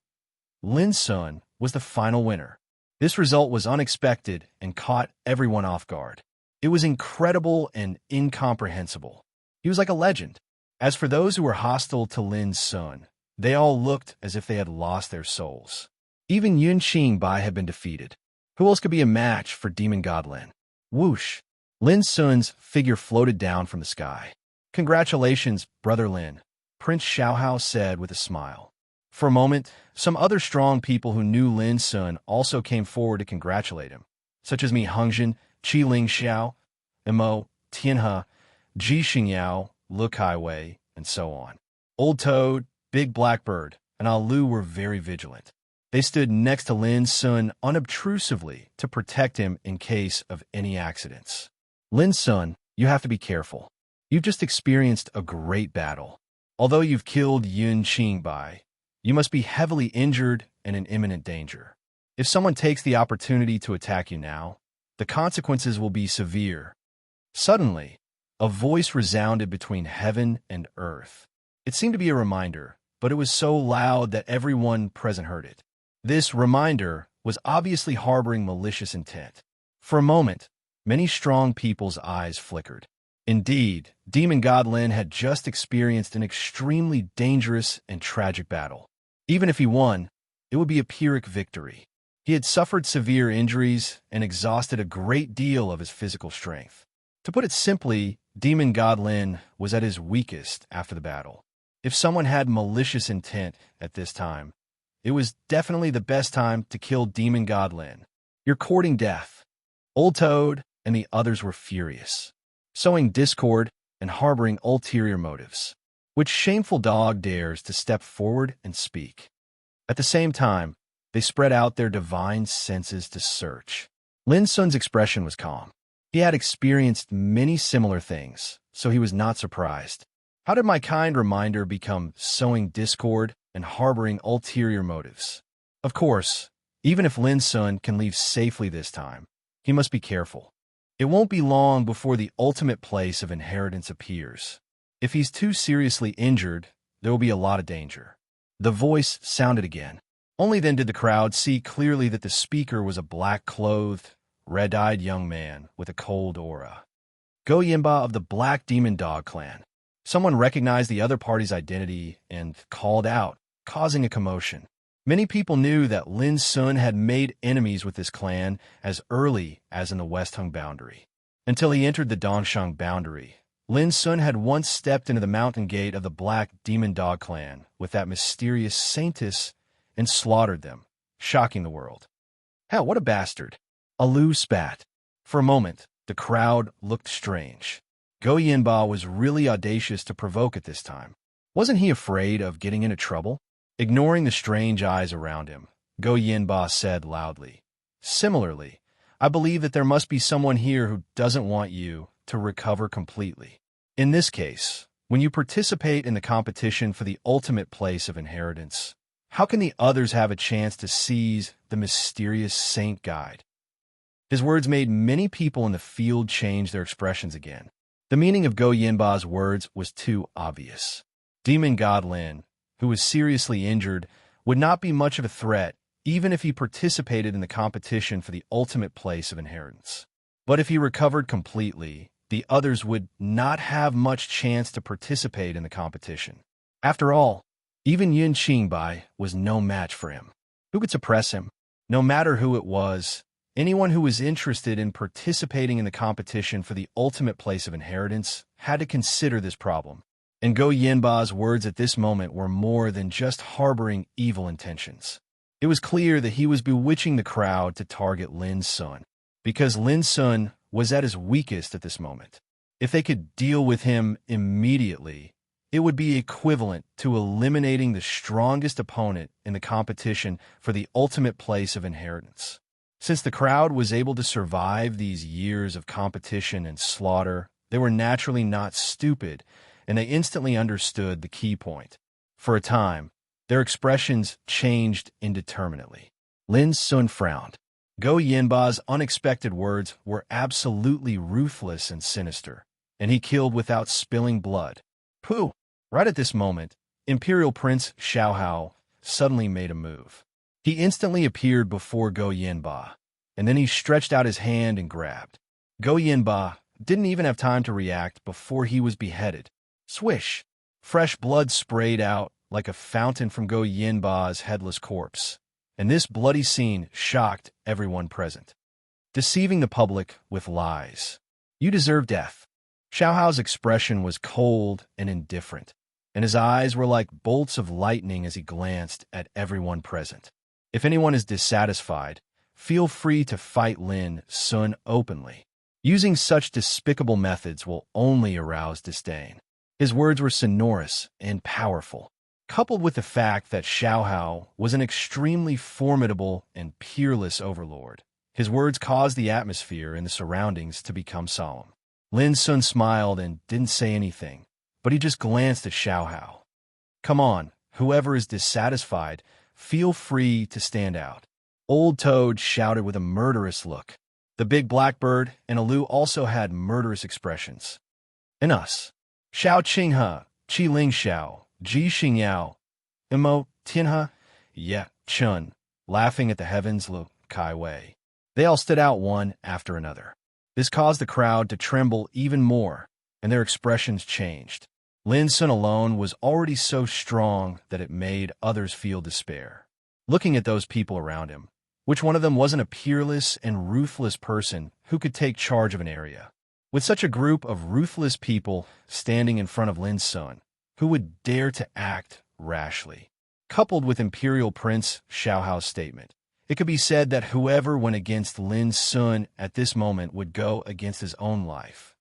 Lin Sun was the final winner. This result was unexpected and caught everyone off guard. It was incredible and incomprehensible. He was like a legend. As for those who were hostile to Lin Sun, they all looked as if they had lost their souls. Even Yun Qingbai had been defeated. Who else could be a match for Demon God Lin? Whoosh! Lin Sun's figure floated down from the sky. Congratulations, Brother Lin, Prince Xiaohao said with a smile. For a moment, some other strong people who knew Lin Sun also came forward to congratulate him, such as Mi Hongzhen, Qi Ling Xiao, Mo Tianhe, Ji Xingyao, Lu Kaiwei, and so on. Old Toad, Big Blackbird, and Alu were very vigilant. They stood next to Lin Sun unobtrusively to protect him in case of any accidents. Lin Sun, you have to be careful. You've just experienced a great battle. Although you've killed Yun Qingbai, you must be heavily injured and in imminent danger. If someone takes the opportunity to attack you now, the consequences will be severe. Suddenly, a voice resounded between heaven and earth. It seemed to be a reminder, but it was so loud that everyone present heard it. This reminder was obviously harboring malicious intent. For a moment, many strong people's eyes flickered. Indeed, Demon God Lin had just experienced an extremely dangerous and tragic battle. Even if he won, it would be a Pyrrhic victory. He had suffered severe injuries and exhausted a great deal of his physical strength. To put it simply, Demon God Lin was at his weakest after the battle. If someone had malicious intent at this time, it was definitely the best time to kill Demon God Lin. You're courting death. Old Toad and the others were furious, sowing discord and harboring ulterior motives. Which shameful dog dares to step forward and speak? At the same time, they spread out their divine senses to search. Lin Sun's expression was calm. He had experienced many similar things, so he was not surprised. How did my kind reminder become sowing discord and harboring ulterior motives? Of course, even if Lin Sun can leave safely this time, he must be careful. It won't be long before the ultimate place of inheritance appears. If he's too seriously injured, there will be a lot of danger. The voice sounded again. Only then did the crowd see clearly that the speaker was a black-clothed, red-eyed young man with a cold aura. Go Yinba of the Black Demon Dog Clan. Someone recognized the other party's identity and called out, causing a commotion. Many people knew that Lin Sun had made enemies with this clan as early as in the West Hung boundary. Until he entered the Dongshang boundary, Lin Sun had once stepped into the mountain gate of the Black Demon Dog Clan with that mysterious saintess and slaughtered them, shocking the world. Hell, what a bastard. Alu spat. For a moment, the crowd looked strange. Go Yinba was really audacious to provoke at this time. Wasn't he afraid of getting into trouble? Ignoring the strange eyes around him, Go Yinba said loudly, "Similarly, I believe that there must be someone here who doesn't want you to recover completely. In this case, when you participate in the competition for the ultimate place of inheritance, how can the others have a chance to seize the mysterious saint guide?" His words made many people in the field change their expressions again. The meaning of Go Yinba's words was too obvious. Demon God Lin, who was seriously injured, would not be much of a threat even if he participated in the competition for the ultimate place of inheritance. But if he recovered completely, the others would not have much chance to participate in the competition. After all, even Yun Qingbai was no match for him. Who could suppress him? No matter who it was, anyone who was interested in participating in the competition for the ultimate place of inheritance had to consider this problem. And Go Yinba's words at this moment were more than just harboring evil intentions. It was clear that he was bewitching the crowd to target Lin Sun, because Lin Sun was at his weakest at this moment. If they could deal with him immediately, it would be equivalent to eliminating the strongest opponent in the competition for the ultimate place of inheritance. Since the crowd was able to survive these years of competition and slaughter, they were naturally not stupid, and they instantly understood the key point. For a time, their expressions changed indeterminately. Lin Sun frowned. Go Yinba's unexpected words were absolutely ruthless and sinister, and he killed without spilling blood. Pooh! Right at this moment, Imperial Prince Xiaohao suddenly made a move. He instantly appeared before Go Yinba, and then he stretched out his hand and grabbed. Go Yinba didn't even have time to react before he was beheaded. Swish! Fresh blood sprayed out like a fountain from Go Yinba's headless corpse, and this bloody scene shocked everyone present. Deceiving the public with lies. You deserve death. Xiaohao's expression was cold and indifferent, and his eyes were like bolts of lightning as he glanced at everyone present. If anyone is dissatisfied, feel free to fight Lin Sun openly. Using such despicable methods will only arouse disdain. His words were sonorous and powerful, coupled with the fact that Xiaohao was an extremely formidable and peerless overlord. His words caused the atmosphere and the surroundings to become solemn. Lin Sun smiled and didn't say anything, but he just glanced at Xiaohao. Come on, whoever is dissatisfied, feel free to stand out. Old Toad shouted with a murderous look. The big blackbird and Alu also had murderous expressions. And us. Xiao Qinghe, Qi Ling Xiao, Ji Xingyao, Imo Tianhe, Ye Chun, laughing at the heavens look Kai Wei. They all stood out one after another. This caused the crowd to tremble even more, and their expressions changed. Lin Sun alone was already so strong that it made others feel despair. Looking at those people around him, which one of them wasn't a peerless and ruthless person who could take charge of an area? With such a group of ruthless people standing in front of Lin Sun, who would dare to act rashly? Coupled with Imperial Prince Xiaohao's statement, it could be said that whoever went against Lin Sun at this moment would go against his own life.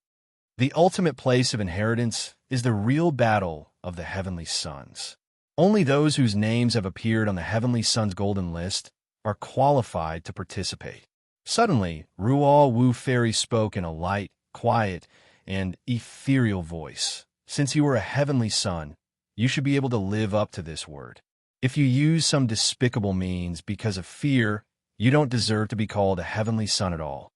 The ultimate place of inheritance is the real battle of the Heavenly Sons. Only those whose names have appeared on the Heavenly Sons Golden List are qualified to participate. Suddenly, Ruo Wu Fairy spoke in a light, quiet, and ethereal voice. Since you are a Heavenly Son, you should be able to live up to this word. If you use some despicable means because of fear, you don't deserve to be called a Heavenly Son at all.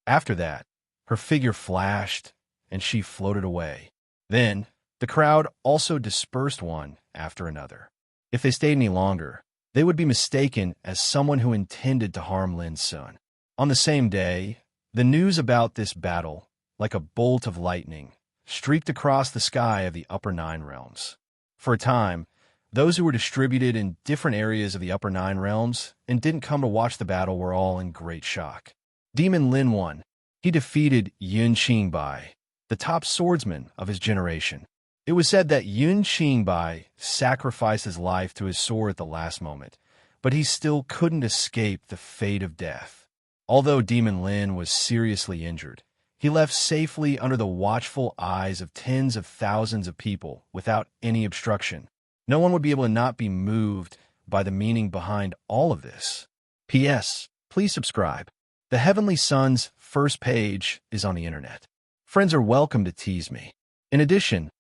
After that, her figure flashed, and she floated away. Then, the crowd also dispersed one after another. If they stayed any longer, they would be mistaken as someone who intended to harm Lin Sun. On the same day, the news about this battle, like a bolt of lightning, streaked across the sky of the Upper Nine Realms. For a time, those who were distributed in different areas of the Upper Nine Realms and didn't come to watch the battle were all in great shock. Demon Lin won. He defeated Yun Qingbai, the top swordsman of his generation. It was said that Yun Qingbai sacrificed his life to his sword at the last moment, but he still couldn't escape the fate of death. Although Demon Lin was seriously injured, he left safely under the watchful eyes of tens of thousands of people without any obstruction. No one would be able to not be moved by the meaning behind all of this. P.S. Please subscribe. The Heavenly Son's first page is on the internet. Friends are welcome to tease me. In addition,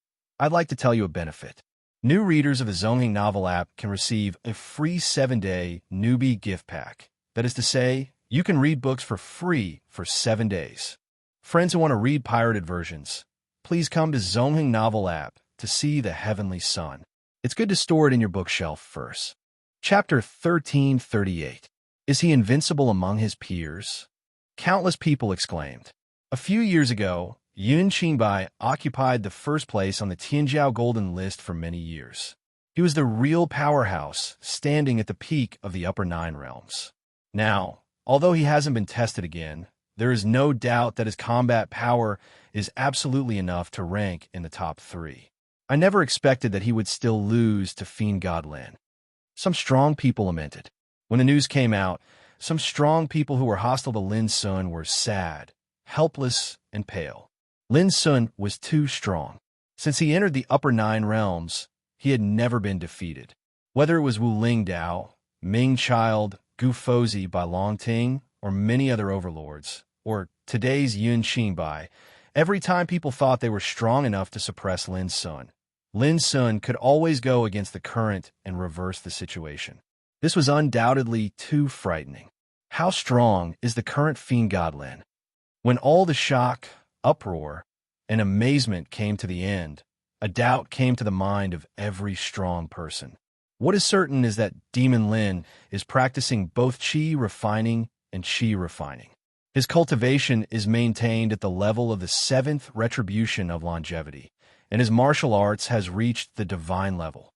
I'd like to tell you a benefit. New readers of the Zongheng Novel app can receive a free 7-day newbie gift pack. That is to say, you can read books for free for 7 days. Friends who want to read pirated versions, please come to Zongheng Novel app to see the Heavenly Son. It's good to store it in your bookshelf first. Chapter 1338. Is he invincible among his peers? Countless people exclaimed. A few years ago, Yun Qingbai occupied the first place on the Tianjiao Golden List for many years. He was the real powerhouse, standing at the peak of the Upper Nine Realms. Now, although he hasn't been tested again, there is no doubt that his combat power is absolutely enough to rank in the top 3. I never expected that he would still lose to Fiend God Lin. Some strong people lamented. When the news came out, some strong people who were hostile to Lin Sun were sad, helpless, and pale. Lin Sun was too strong. Since he entered the Upper Nine Realms, he had never been defeated. Whether it was Wu Ling Dao, Ming Child, Gu Fouzi by Long Ting, or many other overlords, or today's Yun Qingbai, every time people thought they were strong enough to suppress Lin Sun could always go against the current and reverse the situation. This was undoubtedly too frightening. How strong is the current Fiend God Lin? When all the shock, uproar, and amazement came to the end, a doubt came to the mind of every strong person. What is certain is that Demon Lin is practicing both qi refining and qi refining. His cultivation is maintained at the level of the 7th retribution of longevity, and his martial arts has reached the divine level.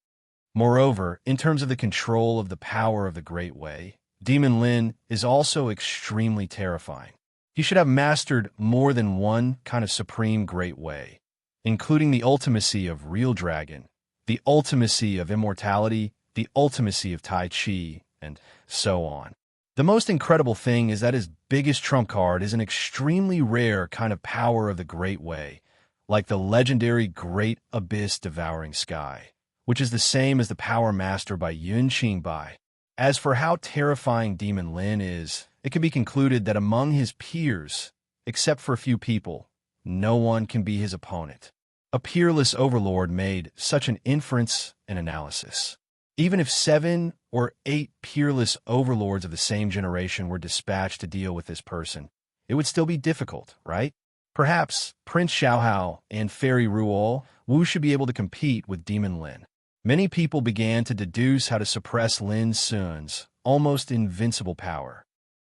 Moreover, in terms of the control of the power of the Great Way, Demon Lin is also extremely terrifying. He should have mastered more than one kind of supreme Great Way, including the ultimacy of Real Dragon, the ultimacy of immortality, the ultimacy of Tai Chi, and so on. The most incredible thing is that his biggest trump card is an extremely rare kind of power of the Great Way, like the legendary Great Abyss Devouring Sky, which is the same as the power mastered by Yun Qingbai. As for how terrifying Demon Lin is, it can be concluded that among his peers, except for a few people, no one can be his opponent. A peerless overlord made such an inference and analysis. Even if 7 or 8 peerless overlords of the same generation were dispatched to deal with this person, it would still be difficult, right? Perhaps Prince Xiaohao and Fairy Ruo Wu should be able to compete with Demon Lin. Many people began to deduce how to suppress Lin Sun's almost invincible power.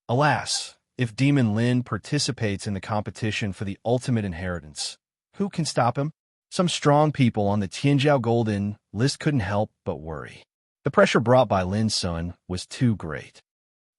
Alas, if Demon Lin participates in the competition for the ultimate inheritance, who can stop him? Some strong people on the Tianjiao Golden list couldn't help but worry. The pressure brought by Lin Sun was too great.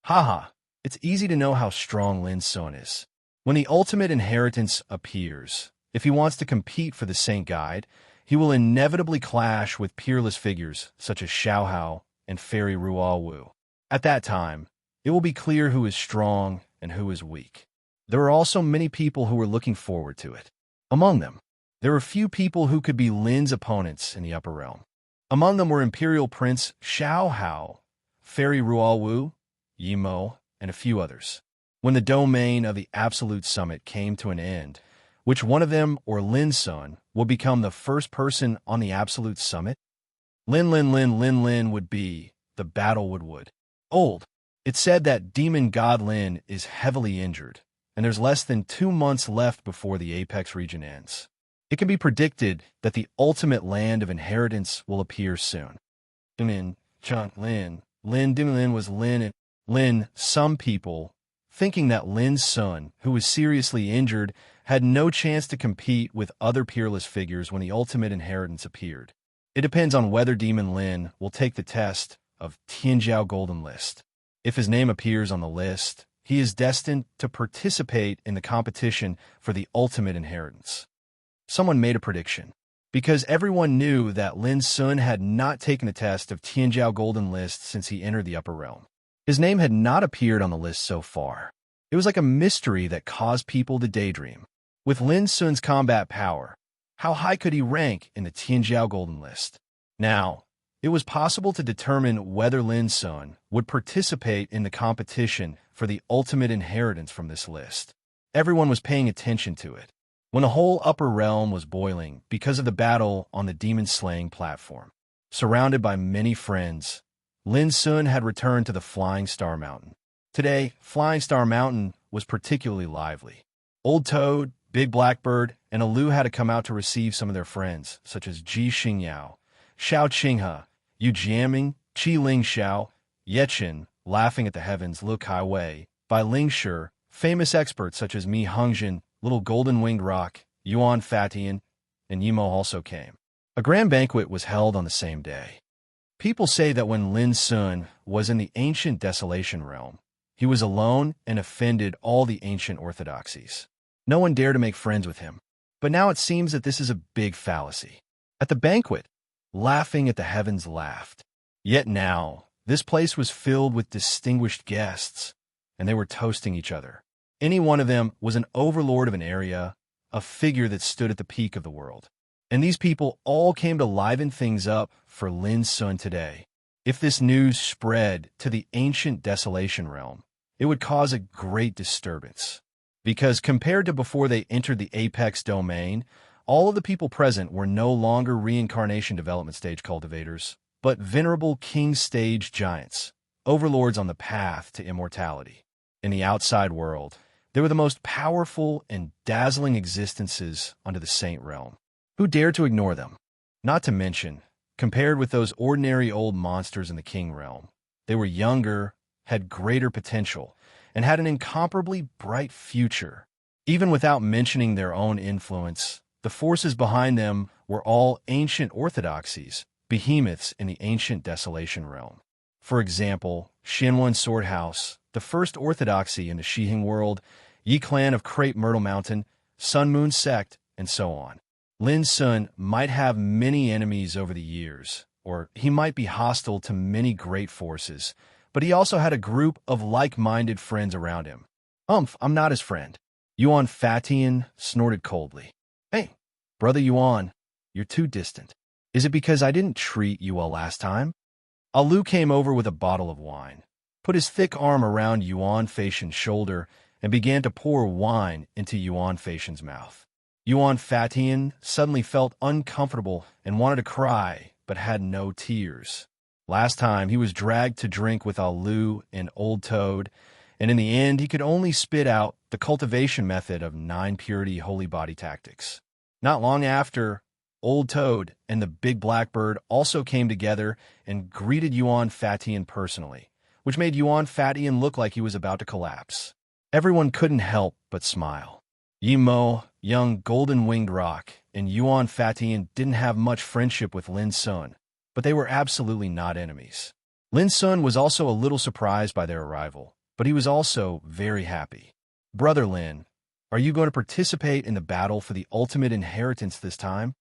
Haha, it's easy to know how strong Lin Sun is. When the ultimate inheritance appears, if he wants to compete for the Saint Guide, he will inevitably clash with peerless figures such as Xiao Hao and Fairy Ruo Wu. At that time, it will be clear who is strong and who is weak. There are also many people who are looking forward to it. Among them, there were few people who could be Lin's opponents in the upper realm. Among them were Imperial Prince Xiao Hao, Fairy Ruo Wu, Yi Mo, and a few others. When the domain of the Absolute Summit came to an end, which one of them or Lin Sun will become the first person on the Absolute Summit? Lin would be, the battle would. Old. It's said that Demon God Lin is heavily injured, and there's less than 2 months left before the Apex region ends. It can be predicted that the ultimate land of inheritance will appear soon. Demon Lin was Lin. Some people, thinking that Lin's son, who was seriously injured, had no chance to compete with other peerless figures when the ultimate inheritance appeared. It depends on whether Demon Lin will take the test of Tianjiao Golden List. If his name appears on the list, he is destined to participate in the competition for the ultimate inheritance. Someone made a prediction. Because everyone knew that Lin Sun had not taken a test of Tianjiao Golden List since he entered the upper realm. His name had not appeared on the list so far. It was like a mystery that caused people to daydream. With Lin Sun's combat power, how high could he rank in the Tianjiao Golden List? Now, it was possible to determine whether Lin Sun would participate in the competition for the ultimate inheritance from this list. Everyone was paying attention to it. When the whole upper realm was boiling because of the battle on the demon-slaying platform. Surrounded by many friends, Lin Sun had returned to the Flying Star Mountain. Today, Flying Star Mountain was particularly lively. Old Toad, Big Blackbird, and Alu had to come out to receive some of their friends, such as Ji Xingyao, Xiao Qinghe, Yu Jiaming, Qi Ling Xiao, Yechen, Laughing at the Heavens, Lu Kai Wei, Bai Ling Shi, famous experts such as Mi Hongjin, Little Golden-Winged Rock, Yuan Fatian, and Yimo also came. A grand banquet was held on the same day. People say that when Lin Sun was in the ancient Desolation Realm, he was alone and offended all the ancient orthodoxies. No one dared to make friends with him. But now it seems that this is a big fallacy. At the banquet, Laughing at the Heavens laughed. Yet now, this place was filled with distinguished guests, and they were toasting each other. Any one of them was an overlord of an area, a figure that stood at the peak of the world. And these people all came to liven things up for Lin Sun today. If this news spread to the ancient Desolation Realm, it would cause a great disturbance. Because compared to before they entered the Apex domain, all of the people present were no longer reincarnation development stage cultivators, but venerable king stage giants, overlords on the path to immortality. In the outside world, they were the most powerful and dazzling existences under the Saint Realm. Who dared to ignore them? Not to mention, compared with those ordinary old monsters in the King Realm, they were younger, had greater potential, and had an incomparably bright future. Even without mentioning their own influence, the forces behind them were all ancient orthodoxies, behemoths in the ancient Desolation Realm. For example, Xianwen Sword House, the first orthodoxy in the Shihing world, Yi Clan of Crepe Myrtle Mountain, Sun Moon Sect, and so on. Lin Sun might have many enemies over the years, or he might be hostile to many great forces, but he also had a group of like-minded friends around him. I'm not his friend. Yuan Fatian snorted coldly. Hey, Brother Yuan, you're too distant. Is it because I didn't treat you well last time? Alu came over with a bottle of wine, put his thick arm around Yuan Facian's shoulder, and began to pour wine into Yuan Facian's mouth. Yuan Fatian suddenly felt uncomfortable and wanted to cry, but had no tears. Last time, he was dragged to drink with Alu and Old Toad, and in the end, he could only spit out the cultivation method of 9 purity holy body tactics. Not long after, Old Toad and the Big Blackbird also came together and greeted Yuan Fatian personally, which made Yuan Fatian look like he was about to collapse. Everyone couldn't help but smile. Yi Mo, young golden-winged roc, and Yuan Fatian didn't have much friendship with Lin Sun, but they were absolutely not enemies. Lin Sun was also a little surprised by their arrival, but he was also very happy. "Brother Lin, are you going to participate in the battle for the ultimate inheritance this time?"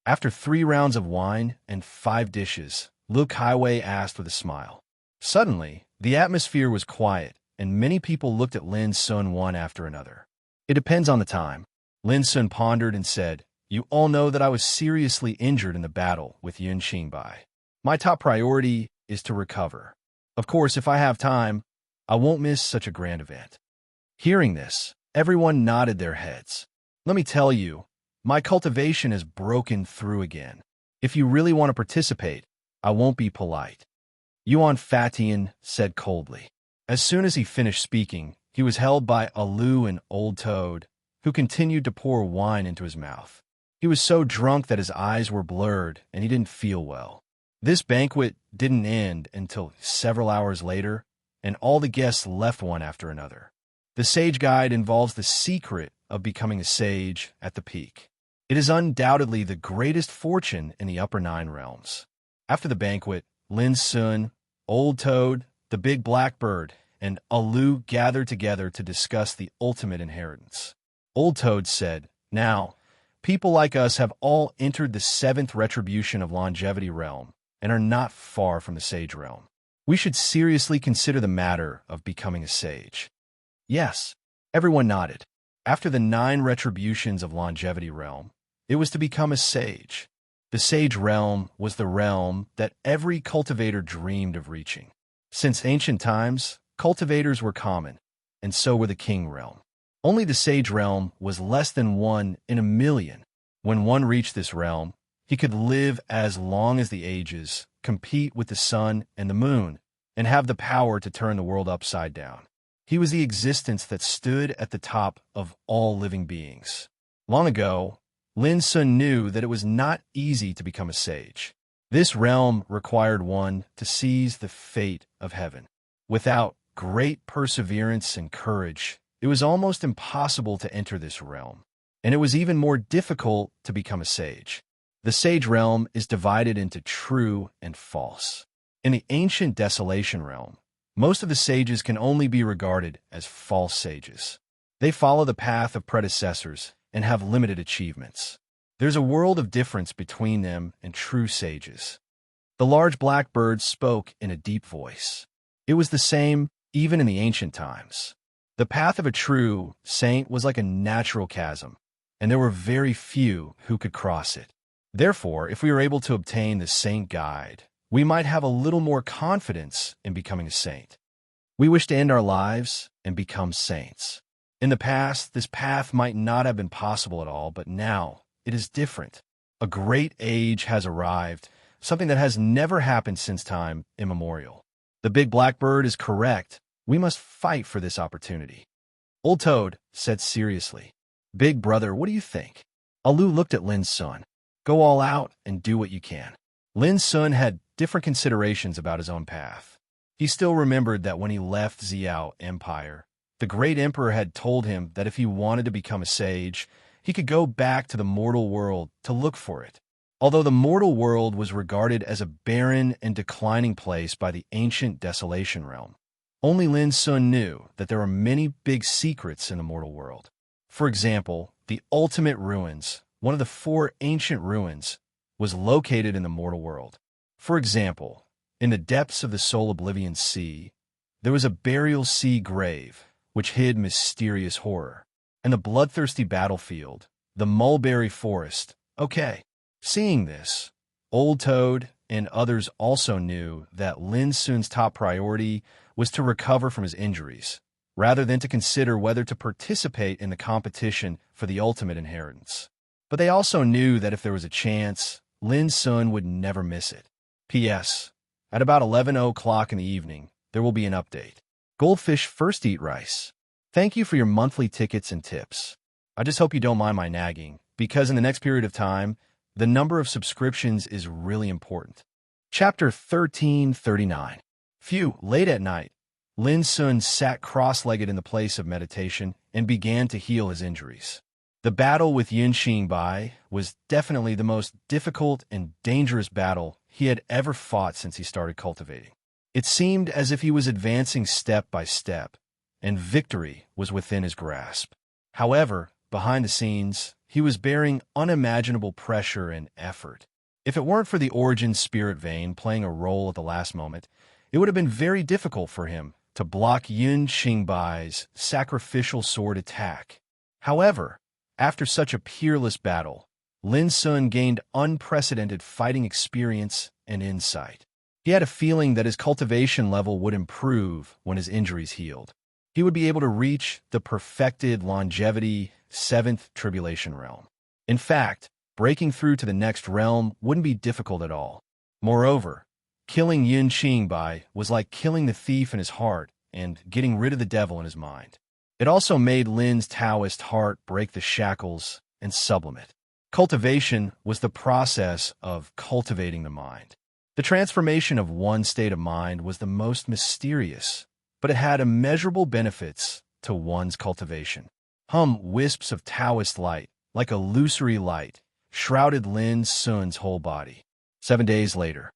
After 3 rounds of wine and 5 dishes, Lu Kaiwei asked with a smile. Suddenly, the atmosphere was quiet, and many people looked at Lin Sun one after another. "It depends on the time." Lin Sun pondered and said, "You all know that I was seriously injured in the battle with Yun Qingbai. My top priority is to recover. Of course, if I have time, I won't miss such a grand event." Hearing this, everyone nodded their heads. "Let me tell you, my cultivation has broken through again. If you really want to participate, I won't be polite," Yuan Fatian said coldly. As soon as he finished speaking, he was held by Alu and Old Toad, who continued to pour wine into his mouth. He was so drunk that his eyes were blurred and he didn't feel well. This banquet didn't end until several hours later, and all the guests left one after another. The Sage Guide involves the secret of becoming a sage at the peak. It is undoubtedly the greatest fortune in the upper 9 realms. After the banquet, Lin Sun, Old Toad, the Big Blackbird, and Alu gathered together to discuss the ultimate inheritance. Old Toad said, "Now, people like us have all entered the 7th retribution of longevity realm and are not far from the sage realm. We should seriously consider the matter of becoming a sage." Yes, everyone nodded. After the 9 retributions of longevity realm, it was to become a sage. The sage realm was the realm that every cultivator dreamed of reaching. Since ancient times, cultivators were common, and so were the king realm. Only the sage realm was less than 1 in a million. When one reached this realm, he could live as long as the ages, compete with the sun and the moon, and have the power to turn the world upside down. He was the existence that stood at the top of all living beings. Long ago, Lin Sun knew that it was not easy to become a sage. This realm required one to seize the fate of heaven. Without great perseverance and courage, it was almost impossible to enter this realm, and it was even more difficult to become a sage. The sage realm is divided into true and false. In the ancient desolation realm, most of the sages can only be regarded as false sages. They follow the path of predecessors and have limited achievements. There's a world of difference between them and true sages. The large blackbird spoke in a deep voice. It was the same even in the ancient times. The path of a true saint was like a natural chasm, and there were very few who could cross it. Therefore, if we were able to obtain the Saint Guide, we might have a little more confidence in becoming a saint. We wish to end our lives and become saints. In the past, this path might not have been possible at all, but now it is different. A great age has arrived, something that has never happened since time immemorial. The Big Blackbird is correct. We must fight for this opportunity. Old Toad said seriously, "Big brother, what do you think?" Alu looked at Lin Sun. "Go all out and do what you can." Lin Sun had different considerations about his own path. He still remembered that when he left Xiao Empire, the great emperor had told him that if he wanted to become a sage, he could go back to the mortal world to look for it. Although the mortal world was regarded as a barren and declining place by the ancient desolation realm, only Lin Sun knew that there were many big secrets in the mortal world. For example, the ultimate ruins, one of the 4 ancient ruins, was located in the mortal world. For example, in the depths of the Soul Oblivion Sea, there was a burial sea grave, which hid mysterious horror, and the bloodthirsty battlefield, the mulberry forest. Okay. Seeing this, Old Toad and others also knew that Lin Sun's top priority was to recover from his injuries, rather than to consider whether to participate in the competition for the ultimate inheritance. But they also knew that if there was a chance, Lin Sun would never miss it. P.S. At about 11 o'clock in the evening, there will be an update. Goldfish first eat rice. Thank you for your monthly tickets and tips. I just hope you don't mind my nagging, because in the next period of time, the number of subscriptions is really important. Chapter 1339. Late at night, Lin Sun sat cross-legged in the place of meditation and began to heal his injuries. The battle with Yin Xingbai was definitely the most difficult and dangerous battle he had ever fought since he started cultivating. It seemed as if he was advancing step by step, and victory was within his grasp. However, behind the scenes, he was bearing unimaginable pressure and effort. If it weren't for the origin spirit vein playing a role at the last moment, it would have been very difficult for him to block Yin Xingbai's sacrificial sword attack. However, after such a peerless battle, Lin Sun gained unprecedented fighting experience and insight. He had a feeling that his cultivation level would improve when his injuries healed. He would be able to reach the perfected longevity 7th tribulation realm. In fact, breaking through to the next realm wouldn't be difficult at all. Moreover, killing Yin Xingbai was like killing the thief in his heart and getting rid of the devil in his mind. It also made Lin's Taoist heart break the shackles and sublimate. Cultivation was the process of cultivating the mind. The transformation of one state of mind was the most mysterious, but it had immeasurable benefits to one's cultivation. Wisps of Taoist light, like a illusory light, shrouded Lin Sun's whole body. 7 days later.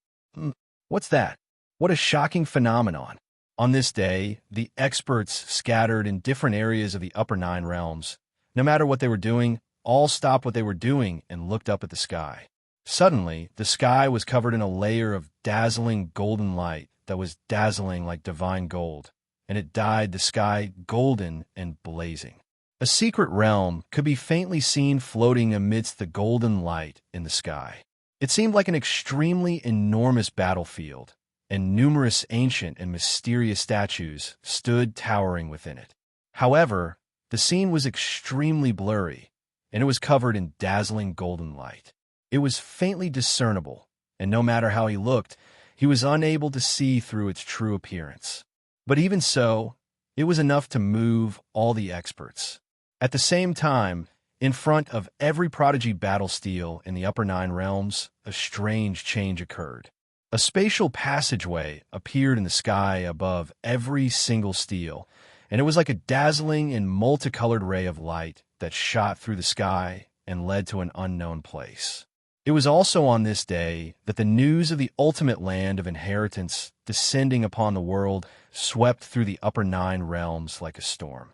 What's that? What a shocking phenomenon. On this day, the experts scattered in different areas of the upper 9 realms, no matter what they were doing, all stopped what they were doing and looked up at the sky. Suddenly, the sky was covered in a layer of dazzling golden light that was dazzling like divine gold, and it dyed the sky golden and blazing. A secret realm could be faintly seen floating amidst the golden light in the sky. It seemed like an extremely enormous battlefield, and numerous ancient and mysterious statues stood towering within it. However, the scene was extremely blurry, and it was covered in dazzling golden light. It was faintly discernible, and no matter how he looked, he was unable to see through its true appearance. But even so, it was enough to move all the experts. At the same time, in front of every prodigy battle steel in the upper 9 realms, a strange change occurred. A spatial passageway appeared in the sky above every single steel, and it was like a dazzling and multicolored ray of light that shot through the sky and led to an unknown place. It was also on this day that the news of the ultimate land of inheritance descending upon the world swept through the upper 9 realms like a storm.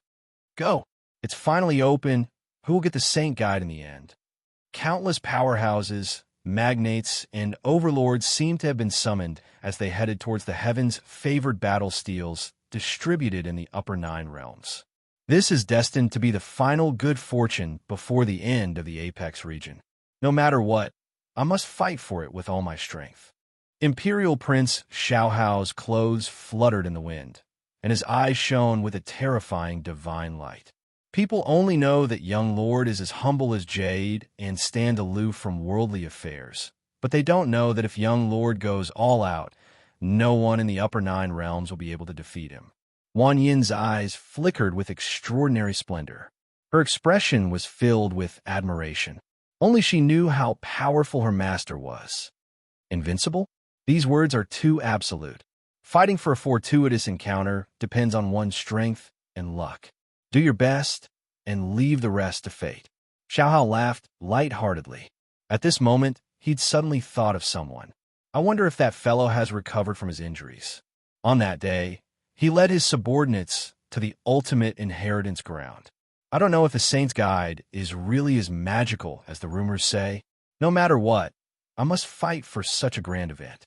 Go! It's finally open. Who will get the Saint Guide in the end? Countless powerhouses, magnates, and overlords seemed to have been summoned as they headed towards the heavens' favored battle steels distributed in the upper 9 realms. This is destined to be the final good fortune before the end of the Apex region. No matter what, I must fight for it with all my strength. Imperial Prince Xiaohao's clothes fluttered in the wind, and his eyes shone with a terrifying divine light. People only know that young Lord is as humble as jade and stand aloof from worldly affairs, but they don't know that if young Lord goes all out, no one in the upper 9 realms will be able to defeat him. Wan Yin's eyes flickered with extraordinary splendor. Her expression was filled with admiration. Only she knew how powerful her master was. Invincible? These words are too absolute. Fighting for a fortuitous encounter depends on one's strength and luck. Do your best and leave the rest to fate. Xiaohao laughed light-heartedly. At this moment, he'd suddenly thought of someone. I wonder if that fellow has recovered from his injuries. On that day, he led his subordinates to the ultimate inheritance ground. I don't know if the Saint's Guide is really as magical as the rumors say. No matter what, I must fight for such a grand event.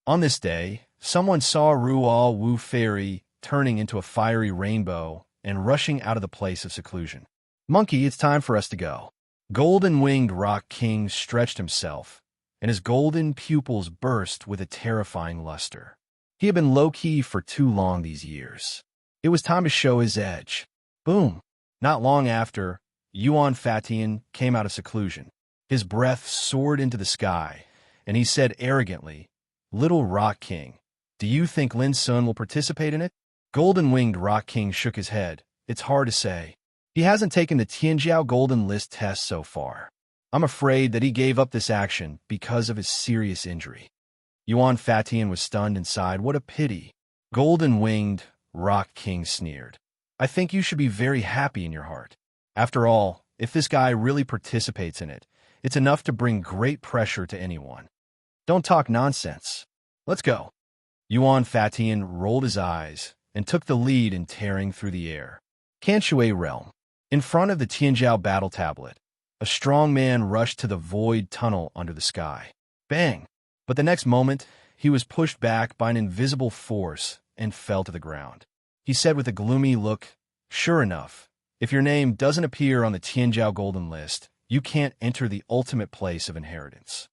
On this day, someone saw Rual Wu Fairy turning into a fiery rainbow and rushing out of the place of seclusion. Monkey, it's time for us to go. Golden-winged Rock King stretched himself, and his golden pupils burst with a terrifying luster. He had been low-key for too long these years. It was time to show his edge. Boom! Not long after, Yuan Fatian came out of seclusion. His breath soared into the sky, and he said arrogantly, "Little Rock King, do you think Lin Sun will participate in it?" Golden-winged Rock King shook his head. It's hard to say. He hasn't taken the Tianjiao Golden List test so far. I'm afraid that he gave up this action because of his serious injury. Yuan Fatian was stunned and sighed. What a pity. Golden-winged Rock King sneered. I think you should be very happy in your heart. After all, if this guy really participates in it, it's enough to bring great pressure to anyone. Don't talk nonsense. Let's go. Yuan Fatian rolled his eyes and took the lead in tearing through the air. Kanshui Realm. In front of the Tianjiao battle tablet, a strong man rushed to the void tunnel under the sky. Bang! But the next moment, he was pushed back by an invisible force and fell to the ground. He said with a gloomy look, "Sure enough, if your name doesn't appear on the Tianjiao Golden List, you can't enter the ultimate place of inheritance."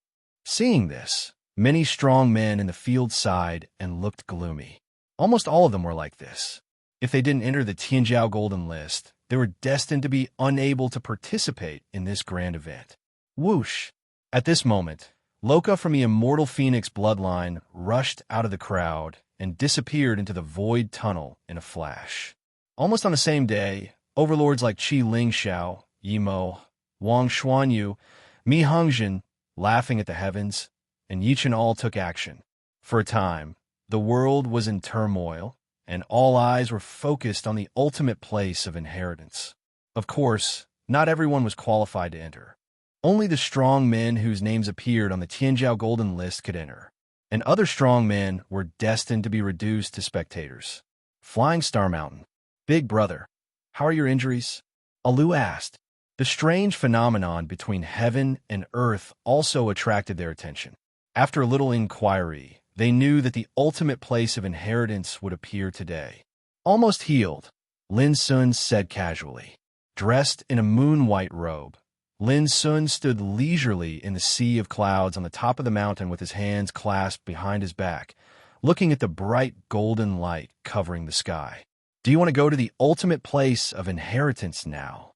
Seeing this, many strong men in the field sighed and looked gloomy. Almost all of them were like this. If they didn't enter the Tianjiao Golden List, they were destined to be unable to participate in this grand event. Whoosh! At this moment, Loka from the immortal Phoenix bloodline rushed out of the crowd and disappeared into the void tunnel in a flash. Almost on the same day, overlords like Qi Lingxiao, Yimo, Wang Xuanyu, Mi Hengzhen, laughing at the heavens, and Yichen all took action. For a time, the world was in turmoil, and all eyes were focused on the ultimate place of inheritance. Of course, not everyone was qualified to enter. Only the strong men whose names appeared on the Tianjiao Golden List could enter, and other strong men were destined to be reduced to spectators. Flying Star Mountain. Big brother, how are your injuries? Alu asked. The strange phenomenon between heaven and earth also attracted their attention. After a little inquiry, they knew that the ultimate place of inheritance would appear today. Almost healed, Lin Sun said casually. Dressed in a moon-white robe, Lin Sun stood leisurely in the sea of clouds on the top of the mountain with his hands clasped behind his back, looking at the bright golden light covering the sky. Do you want to go to the ultimate place of inheritance now?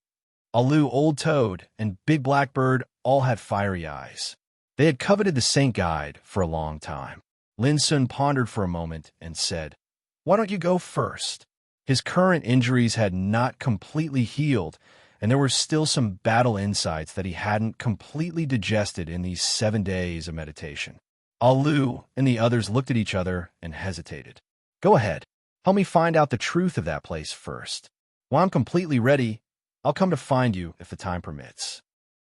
Alu, Old Toad, and Big Blackbird all had fiery eyes. They had coveted the Saint Guide for a long time. Lin Sun pondered for a moment and said, "Why don't you go first?" His current injuries had not completely healed, and there were still some battle insights that he hadn't completely digested in these 7 days of meditation. Alu and the others looked at each other and hesitated. "Go ahead. Help me find out the truth of that place first. When I'm completely ready, I'll come to find you if the time permits."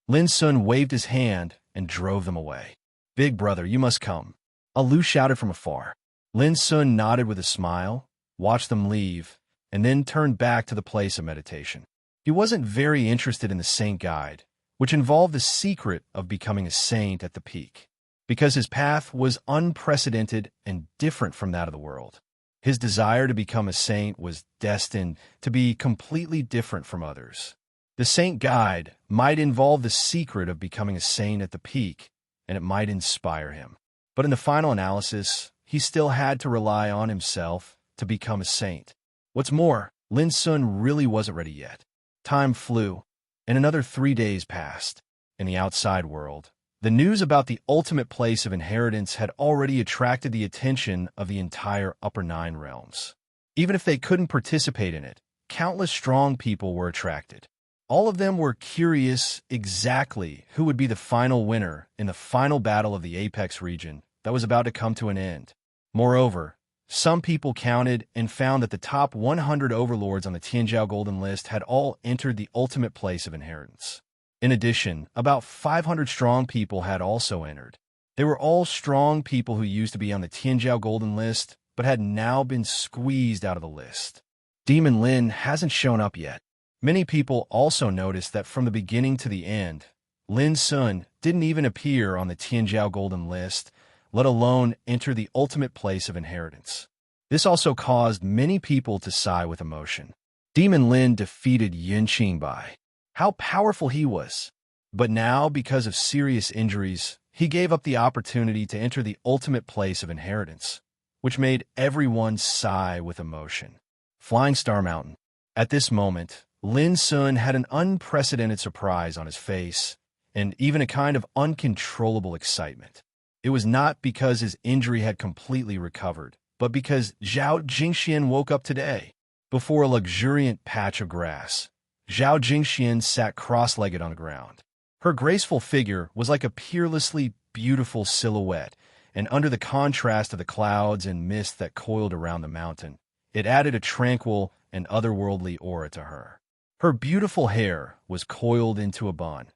Lin Sun waved his hand and drove them away. "Big brother, you must come," Alu shouted from afar. Lin Sun nodded with a smile, watched them leave, and then turned back to the place of meditation. He wasn't very interested in the Saint Guide, which involved the secret of becoming a saint at the peak, because his path was unprecedented and different from that of the world. His desire to become a saint was destined to be completely different from others. The Saint Guide might involve the secret of becoming a saint at the peak, and it might inspire him. But in the final analysis, he still had to rely on himself to become a saint. What's more, Lin Sun really wasn't ready yet. Time flew, and another 3 days passed. In the outside world, the news about the ultimate place of inheritance had already attracted the attention of the entire Upper Nine Realms. Even if they couldn't participate in it, countless strong people were attracted. All of them were curious exactly who would be the final winner in the final battle of the Apex region that was about to come to an end. Moreover, some people counted and found that the top 100 overlords on the Tianjiao Golden List had all entered the ultimate place of inheritance. In addition, about 500 strong people had also entered. They were all strong people who used to be on the Tianjiao Golden List, but had now been squeezed out of the list. Demon Lin hasn't shown up yet. Many people also noticed that from the beginning to the end, Lin Sun didn't even appear on the Tianjiao Golden List, let alone enter the ultimate place of inheritance. This also caused many people to sigh with emotion. Demon Lin defeated Yin Qingbai. How powerful he was! But now, because of serious injuries, he gave up the opportunity to enter the ultimate place of inheritance, which made everyone sigh with emotion. Flying Star Mountain. At this moment, Lin Sun had an unprecedented surprise on his face, and even a kind of uncontrollable excitement. It was not because his injury had completely recovered, but because Zhao Jingxian woke up today. Before a luxuriant patch of grass, Zhao Jingxian sat cross-legged on the ground. Her graceful figure was like a peerlessly beautiful silhouette and under the contrast of the clouds and mist that coiled around the mountain, it added a tranquil and otherworldly aura to her. Her beautiful hair was coiled into a bun,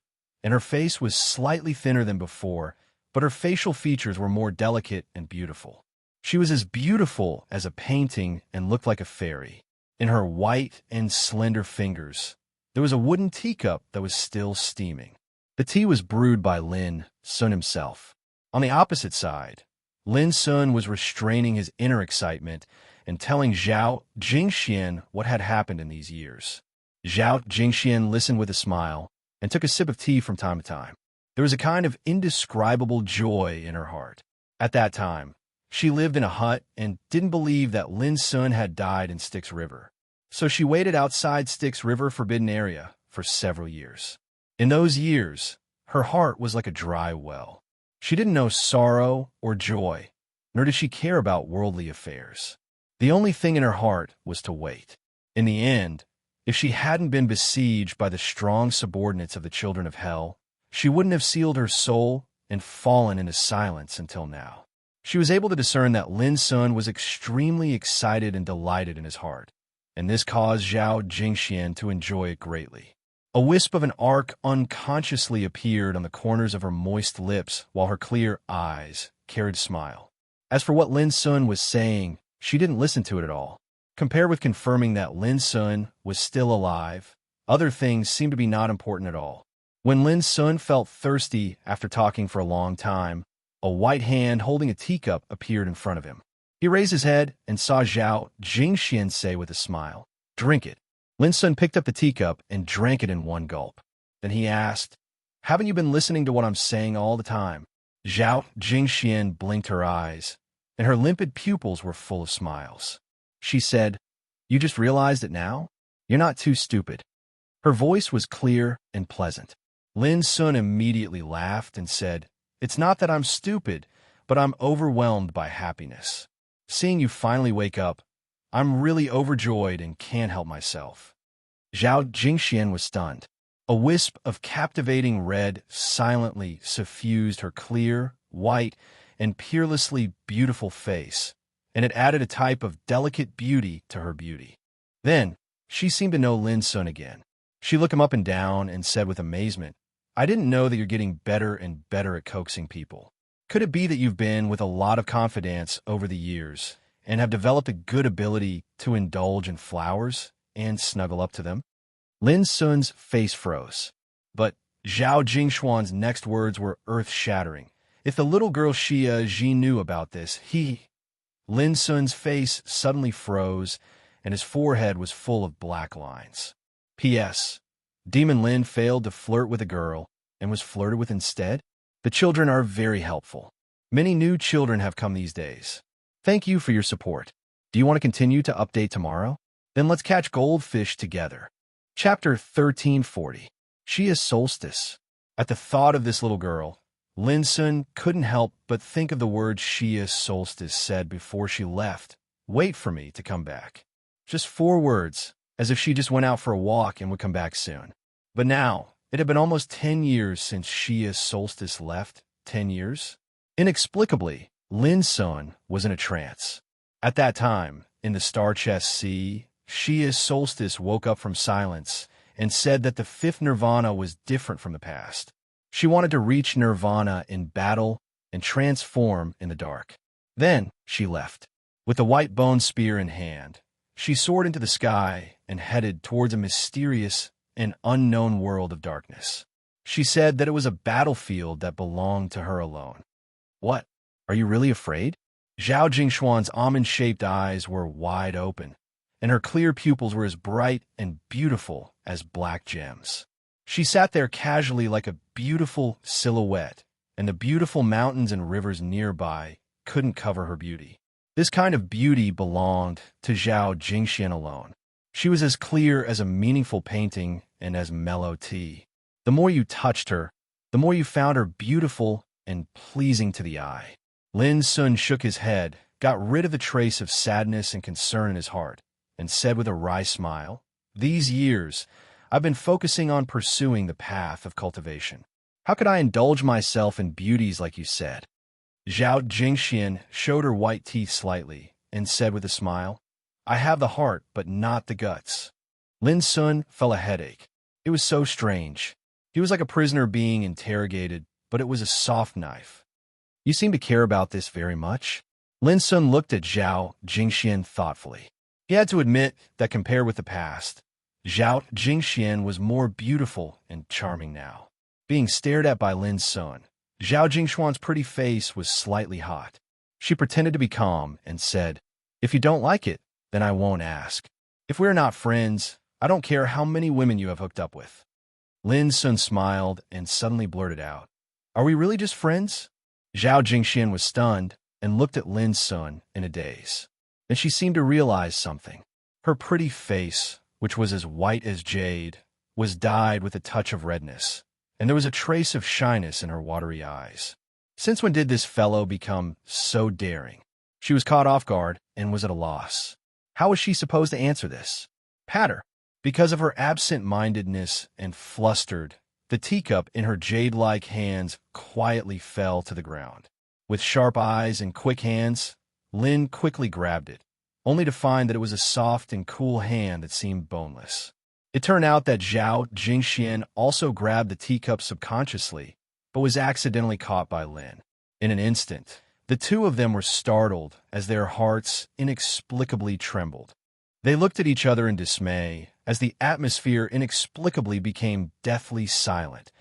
and her face was slightly thinner than before, but her facial features were more delicate and beautiful. She was as beautiful as a painting and looked like a fairy. In her white and slender fingers, there was a wooden teacup that was still steaming. The tea was brewed by Lin Sun himself. On the opposite side, Lin Sun was restraining his inner excitement and telling Zhao Jingxian what had happened in these years. Zhao Jingxian listened with a smile and took a sip of tea from time to time. There was a kind of indescribable joy in her heart. At that time, she lived in a hut and didn't believe that Lin Sun had died in Styx River. So she waited outside Styx River Forbidden Area for several years. In those years, her heart was like a dry well. She didn't know sorrow or joy, nor did she care about worldly affairs. The only thing in her heart was to wait. In the end, if she hadn't been besieged by the strong subordinates of the children of hell, she wouldn't have sealed her soul and fallen into silence until now. She was able to discern that Lin Sun was extremely excited and delighted in his heart, and this caused Zhao Jingxian to enjoy it greatly. A wisp of an arc unconsciously appeared on the corners of her moist lips while her clear eyes carried a smile. As for what Lin Sun was saying, she didn't listen to it at all. Compared with confirming that Lin Sun was still alive, other things seemed to be not important at all. When Lin Sun felt thirsty after talking for a long time, a white hand holding a teacup appeared in front of him. He raised his head and saw Zhao Jingxian say with a smile, "Drink it." Lin Sun picked up the teacup and drank it in one gulp. Then he asked, "Haven't you been listening to what I'm saying all the time?" Zhao Jingxian blinked her eyes, and her limpid pupils were full of smiles. She said, "You just realized it now? You're not too stupid." Her voice was clear and pleasant. Lin Sun immediately laughed and said, "It's not that I'm stupid, but I'm overwhelmed by happiness. Seeing you finally wake up, I'm really overjoyed and can't help myself." Zhao Jingxian was stunned. A wisp of captivating red silently suffused her clear, white, and peerlessly beautiful face, and it added a type of delicate beauty to her beauty. Then, she seemed to know Lin Sun again. She looked him up and down and said with amazement, "I didn't know that you're getting better and better at coaxing people. Could it be that you've been with a lot of confidence over the years and have developed a good ability to indulge in flowers and snuggle up to them?" Lin Sun's face froze, but Zhao Jingxuan's next words were earth-shattering. If the little girl Xia Ji knew about this, Lin Sun's face suddenly froze, and his forehead was full of black lines. P.S. Demon Lin failed to flirt with a girl and was flirted with instead? The children are very helpful. Many new children have come these days. Thank you for your support. Do you want to continue to update tomorrow? Then let's catch goldfish together. Chapter 1340. Xia's Solstice. At the thought of this little girl, Lin Sun couldn't help but think of the words Xia's Solstice said before she left. "Wait for me to come back." Just 4 words, as if she just went out for a walk and would come back soon. But now, it had been almost 10 years since Xia's Solstice left. 10 years? Inexplicably, Lin Sun was in a trance. At that time, in the Star Chest Sea, Xia's Solstice woke up from silence and said that the 5th nirvana was different from the past. She wanted to reach nirvana in battle and transform in the dark. Then she left. With the white bone spear in hand, she soared into the sky and headed towards a mysterious and unknown world of darkness. She said that it was a battlefield that belonged to her alone. "What? Are you really afraid?" Zhao Jingxuan's almond-shaped eyes were wide open, and her clear pupils were as bright and beautiful as black gems. She sat there casually like a beautiful silhouette, and the beautiful mountains and rivers nearby couldn't cover her beauty. This kind of beauty belonged to Zhao Jingxian alone. She was as clear as a meaningful painting and as mellow tea. The more you touched her, the more you found her beautiful and pleasing to the eye. Lin Sun shook his head, got rid of the trace of sadness and concern in his heart, and said with a wry smile, "These years, I've been focusing on pursuing the path of cultivation. How could I indulge myself in beauties like you said?" Zhao Jingxian showed her white teeth slightly and said with a smile, I have the heart, but not the guts. Lin Sun felt a headache. It was so strange. He was like a prisoner being interrogated, but it was a soft knife. You seem to care about this very much. Lin Sun looked at Zhao Jingxian thoughtfully. He had to admit that compared with the past, Zhao Jingxian was more beautiful and charming now. Being stared at by Lin Sun, Zhao Jingxuan's pretty face was slightly hot. She pretended to be calm and said, If you don't like it, then I won't ask. If we're not friends, I don't care how many women you have hooked up with. Lin Sun smiled and suddenly blurted out, Are we really just friends? Zhao Jingxian was stunned and looked at Lin Sun in a daze. Then she seemed to realize something. Her pretty face, which was as white as jade, was dyed with a touch of redness, and there was a trace of shyness in her watery eyes. Since when did this fellow become so daring? She was caught off guard and was at a loss. How was she supposed to answer this? Patter. Because of her absent-mindedness and flustered, the teacup in her jade-like hands quietly fell to the ground. With sharp eyes and quick hands, Lin quickly grabbed it, only to find that it was a soft and cool hand that seemed boneless. It turned out that Zhao Jingxian also grabbed the teacup subconsciously, but was accidentally caught by Lin. In an instant, the two of them were startled as their hearts inexplicably trembled. They looked at each other in dismay as the atmosphere inexplicably became deathly silent,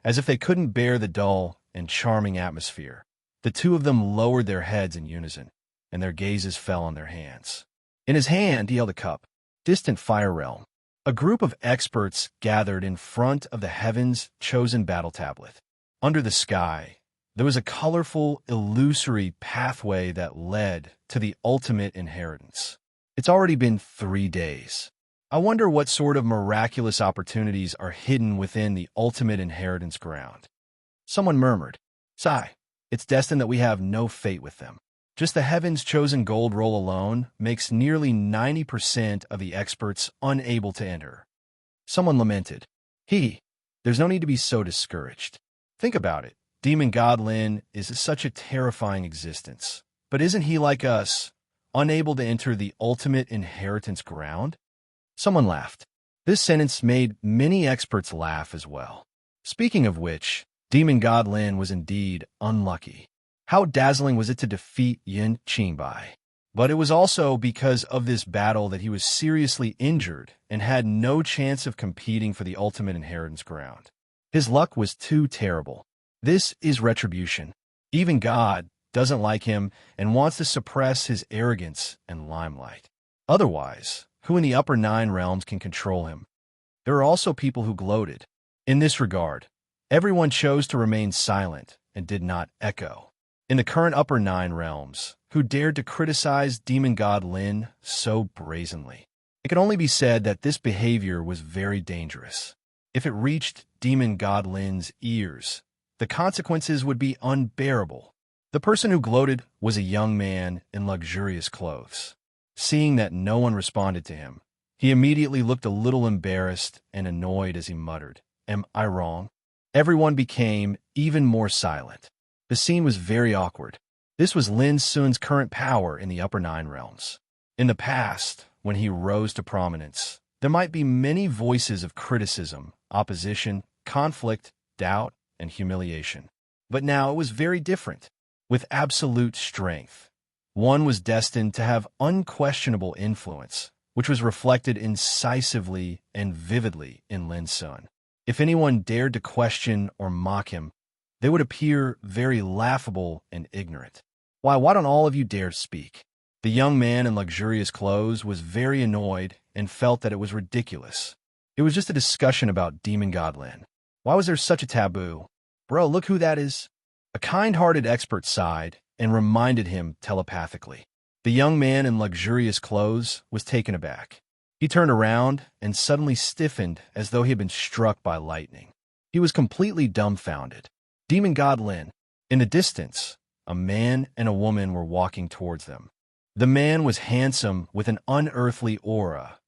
as if they couldn't bear the dull and charming atmosphere. The two of them lowered their heads in unison, and their gazes fell on their hands. In his hand, he held a cup. Distant Fire Realm. A group of experts gathered in front of the Heaven's Chosen Battle Tablet. Under the sky, there was a colorful, illusory pathway that led to the ultimate inheritance. It's already been 3 days. I wonder what sort of miraculous opportunities are hidden within the ultimate inheritance ground. Someone murmured, Sigh, it's destined that we have no fate with them. Just the Heaven's Chosen Gold Roll alone makes nearly 90% of the experts unable to enter. Someone lamented, There's no need to be so discouraged. Think about it. Demon God Lin is such a terrifying existence. But isn't he like us, unable to enter the ultimate inheritance ground? Someone laughed. This sentence made many experts laugh as well. Speaking of which, Demon God Lin was indeed unlucky. How dazzling was it to defeat Yin Qingbai? But it was also because of this battle that he was seriously injured and had no chance of competing for the ultimate inheritance ground. His luck was too terrible. This is retribution. Even God doesn't like him and wants to suppress his arrogance and limelight. Otherwise, who in the upper 9 realms can control him? There are also people who gloated. In this regard, everyone chose to remain silent and did not echo. In the current upper 9 realms, who dared to criticize Demon God Lin so brazenly? It can only be said that this behavior was very dangerous. If it reached Demon God Lin's ears, the consequences would be unbearable. The person who gloated was a young man in luxurious clothes. Seeing that no one responded to him, he immediately looked a little embarrassed and annoyed as he muttered, Am I wrong? Everyone became even more silent. The scene was very awkward. This was Lin Sun's current power in the upper 9 realms. In the past, when he rose to prominence, there might be many voices of criticism, opposition, conflict, doubt, and humiliation. But now it was very different. With absolute strength, one was destined to have unquestionable influence, which was reflected incisively and vividly in Lin Sun. If anyone dared to question or mock him, they would appear very laughable and ignorant. Why don't all of you dare speak? The young man in luxurious clothes was very annoyed and felt that it was ridiculous. It was just a discussion about Demon God Lin. Why was there such a taboo? Bro, look who that is. A kind-hearted expert sighed and reminded him telepathically. The young man in luxurious clothes was taken aback. He turned around and suddenly stiffened as though he had been struck by lightning. He was completely dumbfounded. Demon God Lin. In the distance, a man and a woman were walking towards them. The man was handsome with an unearthly aura,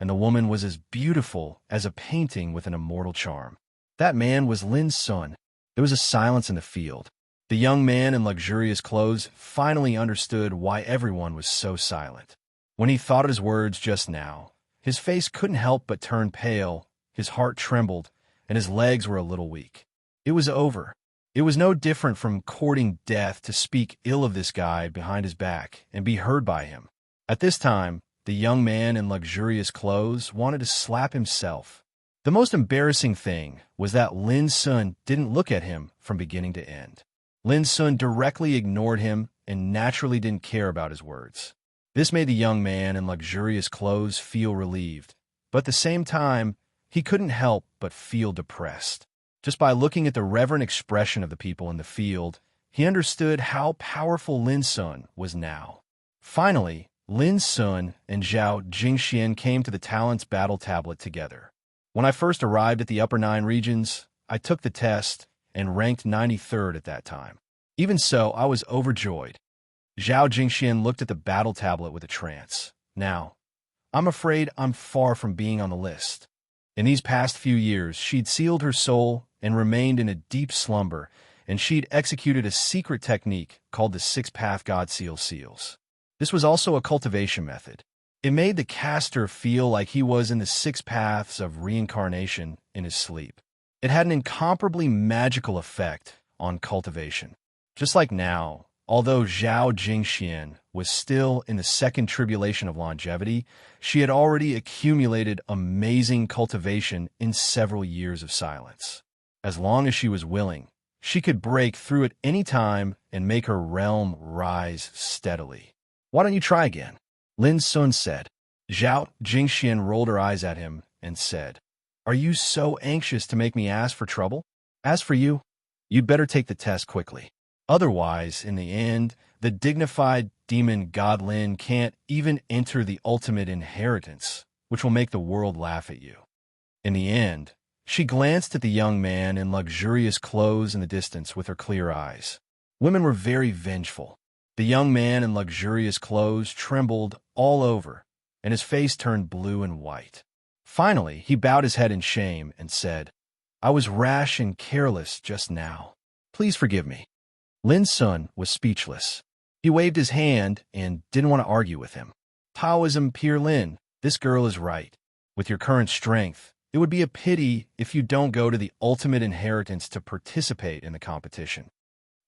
and the woman was as beautiful as a painting with an immortal charm. That man was Lin Sun. There was a silence in the field. The young man in luxurious clothes finally understood why everyone was so silent. When he thought of his words just now, his face couldn't help but turn pale, his heart trembled, and his legs were a little weak. It was over. It was no different from courting death to speak ill of this guy behind his back and be heard by him. At this time, the young man in luxurious clothes wanted to slap himself. The most embarrassing thing was that Lin Sun didn't look at him from beginning to end. Lin Sun directly ignored him and naturally didn't care about his words. This made the young man in luxurious clothes feel relieved, but at the same time, he couldn't help but feel depressed. Just by looking at the reverent expression of the people in the field, he understood how powerful Lin Sun was now. Finally, Lin Sun and Zhao Jingxian came to the Talents Battle Tablet together. When I first arrived at the Upper 9 regions, I took the test and ranked 93rd at that time. Even so, I was overjoyed. Zhao Jingxian looked at the battle tablet with a trance. Now, I'm afraid I'm far from being on the list. In these past few years, she'd sealed her soul and remained in a deep slumber, and she'd executed a secret technique called the Six-Path God Seal Seals. This was also a cultivation method. It made the caster feel like he was in the six paths of reincarnation in his sleep. It had an incomparably magical effect on cultivation. Just like now, although Zhao Jingxian was still in the second tribulation of longevity, she had already accumulated amazing cultivation in several years of silence. As long as she was willing, she could break through at any time and make her realm rise steadily. Why don't you try again? Lin Sun said. Zhao Jingxian rolled her eyes at him and said, Are you so anxious to make me ask for trouble? As for you, you'd better take the test quickly. Otherwise, in the end, the dignified demon God Lin can't even enter the ultimate inheritance, which will make the world laugh at you. In the end, she glanced at the young man in luxurious clothes in the distance with her clear eyes. Women were very vengeful. The young man in luxurious clothes trembled all over, and his face turned blue and white. Finally, he bowed his head in shame and said, I was rash and careless just now. Please forgive me. Lin Sun was speechless. He waved his hand and didn't want to argue with him. Taoism Peer Lin, this girl is right. With your current strength, it would be a pity if you don't go to the ultimate inheritance to participate in the competition.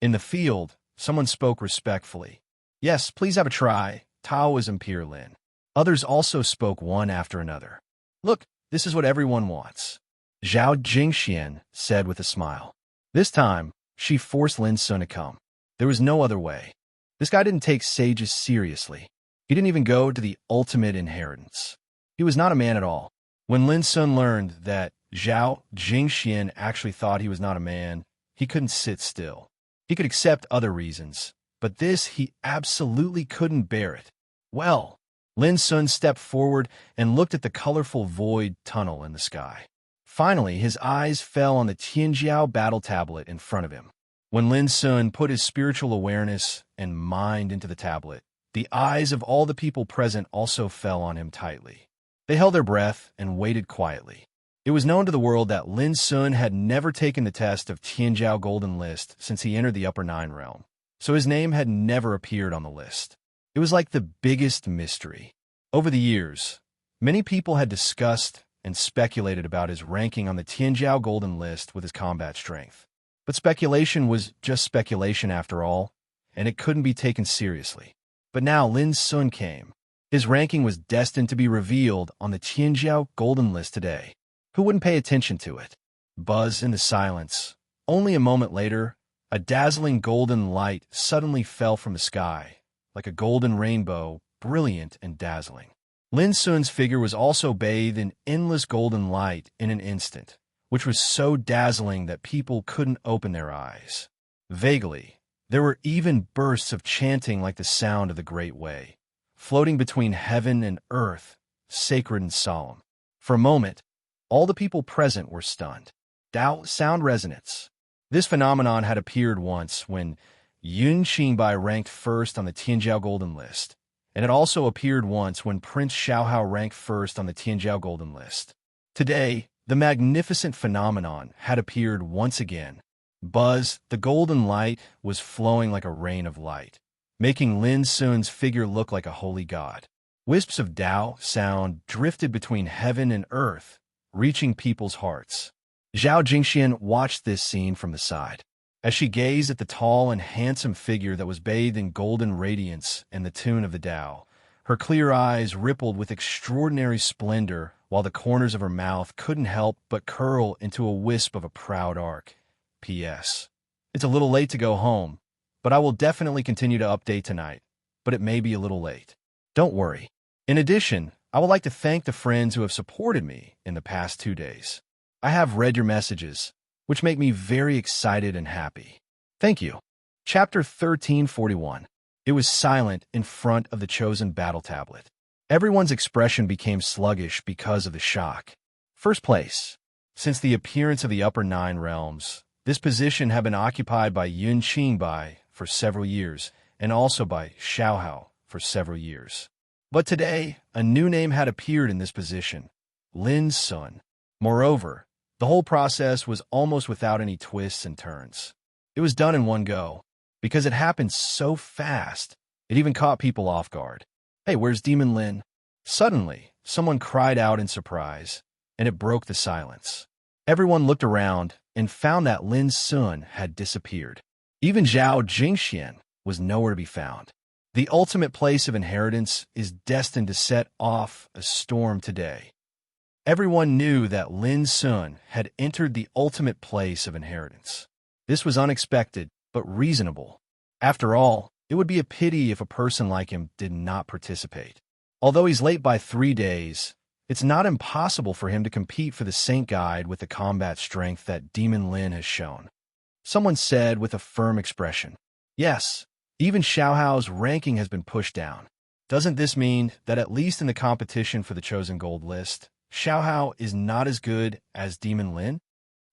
In the field, someone spoke respectfully. Yes, please have a try. Taoism Peer Lin. Others also spoke one after another. Look, this is what everyone wants. Zhao Jingxian said with a smile. This time, she forced Lin Sun to come. There was no other way. This guy didn't take sages seriously. He didn't even go to the ultimate inheritance. He was not a man at all. When Lin Sun learned that Zhao Jingxian actually thought he was not a man, he couldn't sit still. He could accept other reasons, but this he absolutely couldn't bear it. Well, Lin Sun stepped forward and looked at the colorful void tunnel in the sky. Finally, his eyes fell on the Tianjiao battle tablet in front of him. When Lin Sun put his spiritual awareness and mind into the tablet, the eyes of all the people present also fell on him tightly. They held their breath and waited quietly. It was known to the world that Lin Sun had never taken the test of Tianjiao Golden List since he entered the Upper 9 realm, so his name had never appeared on the list. It was like the biggest mystery. Over the years, many people had discussed and speculated about his ranking on the Tianjiao Golden List with his combat strength. But speculation was just speculation after all, and it couldn't be taken seriously. But now Lin Sun came. His ranking was destined to be revealed on the Tianjiao Golden List today. Who wouldn't pay attention to it? Buzz in the silence. Only a moment later, a dazzling golden light suddenly fell from the sky, like a golden rainbow, brilliant and dazzling. Lin Sun's figure was also bathed in endless golden light in an instant, which was so dazzling that people couldn't open their eyes. Vaguely, there were even bursts of chanting like the sound of the Great Way, floating between heaven and earth, sacred and solemn. For a moment, all the people present were stunned. Dao sound resonance. This phenomenon had appeared once when Yun Qingbai ranked first on the Tianjiao Golden List, and it also appeared once when Prince Xiaohao ranked first on the Tianjiao Golden List. Today, the magnificent phenomenon had appeared once again. Buzz, the golden light, was flowing like a rain of light, making Lin Sun's figure look like a holy god. Wisps of Tao sound drifted between heaven and earth, reaching people's hearts. Zhao Jingxian watched this scene from the side. As she gazed at the tall and handsome figure that was bathed in golden radiance and the tune of the Tao, her clear eyes rippled with extraordinary splendor, while the corners of her mouth couldn't help but curl into a wisp of a proud arc. P.S. It's a little late to go home, but I will definitely continue to update tonight, but it may be a little late. Don't worry. In addition, I would like to thank the friends who have supported me in the past 2 days. I have read your messages, which make me very excited and happy. Thank you. Chapter 1341. It was silent in front of the chosen battle tablet. Everyone's expression became sluggish because of the shock. First place. Since the appearance of the Upper Nine Realms, this position had been occupied by Yun Qingbai for several years, and also by Xiaohao for several years. But today, a new name had appeared in this position, Lin Sun. Moreover, the whole process was almost without any twists and turns. It was done in one go. Because it happened so fast, it even caught people off guard. Hey, where's Demon Lin? Suddenly, someone cried out in surprise, and it broke the silence. Everyone looked around and found that Lin Sun had disappeared. Even Zhao Jingxian was nowhere to be found. The ultimate place of inheritance is destined to set off a storm today. Everyone knew that Lin Sun had entered the ultimate place of inheritance. This was unexpected, but reasonable. After all, it would be a pity if a person like him did not participate. Although he's late by 3 days, it's not impossible for him to compete for the Saint Guide with the combat strength that Demon Lin has shown. Someone said with a firm expression. Yes, even Xiaohao's ranking has been pushed down. Doesn't this mean that at least in the competition for the chosen gold list, Xiaohao is not as good as Demon Lin?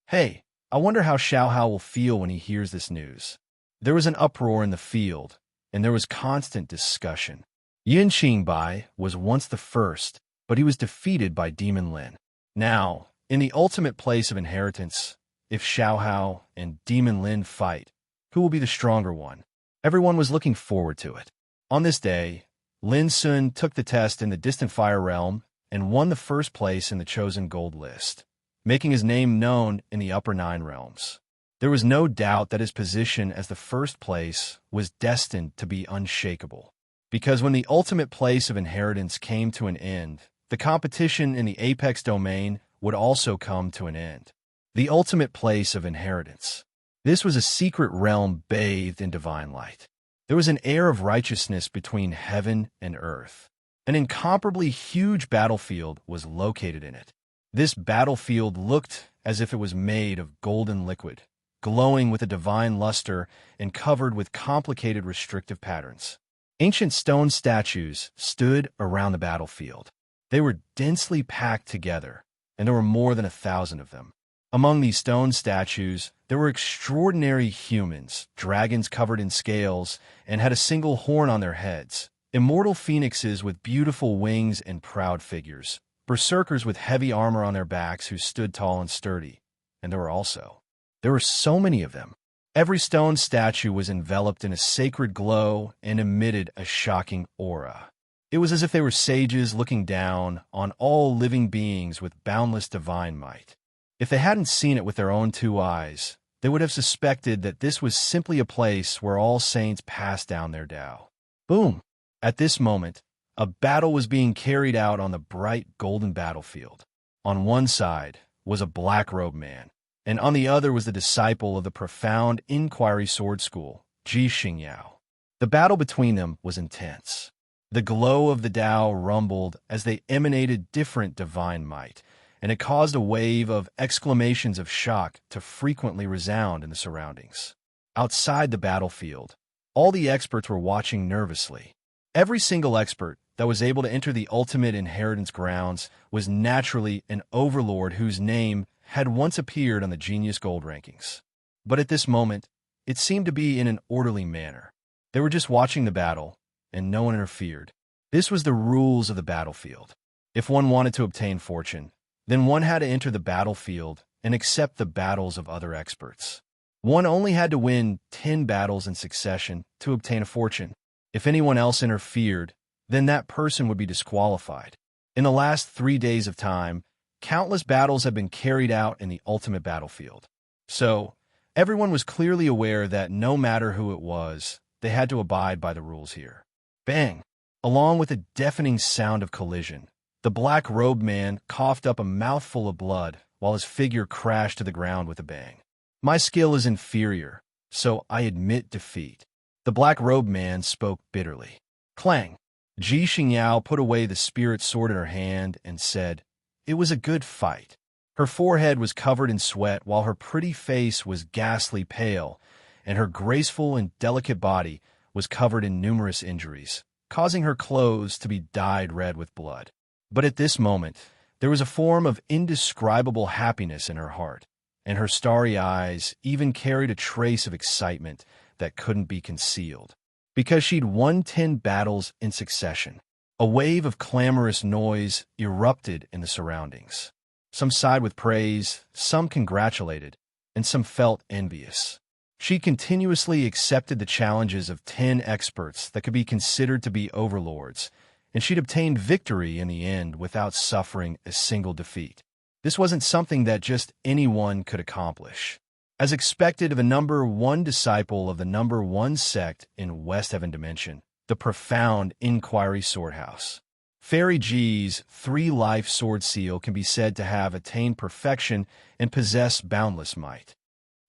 Hey, I wonder how Xiaohao will feel when he hears this news. There was an uproar in the field, and there was constant discussion. Yin Qingbai was once the first, but he was defeated by Demon Lin. Now, in the ultimate place of inheritance, if Xiaohao and Demon Lin fight, who will be the stronger one? Everyone was looking forward to it. On this day, Lin Sun took the test in the Distant Fire Realm and won the first place in the chosen gold list, making his name known in the Upper Nine Realms. There was no doubt that his position as the first place was destined to be unshakable, because when the ultimate place of inheritance came to an end, the competition in the apex domain would also come to an end. The ultimate place of inheritance. This was a secret realm bathed in divine light. There was an air of righteousness between heaven and earth. An incomparably huge battlefield was located in it. This battlefield looked as if it was made of golden liquid, glowing with a divine luster and covered with complicated restrictive patterns. Ancient stone statues stood around the battlefield. They were densely packed together, and there were more than 1,000 of them. Among these stone statues, there were extraordinary humans, dragons covered in scales, and had a single horn on their heads, immortal phoenixes with beautiful wings and proud figures, berserkers with heavy armor on their backs who stood tall and sturdy, and there were so many of them. Every stone statue was enveloped in a sacred glow and emitted a shocking aura. It was as if they were sages looking down on all living beings with boundless divine might. If they hadn't seen it with their own 2 eyes, they would have suspected that this was simply a place where all saints passed down their Tao. Boom! At this moment, a battle was being carried out on the bright golden battlefield. On one side was a black-robed man, and on the other was the disciple of the profound Inquiry Sword School, Ji Xingyao. The battle between them was intense. The glow of the Tao rumbled as they emanated different divine might, and it caused a wave of exclamations of shock to frequently resound in the surroundings. Outside the battlefield, all the experts were watching nervously. Every single expert that was able to enter the ultimate inheritance grounds was naturally an overlord whose name had once appeared on the Genius Gold rankings. But at this moment, it seemed to be in an orderly manner. They were just watching the battle, and no one interfered. This was the rules of the battlefield. If one wanted to obtain fortune, then one had to enter the battlefield and accept the battles of other experts. One only had to win 10 battles in succession to obtain a fortune. If anyone else interfered, then that person would be disqualified. In the last 3 days of time, countless battles have been carried out in the ultimate battlefield. So, everyone was clearly aware that no matter who it was, they had to abide by the rules here. Bang! Along with a deafening sound of collision, the black-robed man coughed up a mouthful of blood while his figure crashed to the ground with a bang. My skill is inferior, so I admit defeat. The black-robed man spoke bitterly. Clang! Ji Xingyao put away the spirit sword in her hand and said, "It was a good fight." Her forehead was covered in sweat while her pretty face was ghastly pale, and her graceful and delicate body was covered in numerous injuries, causing her clothes to be dyed red with blood. But at this moment, there was a form of indescribable happiness in her heart, and her starry eyes even carried a trace of excitement that couldn't be concealed. Because she'd won 10 battles in succession, a wave of clamorous noise erupted in the surroundings. Some sighed with praise, some congratulated, and some felt envious. She continuously accepted the challenges of 10 experts that could be considered to be overlords, and she'd obtained victory in the end without suffering a single defeat. This wasn't something that just anyone could accomplish. As expected of a number 1 disciple of the number 1 sect in West Heaven Dimension, the profound Inquiry Swordhouse. Fairy G's 3-life sword seal can be said to have attained perfection and possess boundless might.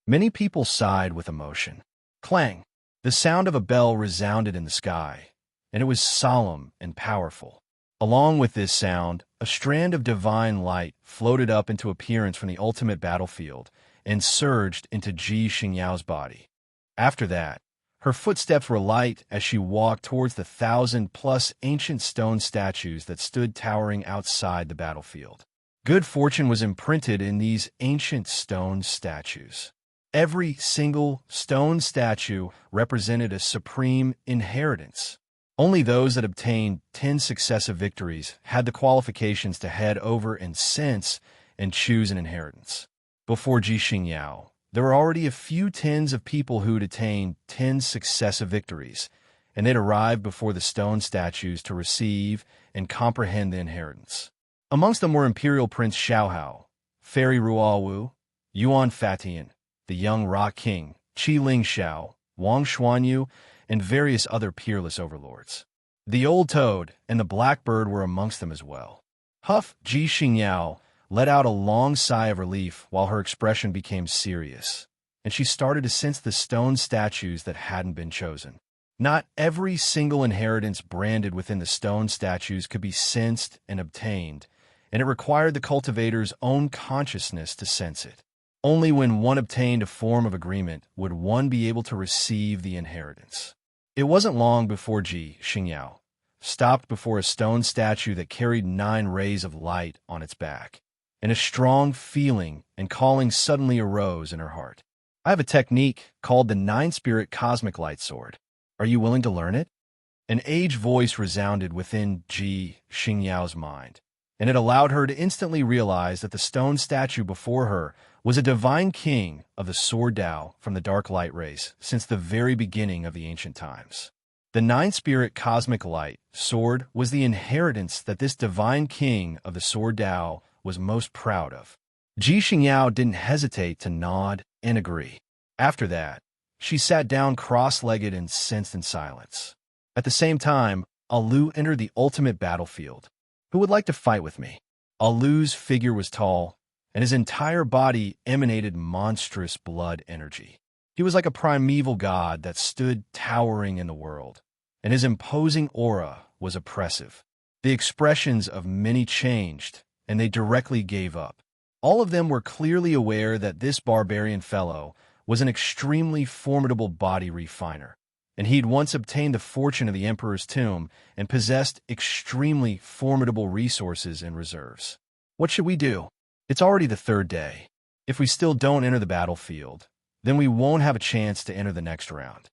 Many people sighed with emotion. Clang! The sound of a bell resounded in the sky, and it was solemn and powerful. Along with this sound, a strand of divine light floated up into appearance from the ultimate battlefield and surged into Ji Xingyao's body. After that, her footsteps were light as she walked towards the 1,000+ ancient stone statues that stood towering outside the battlefield. Good fortune was imprinted in these ancient stone statues. Every single stone statue represented a supreme inheritance. Only those that obtained 10 successive victories had the qualifications to head over and sense and choose an inheritance. Before Ji Xingyao, there were already a few tens of people who'd attained 10 successive victories, and they'd arrived before the stone statues to receive and comprehend the inheritance. Amongst them were Imperial Prince Xiaohao, Fairy Ruowu, Yuan Fatian, the young Rock King, Qi Ling Xiao, Wang Xuanyu, and various other peerless overlords. The Old Toad and the Blackbird were amongst them as well. Huff Ji Xingyao let out a long sigh of relief while her expression became serious, and she started to sense the stone statues that hadn't been chosen. Not every single inheritance branded within the stone statues could be sensed and obtained, and it required the cultivator's own consciousness to sense it. Only when one obtained a form of agreement would one be able to receive the inheritance. It wasn't long before Ji Xingyao stopped before a stone statue that carried 9 rays of light on its back, and a strong feeling and calling suddenly arose in her heart. I have a technique called the 9-spirit cosmic light sword. Are you willing to learn it? An aged voice resounded within Ji Xingyao's mind, and it allowed her to instantly realize that the stone statue before her was a divine king of the Sword Tao from the dark light race since the very beginning of the ancient times. The 9-spirit cosmic light sword was the inheritance that this divine king of the Sword Tao was most proud of. Ji Xingyao didn't hesitate to nod and agree. After that, she sat down cross-legged and sensed in silence. At the same time, Alu entered the ultimate battlefield. Who would like to fight with me? Alu's figure was tall, and his entire body emanated monstrous blood energy. He was like a primeval god that stood towering in the world, and his imposing aura was oppressive. The expressions of many changed, and they directly gave up. All of them were clearly aware that this barbarian fellow was an extremely formidable body refiner, and he'd once obtained the fortune of the Emperor's tomb and possessed extremely formidable resources and reserves. What should we do? It's already the 3rd day. If we still don't enter the battlefield, then we won't have a chance to enter the next round.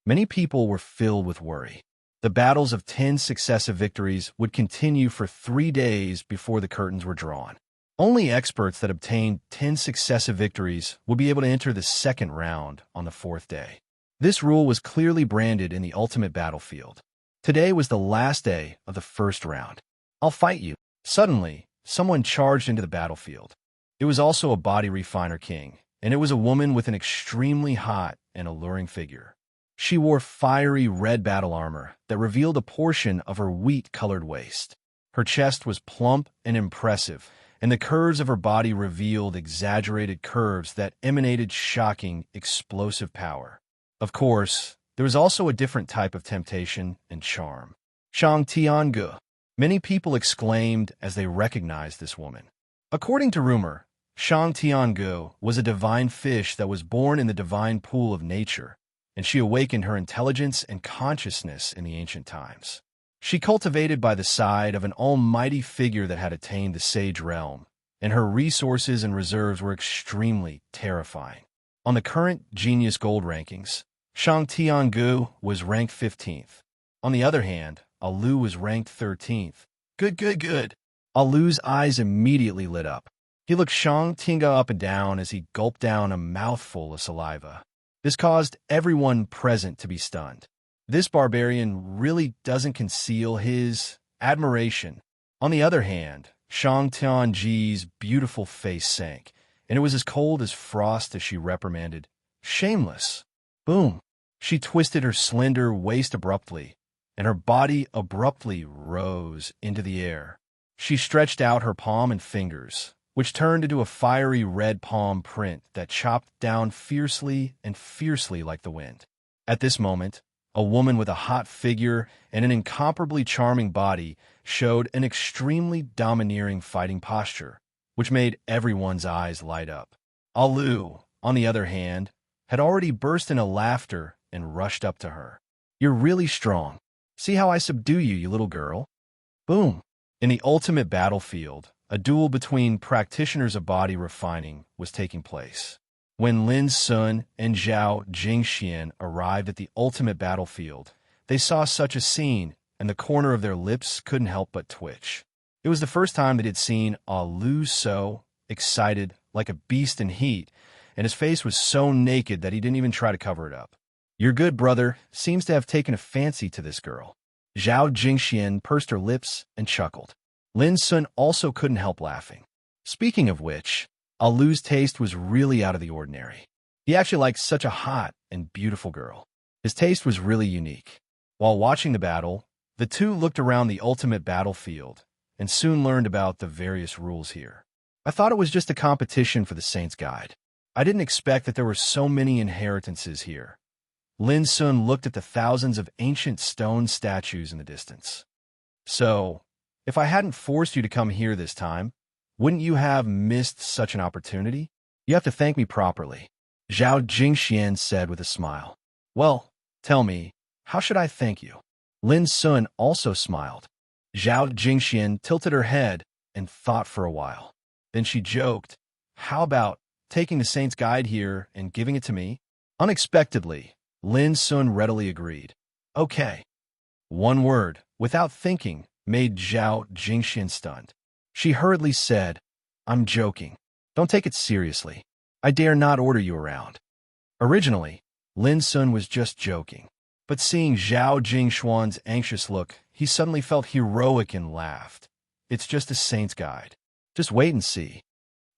Many people were filled with worry. The battles of 10 successive victories would continue for 3 days before the curtains were drawn. Only experts that obtained 10 successive victories would be able to enter the second round on the fourth day. This rule was clearly branded in the ultimate battlefield. Today was the last day of the first round. I'll fight you. Suddenly, someone charged into the battlefield. It was also a body refiner king, and it was a woman with an extremely hot and alluring figure. She wore fiery red battle armor that revealed a portion of her wheat-colored waist. Her chest was plump and impressive, and the curves of her body revealed exaggerated curves that emanated shocking, explosive power. Of course, there was also a different type of temptation and charm. Shang Tiange. Many people exclaimed as they recognized this woman. According to rumor, Shang Tiange was a divine fish that was born in the divine pool of nature, and she awakened her intelligence and consciousness in the ancient times. She cultivated by the side of an almighty figure that had attained the sage realm, and her resources and reserves were extremely terrifying. On the current Genius Gold rankings, Shang Tiange was ranked 15th. On the other hand, Alu was ranked 13th. Good. Alu's eyes immediately lit up. He looked Shang Tiange up and down as he gulped down a mouthful of saliva. This caused everyone present to be stunned. This barbarian really doesn't conceal his admiration. On the other hand, Shang Tiange's beautiful face sank, and it was as cold as frost as she reprimanded, "Shameless." Boom! She twisted her slender waist abruptly, and her body abruptly rose into the air. She stretched out her palm and fingers, which turned into a fiery red palm print that chopped down fiercely like the wind. At this moment, a woman with a hot figure and an incomparably charming body showed an extremely domineering fighting posture, which made everyone's eyes light up. Alu, on the other hand, had already burst into laughter and rushed up to her. "You're really strong. See how I subdue you, you little girl." Boom! In the ultimate battlefield, a duel between practitioners of body refining was taking place. When Lin Sun and Zhao Jingxian arrived at the ultimate battlefield, they saw such a scene, and the corner of their lips couldn't help but twitch. It was the first time they had seen Alu so excited, like a beast in heat, and his face was so naked that he didn't even try to cover it up. "Your good brother seems to have taken a fancy to this girl." Zhao Jingxian pursed her lips and chuckled. Lin Sun also couldn't help laughing. Speaking of which, Alu's taste was really out of the ordinary. He actually liked such a hot and beautiful girl. His taste was really unique. While watching the battle, the two looked around the ultimate battlefield and soon learned about the various rules here. "I thought it was just a competition for the Saint's Guide. I didn't expect that there were so many inheritances here." Lin Sun looked at the thousands of ancient stone statues in the distance. "So, if I hadn't forced you to come here this time, wouldn't you have missed such an opportunity? You have to thank me properly," Zhao Jingxian said with a smile. "Well, tell me, how should I thank you?" Lin Sun also smiled. Zhao Jingxian tilted her head and thought for a while. Then she joked, "How about taking the Saint's Guide here and giving it to me?" Unexpectedly, Lin Sun readily agreed. "Okay." One word, without thinking, made Zhao Jingxian stunned. She hurriedly said, "I'm joking. Don't take it seriously. I dare not order you around." Originally, Lin Sun was just joking, but seeing Zhao Jingxuan's anxious look, he suddenly felt heroic and laughed. "It's just a Saint's Guide. Just wait and see."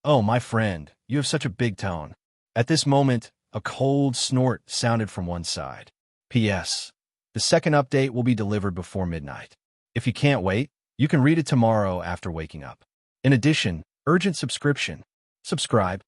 "Oh, my friend, you have such a big tone." At this moment, a cold snort sounded from one side. P.S. The second update will be delivered before midnight. If you can't wait, you can read it tomorrow after waking up. In addition, urgent subscription. Subscribe.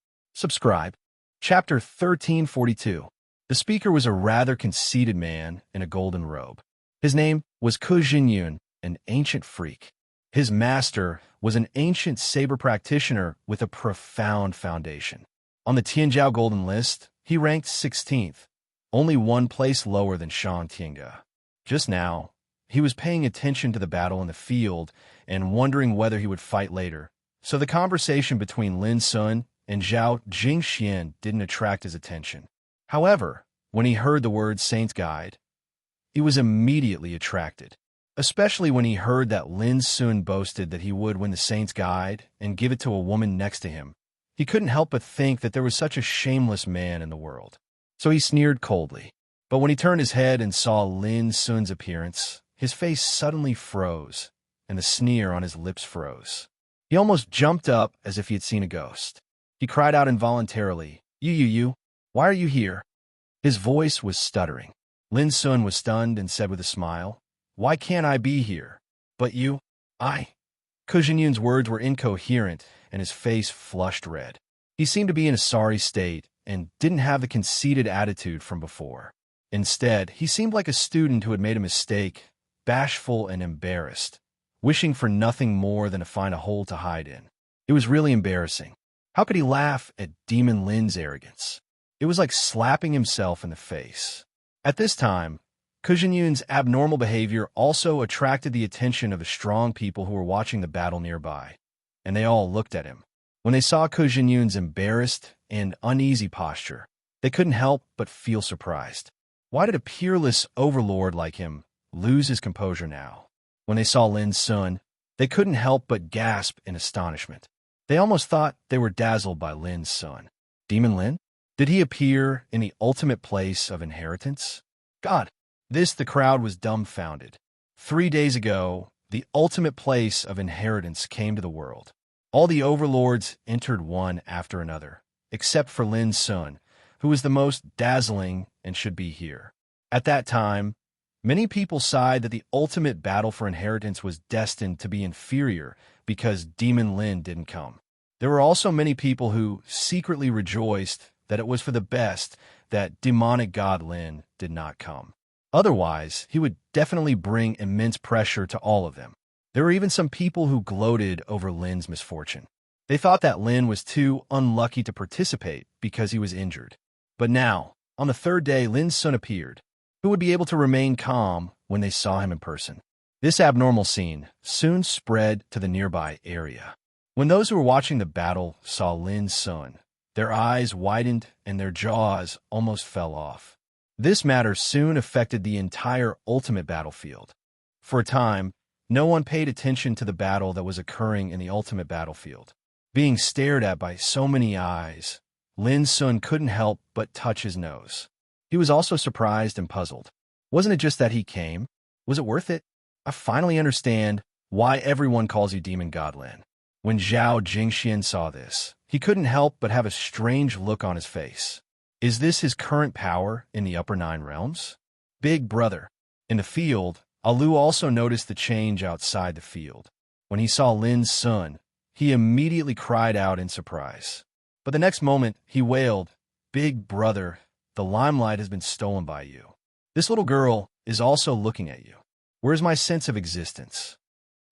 Chapter 1342. The speaker was a rather conceited man in a golden robe. His name was Ku Jinyun, an ancient freak. His master was an ancient saber practitioner with a profound foundation. On the Tianjiao Golden List, he ranked 16th, only one place lower than Shang Tiange. Just now, he was paying attention to the battle in the field and wondering whether he would fight later, so the conversation between Lin Sun and Zhao Jingxian didn't attract his attention. However, when he heard the word Saint's Guide, he was immediately attracted. especially when he heard that Lin Sun boasted that he would win the Saint's Guide and give it to a woman next to him. He couldn't help but think that there was such a shameless man in the world. So he sneered coldly. But when he turned his head and saw Lin Sun's appearance, his face suddenly froze, and the sneer on his lips froze. He almost jumped up as if he had seen a ghost. He cried out involuntarily, You, why are you here?" His voice was stuttering. Lin Sun was stunned and said with a smile, "Why can't I be here? But you, I." Kujin words were incoherent, and his face flushed red. He seemed to be in a sorry state and didn't have the conceited attitude from before. Instead, he seemed like a student who had made a mistake, bashful and embarrassed, wishing for nothing more than to find a hole to hide in. It was really embarrassing. How could he laugh at Demon Lin's arrogance? It was like slapping himself in the face. At this time, Kujin abnormal behavior also attracted the attention of the strong people who were watching the battle nearby, and they all looked at him. When they saw Kujin embarrassed and uneasy posture, they couldn't help but feel surprised. Why did a peerless overlord like him lose his composure now? When they saw Lin Sun, they couldn't help but gasp in astonishment. They almost thought they were dazzled by Lin Sun. Demon Lin? Did he appear in the ultimate place of inheritance? God! The crowd was dumbfounded. 3 days ago, the ultimate place of inheritance came to the world. All the overlords entered one after another, except for Lin Sun, who was the most dazzling and should be here. At that time, many people sighed that the ultimate battle for inheritance was destined to be inferior because Demon Lin didn't come. There were also many people who secretly rejoiced that it was for the best that demonic god Lin did not come. Otherwise, he would definitely bring immense pressure to all of them. There were even some people who gloated over Lin's misfortune. They thought that Lin was too unlucky to participate because he was injured. But now, on the third day, Lin Sun appeared. Who would be able to remain calm when they saw him in person? This abnormal scene soon spread to the nearby area. When those who were watching the battle saw Lin Sun, their eyes widened and their jaws almost fell off. This matter soon affected the entire ultimate battlefield. For a time, no one paid attention to the battle that was occurring in the ultimate battlefield. Being stared at by so many eyes, Lin Sun couldn't help but touch his nose. He was also surprised and puzzled. Wasn't it just that he came? Was it worth it? I finally understand why everyone calls you Demon God Lin. When Zhao Jingxian saw this, he couldn't help but have a strange look on his face. Is this his current power in the upper 9 realms? Big brother. In the field, Alu also noticed the change outside the field. When he saw Lin Sun, he immediately cried out in surprise. But the next moment, he wailed, "Big brother, the limelight has been stolen by you. This little girl is also looking at you. Where's my sense of existence?"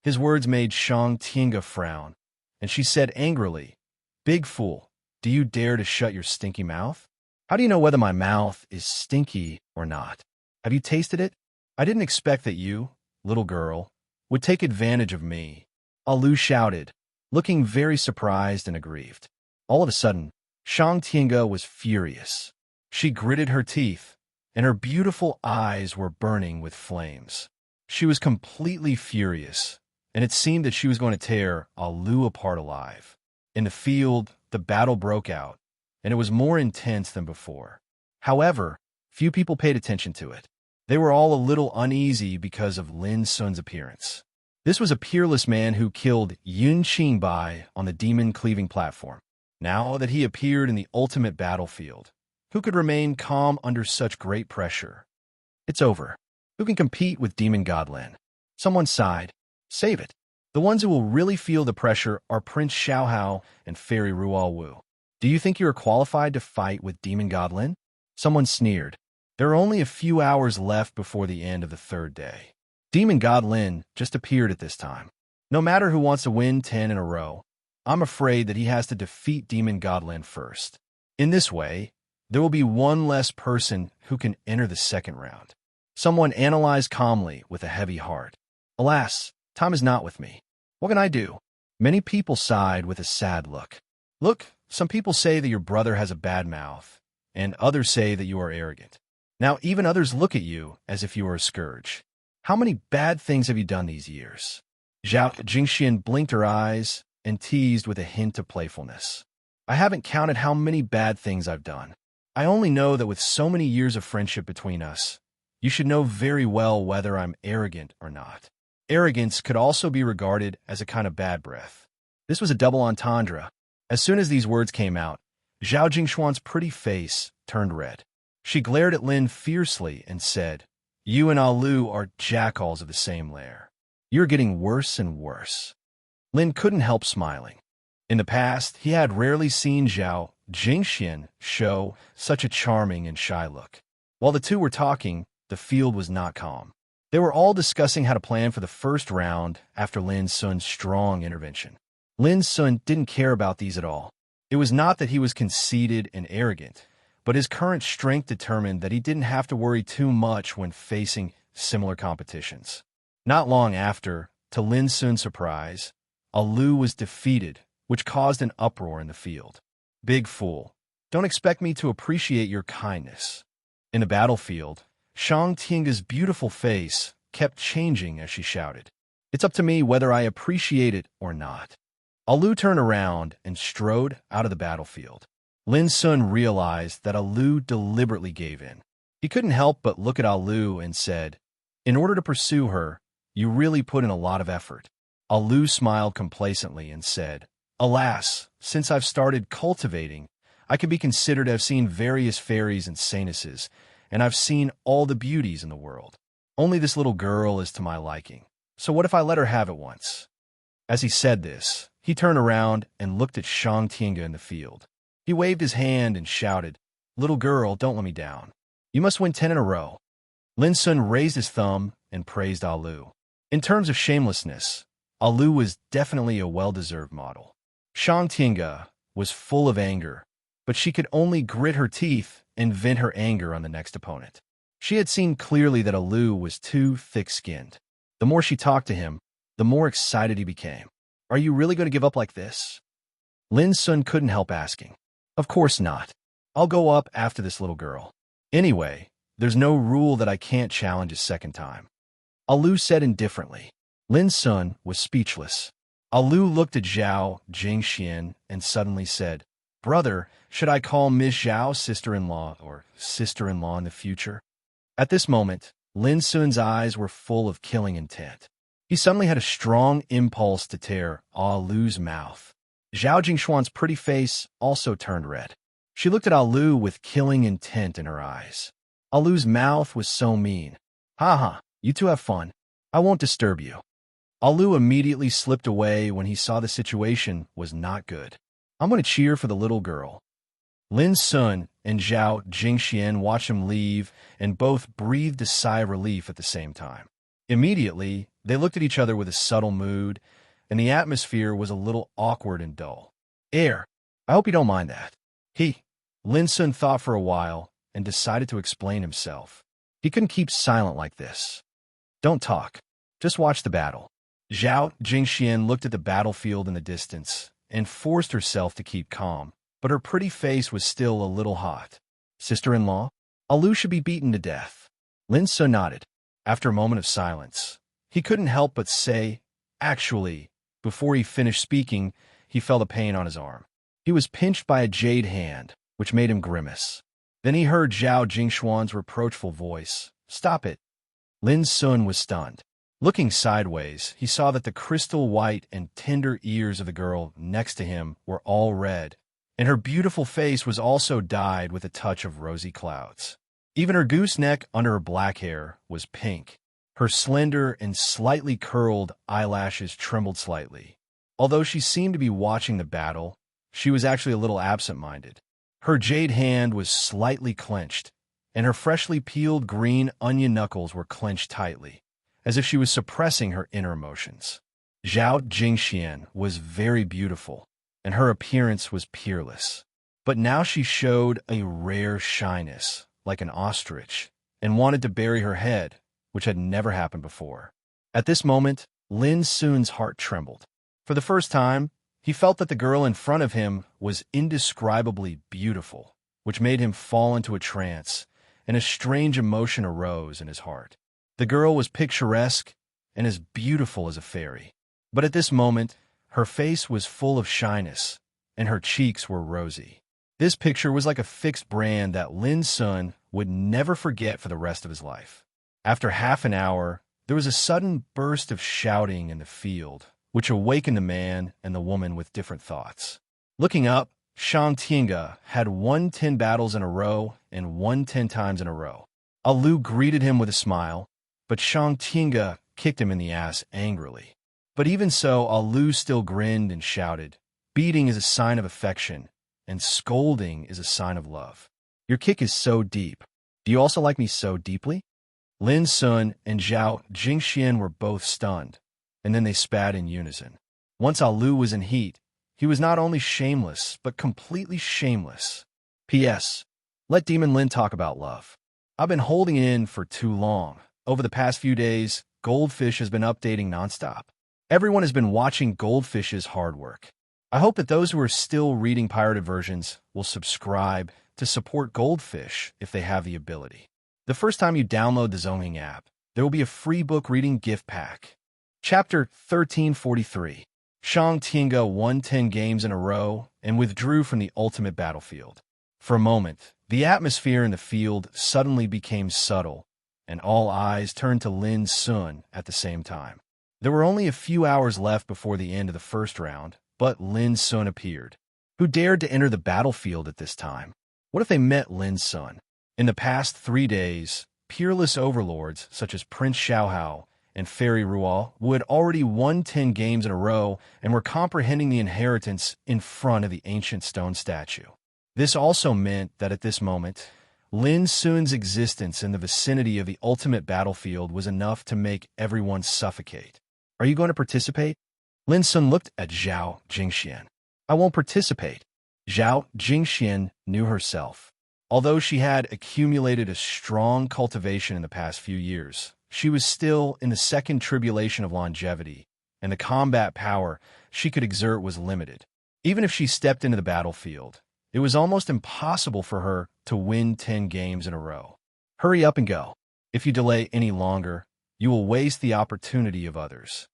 His words made Shang Tinga frown, and she said angrily, "Big fool, do you dare to shut your stinky mouth? How do you know whether my mouth is stinky or not? Have you tasted it? I didn't expect that you, little girl, would take advantage of me." Alu shouted, looking very surprised and aggrieved. All of a sudden, Shang Tinga was furious. She gritted her teeth, and her beautiful eyes were burning with flames. She was completely furious, and it seemed that she was going to tear Alu apart alive. In the field, the battle broke out, and it was more intense than before. However, few people paid attention to it. They were all a little uneasy because of Lin Sun's appearance. This was a peerless man who killed Yun Qingbai on the demon-cleaving platform. Now that he appeared in the ultimate battlefield, who could remain calm under such great pressure? It's over. Who can compete with Demon God Lin? Someone sighed. Save it. The ones who will really feel the pressure are Prince Xiaohao and Fairy Rual Wu. Do you think you are qualified to fight with Demon God Lin? Someone sneered. There are only a few hours left before the end of the third day. Demon God Lin just appeared at this time. No matter who wants to win 10 in a row, I'm afraid that he has to defeat Demon God Lin first. In this way, there will be one less person who can enter the second round. Someone analyzed calmly with a heavy heart. Alas, time is not with me. What can I do? Many people sighed with a sad look. Look, some people say that your brother has a bad mouth, and others say that you are arrogant. Now even others look at you as if you are a scourge. How many bad things have you done these years? Zhao Jingxian blinked her eyes and teased with a hint of playfulness. I haven't counted how many bad things I've done. I only know that with so many years of friendship between us, you should know very well whether I'm arrogant or not. Arrogance could also be regarded as a kind of bad breath. This was a double entendre. As soon as these words came out, Zhao Jingshuan's pretty face turned red. She glared at Lin fiercely and said, "You and Alu are jackals of the same lair. You're getting worse and worse." Lin couldn't help smiling. In the past, he had rarely seen Zhao Jingxian show such a charming and shy look. While the two were talking, the field was not calm. They were all discussing how to plan for the first round after Lin Sun's strong intervention. Lin Sun didn't care about these at all. It was not that he was conceited and arrogant, but his current strength determined that he didn't have to worry too much when facing similar competitions. Not long after, to Lin Sun's surprise, Alu was defeated, which caused an uproar in the field. "Big fool. Don't expect me to appreciate your kindness." In the battlefield, Shang Tinga's beautiful face kept changing as she shouted, "It's up to me whether I appreciate it or not." Alu turned around and strode out of the battlefield. Lin Sun realized that Alu deliberately gave in. He couldn't help but look at Alu and said, "In order to pursue her, you really put in a lot of effort." Alu smiled complacently and said, "Alas, since I've started cultivating, I can be considered to have seen various fairies and saintesses, and I've seen all the beauties in the world. Only this little girl is to my liking. So what if I let her have it once?" As he said this, he turned around and looked at Shang Tinga in the field. He waved his hand and shouted, "Little girl, don't let me down. You must win 10 in a row." Lin Sun raised his thumb and praised Alu. In terms of shamelessness, Alu was definitely a well-deserved model. Shang Tinga was full of anger, but she could only grit her teeth and vent her anger on the next opponent. She had seen clearly that Alu was too thick-skinned. The more she talked to him, the more excited he became. "Are you really going to give up like this?" Lin Sun couldn't help asking. "Of course not. I'll go up after this little girl. Anyway, there's no rule that I can't challenge a second time." Alu said indifferently. Lin Sun was speechless. Alu looked at Zhao Jingxian and suddenly said, "Brother, should I call Miss Zhao sister-in-law or sister-in-law in the future?" At this moment, Lin Sun's eyes were full of killing intent. He suddenly had a strong impulse to tear Alu's mouth. Zhao Jingshuan's pretty face also turned red. She looked at Alu with killing intent in her eyes. Alu's mouth was so mean. "Ha ha, you two have fun. I won't disturb you." Alu immediately slipped away when he saw the situation was not good. "I'm going to cheer for the little girl." Lin Sun and Zhao Jingxian watched him leave and both breathed a sigh of relief at the same time. Immediately, they looked at each other with a subtle mood, and the atmosphere was a little awkward and dull. I hope you don't mind that." Lin Sun thought for a while and decided to explain himself. He couldn't keep silent like this. "Don't talk. Just watch the battle." Zhao Jingxian looked at the battlefield in the distance and forced herself to keep calm, but her pretty face was still a little hot. "Sister-in-law, Alu should be beaten to death." Lin Sun nodded. After a moment of silence, he couldn't help but say, "Actually," before he finished speaking, he felt a pain on his arm. He was pinched by a jade hand, which made him grimace. Then he heard Zhao Jingshuan's reproachful voice, "Stop it." Lin Sun was stunned. Looking sideways, he saw that the crystal white and tender ears of the girl next to him were all red, and her beautiful face was also dyed with a touch of rosy clouds. Even her gooseneck under her black hair was pink. Her slender and slightly curled eyelashes trembled slightly. Although she seemed to be watching the battle, she was actually a little absent-minded. Her jade hand was slightly clenched, and her freshly peeled green onion knuckles were clenched tightly, as if she was suppressing her inner emotions. Zhao Jingxian was very beautiful, and her appearance was peerless. But now she showed a rare shyness, like an ostrich, and wanted to bury her head, which had never happened before. At this moment, Lin Sun's heart trembled. For the first time, he felt that the girl in front of him was indescribably beautiful, which made him fall into a trance, and a strange emotion arose in his heart. The girl was picturesque and as beautiful as a fairy. But at this moment, her face was full of shyness, and her cheeks were rosy. This picture was like a fixed brand that Lin Sun would never forget for the rest of his life. After half an hour, there was a sudden burst of shouting in the field, which awakened the man and the woman with different thoughts. Looking up, Shang Tinga had won 10 battles in a row and won 10 times in a row. Alu greeted him with a smile, but Shang Tinga kicked him in the ass angrily. But even so, Alu still grinned and shouted, "Beating is a sign of affection, and scolding is a sign of love. Your kick is so deep. Do you also like me so deeply?" Lin Sun and Zhao Jingxian were both stunned, and then they spat in unison. Once Alu was in heat, he was not only shameless, but completely shameless. P.S. Let Demon Lin talk about love. I've been holding in for too long. Over the past few days, Goldfish has been updating nonstop. Everyone has been watching Goldfish's hard work. I hope that those who are still reading pirated versions will subscribe to support Goldfish if they have the ability. The first time you download the Zonging app, there will be a free book reading gift pack. Chapter 1343. Shang Tinga won 10 games in a row and withdrew from the ultimate battlefield. For a moment, the atmosphere in the field suddenly became subtle, and all eyes turned to Lin Sun at the same time. There were only a few hours left before the end of the first round, but Lin Sun appeared. Who dared to enter the battlefield at this time? What if they met Lin Sun? In the past 3 days, peerless overlords such as Prince Xiaohao and Fairy Ruo, who had already won 10 games in a row and were comprehending the inheritance in front of the ancient stone statue. This also meant that at this moment, Lin Sun's existence in the vicinity of the ultimate battlefield was enough to make everyone suffocate. Are you going to participate? Lin Sun looked at Zhao Jingxian. I won't participate. Zhao Jingxian knew herself. Although she had accumulated a strong cultivation in the past few years, she was still in the second tribulation of longevity, and the combat power she could exert was limited. Even if she stepped into the battlefield, it was almost impossible for her to win 10 games in a row. Hurry up and go. If you delay any longer, you will waste the opportunity of others.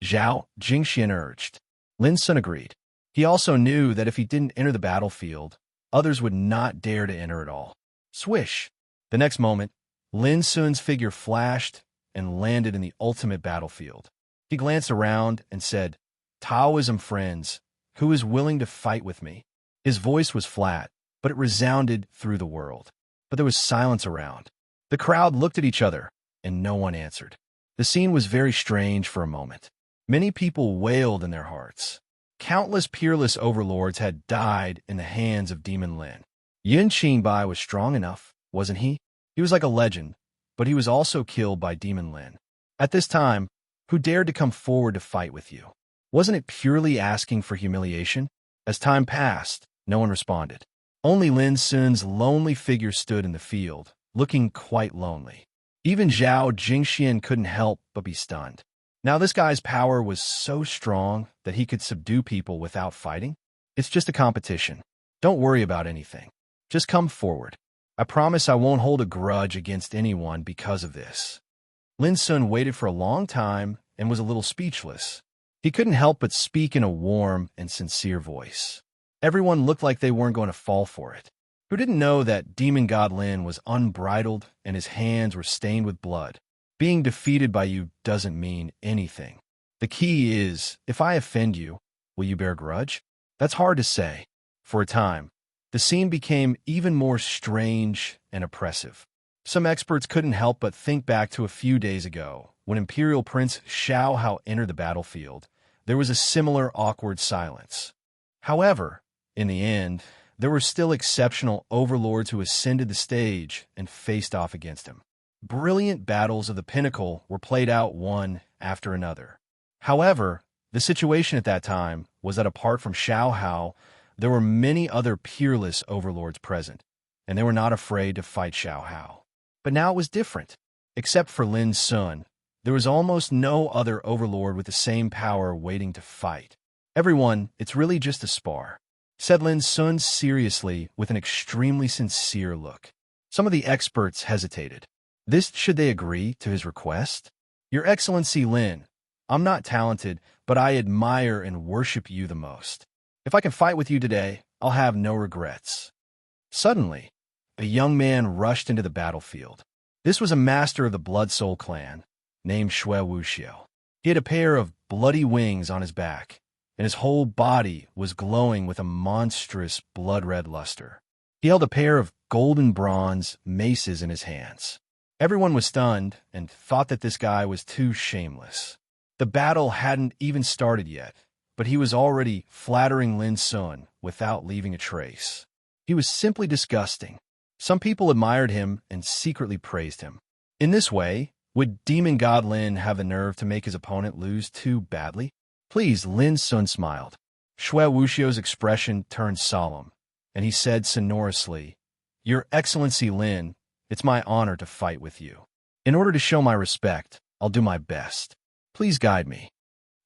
Zhao Jingxian urged. Lin Sun agreed. He also knew that if he didn't enter the battlefield, others would not dare to enter at all. Swish! The next moment, Lin Sun's figure flashed and landed in the ultimate battlefield. He glanced around and said, "Taoism friends, who is willing to fight with me?" His voice was flat, but it resounded through the world. But there was silence around. The crowd looked at each other, and no one answered. The scene was very strange for a moment. Many people wailed in their hearts. Countless peerless overlords had died in the hands of Demon Lin. Yin Qingbai was strong enough, wasn't he? He was like a legend, but he was also killed by Demon Lin. At this time, who dared to come forward to fight with you? Wasn't it purely asking for humiliation? As time passed, no one responded. Only Lin Sun's lonely figure stood in the field, looking quite lonely. Even Zhao Jingxian couldn't help but be stunned. Now this guy's power was so strong that he could subdue people without fighting? It's just a competition. Don't worry about anything. Just come forward. I promise I won't hold a grudge against anyone because of this. Lin Sun waited for a long time and was a little speechless. He couldn't help but speak in a warm and sincere voice. Everyone looked like they weren't going to fall for it. Who didn't know that Demon God Lin was unbridled and his hands were stained with blood? Being defeated by you doesn't mean anything. The key is, if I offend you, will you bear a grudge? That's hard to say. For a time, the scene became even more strange and oppressive. Some experts couldn't help but think back to a few days ago, when Imperial Prince Xiaohao entered the battlefield. There was a similar awkward silence. However, in the end, there were still exceptional overlords who ascended the stage and faced off against him. Brilliant battles of the pinnacle were played out one after another. However, the situation at that time was that apart from Xiaohao, there were many other peerless overlords present, and they were not afraid to fight Xiaohao. But now it was different. Except for Lin Sun, there was almost no other overlord with the same power waiting to fight. Everyone, it's really just a spar, said Lin Sun seriously with an extremely sincere look. Some of the experts hesitated. This should they agree to his request? Your Excellency Lin, I'm not talented, but I admire and worship you the most. If I can fight with you today, I'll have no regrets. Suddenly, a young man rushed into the battlefield. This was a master of the Blood Soul clan, named Shui Wuxiu. He had a pair of bloody wings on his back, and his whole body was glowing with a monstrous blood-red luster. He held a pair of golden bronze maces in his hands. Everyone was stunned and thought that this guy was too shameless. The battle hadn't even started yet, but he was already flattering Lin Sun without leaving a trace. He was simply disgusting. Some people admired him and secretly praised him. In this way, would Demon God Lin have the nerve to make his opponent lose too badly? Please, Lin Sun smiled. Shui Wuxiu's expression turned solemn, and he said sonorously, Your Excellency Lin, it's my honor to fight with you. In order to show my respect, I'll do my best. Please guide me.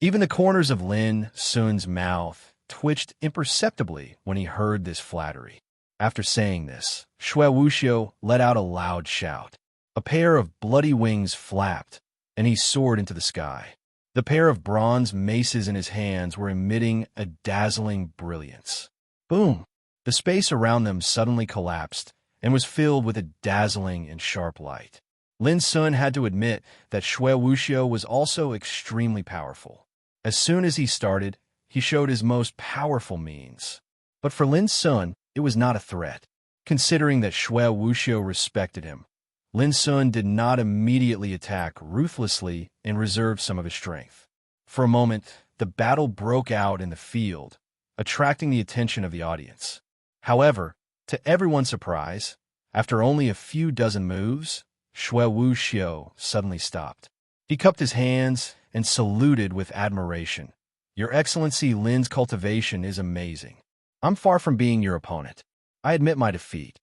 Even the corners of Lin Sun's mouth twitched imperceptibly when he heard this flattery. After saying this, Shui Wuxiu let out a loud shout. A pair of bloody wings flapped, and he soared into the sky. The pair of bronze maces in his hands were emitting a dazzling brilliance. Boom! The space around them suddenly collapsed and was filled with a dazzling and sharp light. Lin Sun had to admit that Shui Wuxiu was also extremely powerful. As soon as he started, he showed his most powerful means. But for Lin Sun, it was not a threat. Considering that Shui Wuxiu respected him, Lin Sun did not immediately attack ruthlessly and reserved some of his strength. For a moment, the battle broke out in the field, attracting the attention of the audience. However, to everyone's surprise, after only a few dozen moves, Shui Wuxiu suddenly stopped. He cupped his hands and saluted with admiration. Your Excellency Lin's cultivation is amazing. I'm far from being your opponent. I admit my defeat.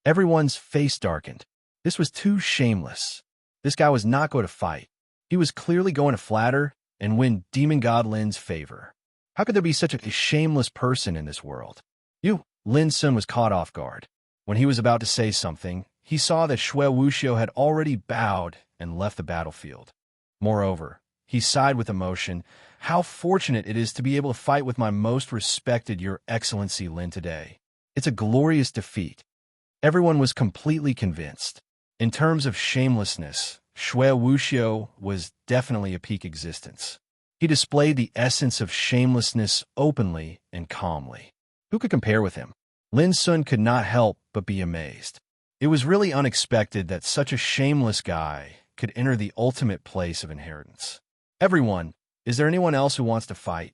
Everyone's face darkened. This was too shameless. This guy was not going to fight. He was clearly going to flatter and win Demon God Lin's favor. How could there be such a shameless person in this world? Lin Sun was caught off guard. When he was about to say something, he saw that Shui Wuxiu had already bowed and left the battlefield. Moreover, he sighed with emotion. How fortunate it is to be able to fight with my most respected Your Excellency Lin today. It's a glorious defeat. Everyone was completely convinced. In terms of shamelessness, Shui Wuxiu was definitely a peak existence. He displayed the essence of shamelessness openly and calmly. Who could compare with him? Lin Sun could not help but be amazed. It was really unexpected that such a shameless guy could enter the ultimate place of inheritance. Everyone, is there anyone else who wants to fight?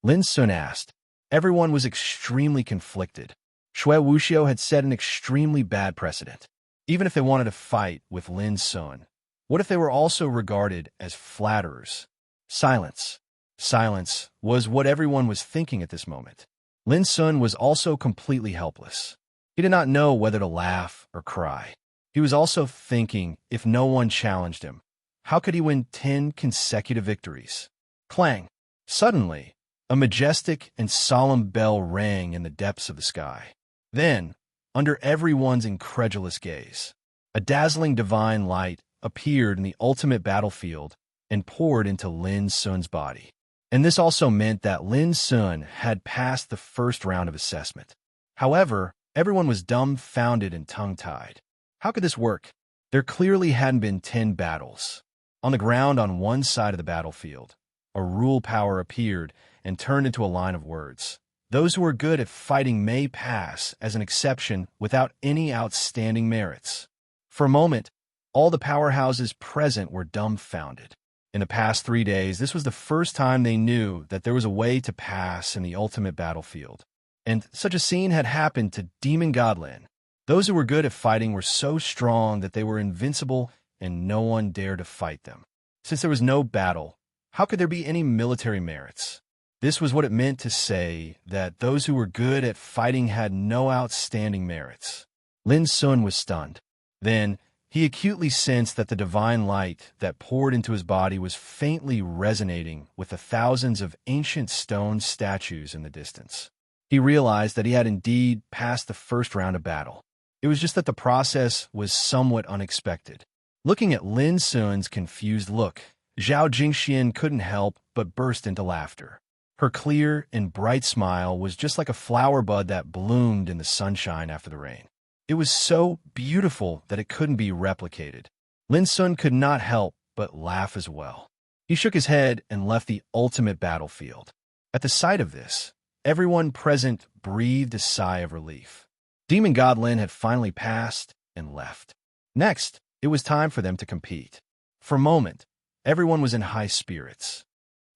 Lin Sun asked. Everyone was extremely conflicted. Shui Wuxiu had set an extremely bad precedent. Even if they wanted to fight with Lin Sun, what if they were also regarded as flatterers? Silence. Silence was what everyone was thinking at this moment. Lin Sun was also completely helpless. He did not know whether to laugh or cry. He was also thinking, if no one challenged him, how could he win 10 consecutive victories? Clang! Suddenly, a majestic and solemn bell rang in the depths of the sky. Then, under everyone's incredulous gaze, a dazzling divine light appeared in the ultimate battlefield and poured into Lin Sun's body. And this also meant that Lin Sun had passed the first round of assessment. However, everyone was dumbfounded and tongue-tied. How could this work? There clearly hadn't been 10 battles. On the ground on one side of the battlefield, a rule power appeared and turned into a line of words. Those who are good at fighting may pass as an exception without any outstanding merits. For a moment, all the powerhouses present were dumbfounded. In the past 3 days, this was the first time they knew that there was a way to pass in the ultimate battlefield. And such a scene had happened to Demon God Lin. Those who were good at fighting were so strong that they were invincible and no one dared to fight them. Since there was no battle, how could there be any military merits? This was what it meant to say that those who were good at fighting had no outstanding merits. Lin Sun was stunned. Then, he acutely sensed that the divine light that poured into his body was faintly resonating with the thousands of ancient stone statues in the distance. He realized that he had indeed passed the first round of battle. It was just that the process was somewhat unexpected. Looking at Lin Sun's confused look, Zhao Jingxian couldn't help but burst into laughter. Her clear and bright smile was just like a flower bud that bloomed in the sunshine after the rain. It was so beautiful that it couldn't be replicated. Lin Sun could not help but laugh as well. He shook his head and left the ultimate battlefield. At the sight of this, everyone present breathed a sigh of relief. Demon God Lin had finally passed and left. Next, it was time for them to compete. For a moment, everyone was in high spirits.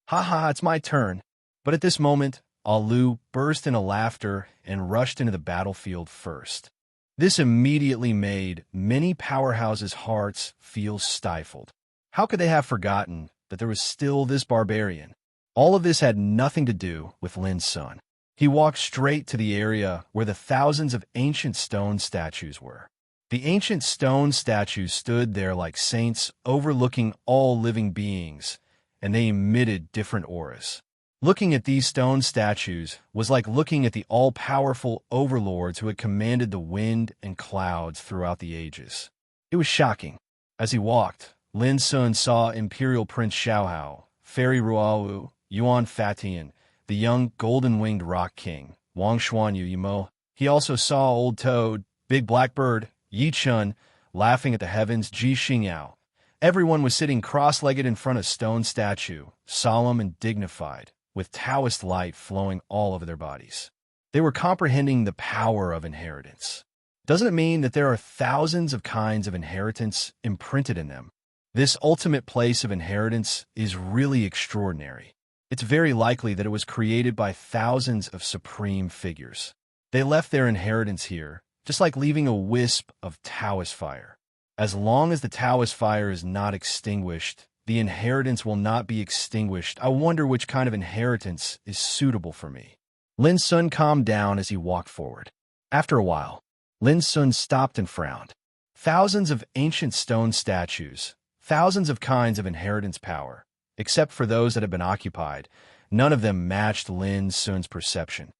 Ha ha, it's my turn. But at this moment, Alu burst into laughter and rushed into the battlefield first. This immediately made many powerhouses' hearts feel stifled. How could they have forgotten that there was still this barbarian? All of this had nothing to do with Lin Sun. He walked straight to the area where the thousands of ancient stone statues were. The ancient stone statues stood there like saints overlooking all living beings, and they emitted different auras. Looking at these stone statues was like looking at the all-powerful overlords who had commanded the wind and clouds throughout the ages. It was shocking. As he walked, Lin Sun saw Imperial Prince Xiaohao, Fairy Ruawu, Yuan Fatian, the young golden-winged rock king, Wang Xuanyu Yimo. He also saw Old Toad, Big Blackbird, Yi Chun, laughing at the heavens, Ji Xingyao. Everyone was sitting cross-legged in front of a stone statue, solemn and dignified, with Taoist light flowing all over their bodies. They were comprehending the power of inheritance. Doesn't it mean that there are thousands of kinds of inheritance imprinted in them? This ultimate place of inheritance is really extraordinary. It's very likely that it was created by thousands of supreme figures. They left their inheritance here, just like leaving a wisp of Taoist fire. As long as the Taoist fire is not extinguished, the inheritance will not be extinguished. I wonder which kind of inheritance is suitable for me. Lin Sun calmed down as he walked forward. After a while, Lin Sun stopped and frowned. Thousands of ancient stone statues, thousands of kinds of inheritance power, except for those that had been occupied, none of them matched Lin Sun's perception.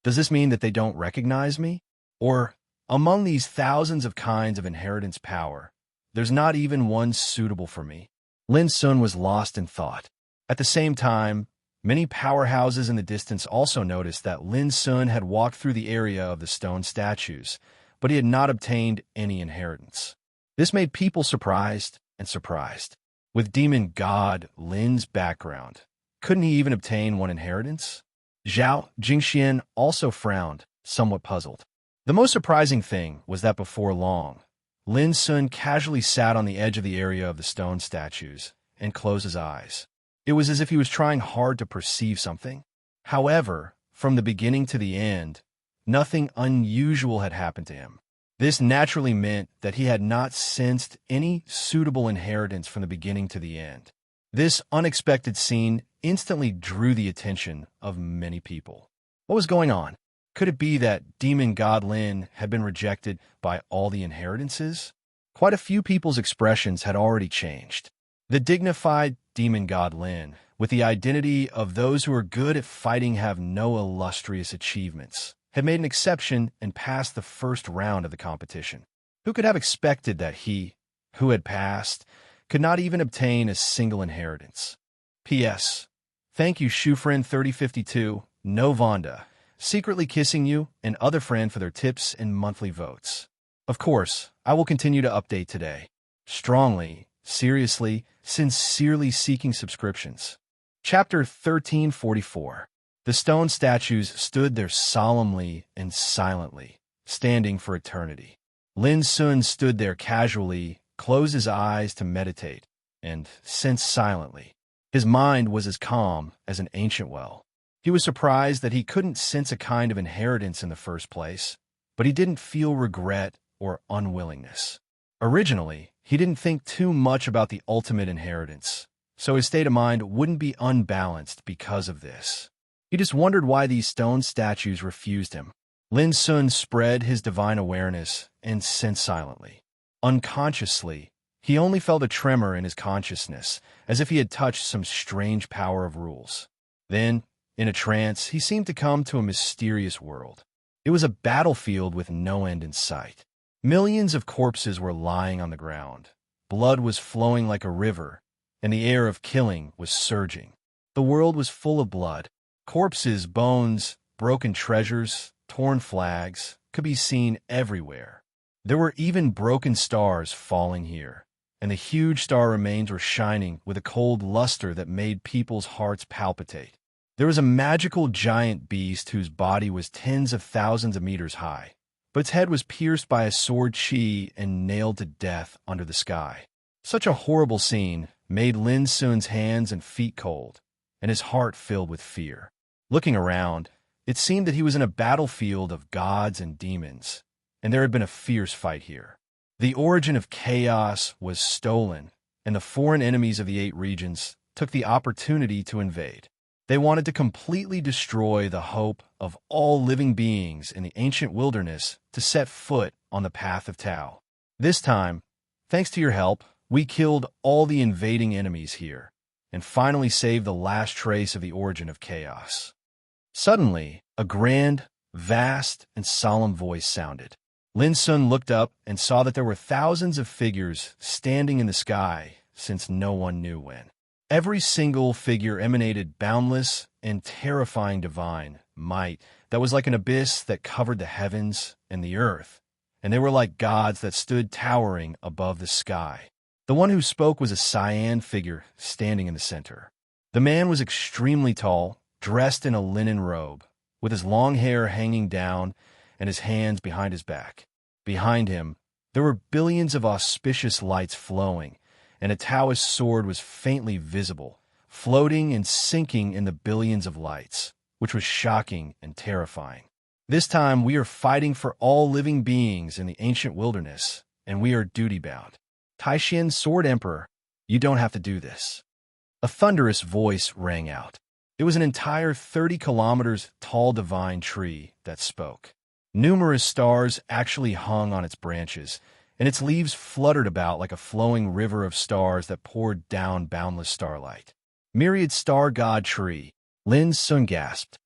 Does this mean that they don't recognize me? Or, among these thousands of kinds of inheritance power, there's not even one suitable for me? Lin Sun was lost in thought. At the same time, many powerhouses in the distance also noticed that Lin Sun had walked through the area of the stone statues, but he had not obtained any inheritance. This made people surprised and surprised. With demon god Lin's background, couldn't he even obtain one inheritance? Zhao Jingxian also frowned, somewhat puzzled. The most surprising thing was that before long, Lin Sun casually sat on the edge of the area of the stone statues and closed his eyes. It was as if he was trying hard to perceive something. However, from the beginning to the end, nothing unusual had happened to him. This naturally meant that he had not sensed any suitable inheritance from the beginning to the end. This unexpected scene instantly drew the attention of many people. What was going on? Could it be that Demon God Lin had been rejected by all the inheritances? Quite a few people's expressions had already changed. The dignified Demon God Lin, with the identity of those who are good at fighting have no illustrious achievements, had made an exception and passed the first round of the competition. Who could have expected that he, who had passed, could not even obtain a single inheritance? P.S. Thank you, Shufriend 3052, No Vonda, Secretly Kissing You, and other friend for their tips and monthly votes. Of course, I will continue to update today. Strongly, seriously, sincerely seeking subscriptions. Chapter 1344. The stone statues stood there solemnly and silently, standing for eternity. Lin Sun stood there casually, closed his eyes to meditate, and sensed silently. His mind was as calm as an ancient well. He was surprised that he couldn't sense a kind of inheritance in the first place, but he didn't feel regret or unwillingness. Originally, he didn't think too much about the ultimate inheritance, so his state of mind wouldn't be unbalanced because of this. He just wondered why these stone statues refused him. Lin Sun spread his divine awareness and sensed silently. Unconsciously, he only felt a tremor in his consciousness, as if he had touched some strange power of rules. Then, in a trance, he seemed to come to a mysterious world. It was a battlefield with no end in sight. Millions of corpses were lying on the ground. blood was flowing like a river, and the air of killing was surging. The world was full of blood. Corpses, bones, broken treasures, torn flags could be seen everywhere. There were even broken stars falling here, and the huge star remains were shining with a cold luster that made people's hearts palpitate. There was a magical giant beast whose body was tens of thousands of meters high, but its head was pierced by a sword chi and nailed to death under the sky. Such a horrible scene made Lin Sun's hands and feet cold, and his heart filled with fear. Looking around, it seemed that he was in a battlefield of gods and demons, and there had been a fierce fight here. The origin of chaos was stolen, and the foreign enemies of the 8 regions took the opportunity to invade. They wanted to completely destroy the hope of all living beings in the ancient wilderness to set foot on the path of Tao. This time, thanks to your help, we killed all the invading enemies here, and finally saved the last trace of the origin of chaos. Suddenly, a grand, vast, and solemn voice sounded. Lin Sun looked up and saw that there were thousands of figures standing in the sky since no one knew when. Every single figure emanated boundless and terrifying divine might that was like an abyss that covered the heavens and the earth, and they were like gods that stood towering above the sky. The one who spoke was a cyan figure standing in the center. The man was extremely tall, dressed in a linen robe, with his long hair hanging down and his hands behind his back. Behind him, there were billions of auspicious lights flowing, and a Taoist sword was faintly visible, floating and sinking in the billions of lights, which was shocking and terrifying. This time we are fighting for all living beings in the ancient wilderness, and we are duty-bound. Taishan Sword Emperor, you don't have to do this. A thunderous voice rang out. It was an entire 30 kilometers tall divine tree that spoke. Numerous stars actually hung on its branches, and its leaves fluttered about like a flowing river of stars that poured down boundless starlight. Myriad Star God Tree, Lin Sun gasped.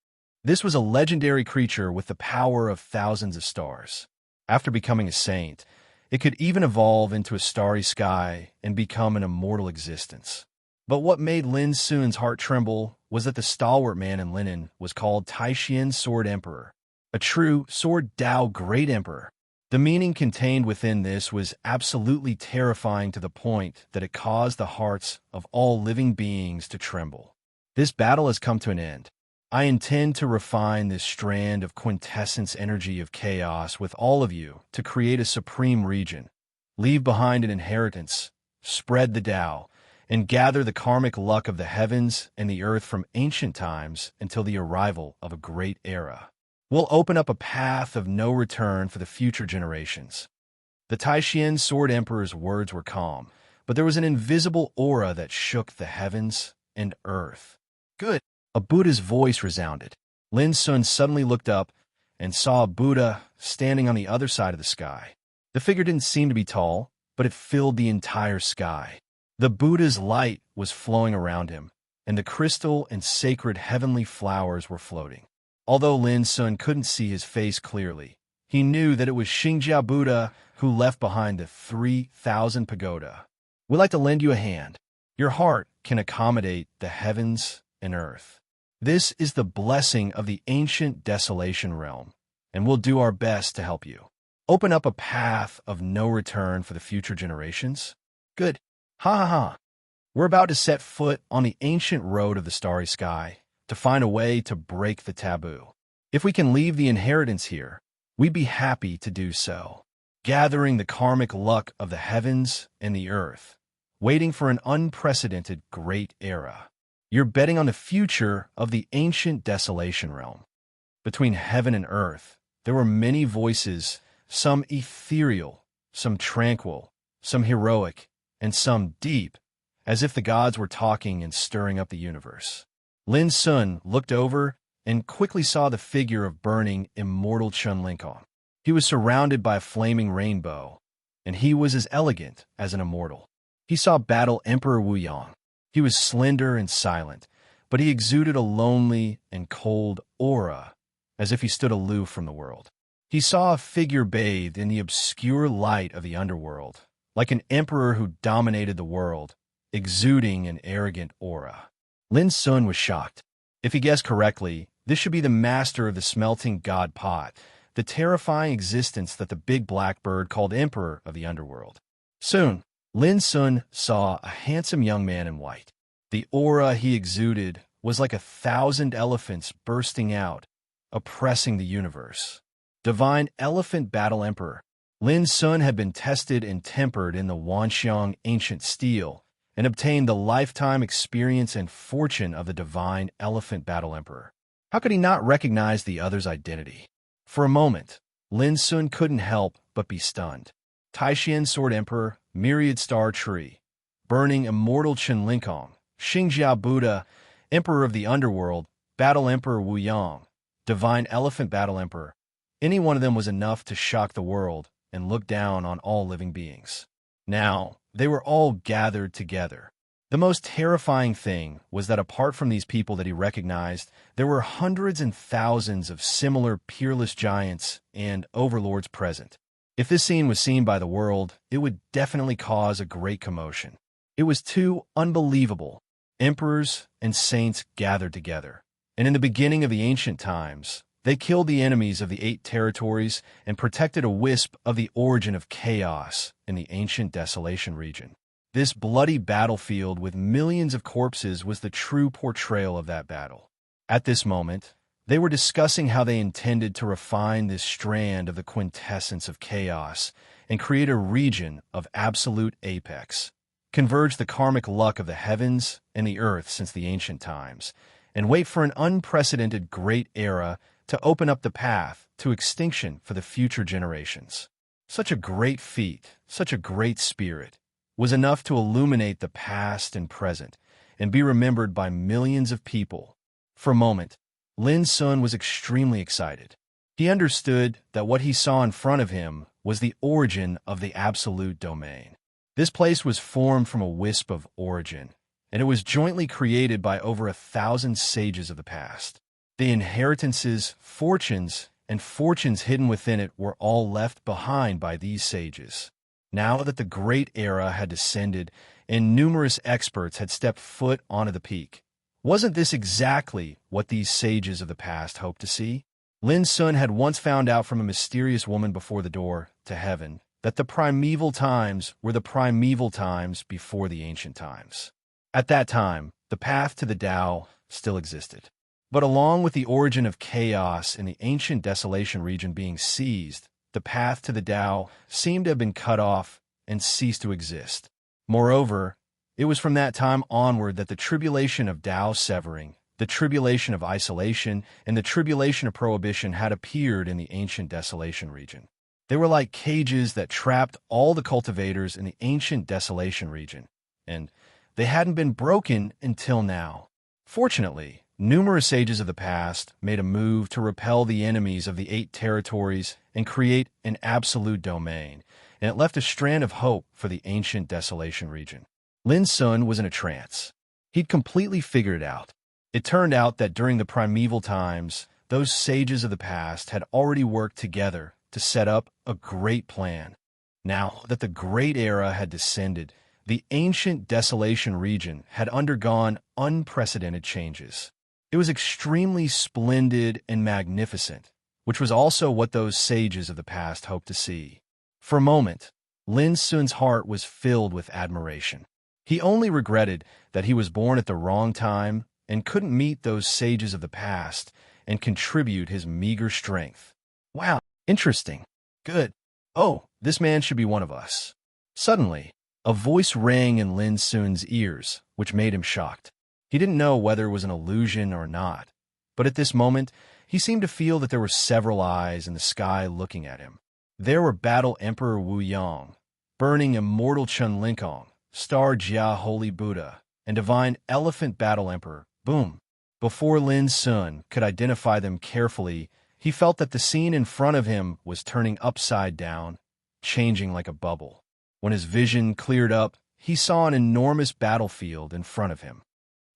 This was a legendary creature with the power of thousands of stars. After becoming a saint, it could even evolve into a starry sky and become an immortal existence. But what made Lin Sun's heart tremble was that the stalwart man in linen was called Taishan Sword Emperor, a true Sword Dao Great Emperor. The meaning contained within this was absolutely terrifying to the point that it caused the hearts of all living beings to tremble. This battle has come to an end. I intend to refine this strand of quintessence energy of chaos with all of you to create a supreme region, leave behind an inheritance, spread the Tao, and gather the karmic luck of the heavens and the earth from ancient times until the arrival of a great era. We'll open up a path of no return for the future generations. The Taishan Sword Emperor's words were calm, but there was an invisible aura that shook the heavens and earth. Good. A Buddha's voice resounded. Lin Sun suddenly looked up and saw a Buddha standing on the other side of the sky. The figure didn't seem to be tall, but it filled the entire sky. The Buddha's light was flowing around him, and the crystal and sacred heavenly flowers were floating. Although Lin Sun couldn't see his face clearly, he knew that it was Xingjia Buddha who left behind the 3,000 pagoda. We'd like to lend you a hand. Your heart can accommodate the heavens and earth. This is the blessing of the ancient desolation realm, and we'll do our best to help you. Open up a path of no return for the future generations. Good. Ha ha ha. We're about to set foot on the ancient road of the starry sky to find a way to break the taboo. If we can leave the inheritance here, we'd be happy to do so. Gathering the karmic luck of the heavens and the earth, waiting for an unprecedented great era. You're betting on the future of the ancient desolation realm. Between heaven and earth, there were many voices, some ethereal, some tranquil, some heroic, and some deep, as if the gods were talking and stirring up the universe. Lin Sun looked over and quickly saw the figure of burning immortal Chun Lincoln. He was surrounded by a flaming rainbow, and he was as elegant as an immortal. He saw battle Emperor Wu Yang. He was slender and silent, but he exuded a lonely and cold aura, as if he stood aloof from the world. He saw a figure bathed in the obscure light of the underworld, like an emperor who dominated the world, exuding an arrogant aura. Lin Sun was shocked. If he guessed correctly, this should be the master of the smelting god pot, the terrifying existence that the big black bird called Emperor of the Underworld. Soon, Lin Sun saw a handsome young man in white. The aura he exuded was like 1,000 elephants bursting out, oppressing the universe. Divine Elephant Battle Emperor. Lin Sun had been tested and tempered in the Wanxiang ancient steel and obtained the lifetime experience and fortune of the Divine Elephant Battle Emperor. How could he not recognize the other's identity? For a moment, Lin Sun couldn't help but be stunned. Taishan Sword Emperor, Myriad Star Tree, Burning Immortal Chen Linkong, Xingjiao Buddha, Emperor of the Underworld, Battle Emperor Wu Yang, Divine Elephant Battle Emperor. Any one of them was enough to shock the world and look down on all living beings. Now, they were all gathered together. The most terrifying thing was that apart from these people that he recognized, there were hundreds and thousands of similar peerless giants and overlords present. If this scene was seen by the world, it would definitely cause a great commotion. It was too unbelievable. Emperors and saints gathered together. And in the beginning of the ancient times, they killed the enemies of the 8 territories and protected a wisp of the origin of chaos in the ancient desolation region. This bloody battlefield with millions of corpses was the true portrayal of that battle. At this moment, they were discussing how they intended to refine this strand of the quintessence of chaos and create a region of absolute apex, converge the karmic luck of the heavens and the earth since the ancient times, and wait for an unprecedented great era to open up the path to extinction for the future generations. Such a great feat, such a great spirit, was enough to illuminate the past and present and be remembered by millions of people. For a moment, Lin Sun was extremely excited. He understood that what he saw in front of him was the origin of the absolute domain. This place was formed from a wisp of origin, and it was jointly created by over 1,000 sages of the past. The inheritances, fortunes, and fortunes hidden within it were all left behind by these sages. Now that the great era had descended and numerous experts had stepped foot onto the peak, wasn't this exactly what these sages of the past hoped to see? Lin Sun had once found out from a mysterious woman before the door to heaven that the primeval times were the primeval times before the ancient times. At that time, the path to the Tao still existed. But along with the origin of chaos in the ancient desolation region being seized, the path to the Tao seemed to have been cut off and ceased to exist. Moreover, it was from that time onward that the tribulation of Tao severing, the tribulation of isolation, and the tribulation of prohibition had appeared in the ancient desolation region. They were like cages that trapped all the cultivators in the ancient desolation region, and they hadn't been broken until now. Fortunately, numerous sages of the past made a move to repel the enemies of the 8 territories and create an absolute domain, and it left a strand of hope for the ancient desolation region. Lin Sun was in a trance. He'd completely figured it out. It turned out that during the primeval times, those sages of the past had already worked together to set up a great plan. Now that the great era had descended, the ancient desolation region had undergone unprecedented changes. It was extremely splendid and magnificent, which was also what those sages of the past hoped to see. For a moment, Lin Sun's heart was filled with admiration. He only regretted that he was born at the wrong time and couldn't meet those sages of the past and contribute his meager strength. Wow, interesting. Good. Oh, this man should be one of us. Suddenly, a voice rang in Lin Sun's ears, which made him shocked. He didn't know whether it was an illusion or not, but at this moment, he seemed to feel that there were several eyes in the sky looking at him. There were Battle Emperor Wu Yang, Burning Immortal Chen Linkong, Star Jia Holy Buddha, and Divine Elephant Battle Emperor, Boom. Before Lin Sun could identify them carefully, he felt that the scene in front of him was turning upside down, changing like a bubble. When his vision cleared up, he saw an enormous battlefield in front of him.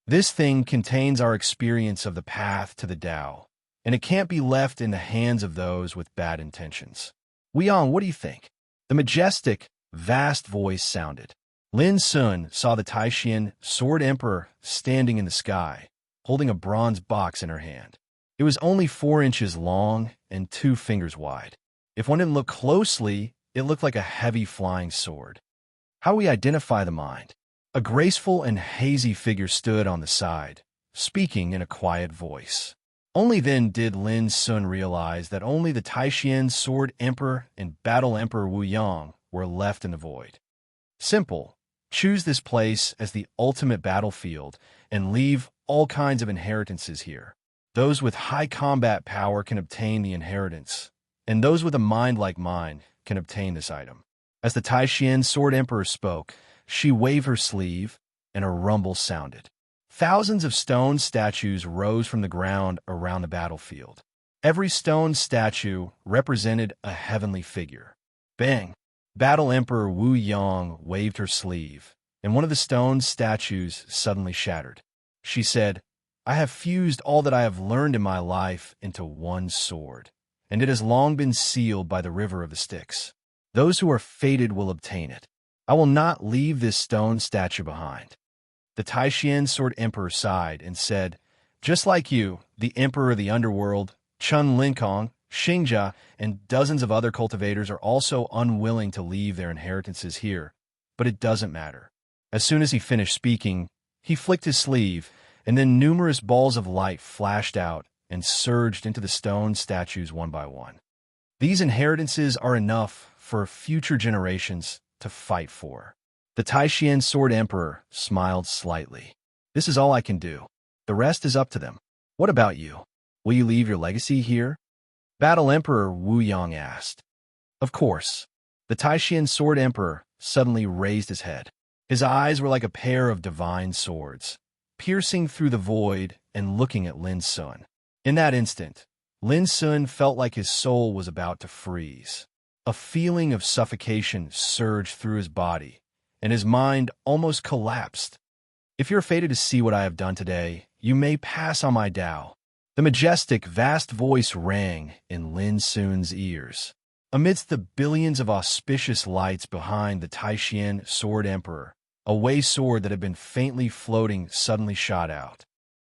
This thing contains our experience of the path to the Tao, and it can't be left in the hands of those with bad intentions. Weiyang, what do you think? The majestic, vast voice sounded. Lin Sun saw the Taishan Sword Emperor standing in the sky, holding a bronze box in her hand. It was only 4 inches long and 2 fingers wide. If one didn't look closely, it looked like a heavy flying sword. How do we identify the mind? A graceful and hazy figure stood on the side, speaking in a quiet voice. Only then did Lin Sun realize that only the Taishan Sword Emperor and Battle Emperor Wu Yang were left in the void. Simple. Choose this place as the ultimate battlefield and leave all kinds of inheritances here. Those with high combat power can obtain the inheritance, and those with a mind like mine can obtain this item. As the Taishan Sword Emperor spoke, she waved her sleeve, and a rumble sounded. Thousands of stone statues rose from the ground around the battlefield. Every stone statue represented a heavenly figure. Bang! Battle Emperor Wu Yang waved her sleeve, and one of the stone statues suddenly shattered. She said, "I have fused all that I have learned in my life into one sword, and it has long been sealed by the river of the Styx. Those who are fated will obtain it. I will not leave this stone statue behind." The Taishan Sword Emperor sighed and said, "Just like you, the Emperor of the Underworld, Chun Linkong, Xingjia, and dozens of other cultivators are also unwilling to leave their inheritances here, but it doesn't matter." As soon as he finished speaking, he flicked his sleeve, and then numerous balls of light flashed out and surged into the stone statues one by one. These inheritances are enough for future generations to fight for. The Taishan Sword Emperor smiled slightly. "This is all I can do. The rest is up to them. What about you? Will you leave your legacy here?" Battle Emperor Wu Yang asked. "Of course." The Taishan Sword Emperor suddenly raised his head. His eyes were like a pair of divine swords, piercing through the void and looking at Lin Sun. In that instant, Lin Sun felt like his soul was about to freeze. A feeling of suffocation surged through his body, and his mind almost collapsed. "If you're fated to see what I have done today, you may pass on my Tao." The majestic, vast voice rang in Lin Sun's ears. Amidst the billions of auspicious lights behind the Taishan Sword Emperor, a Wei sword that had been faintly floating suddenly shot out.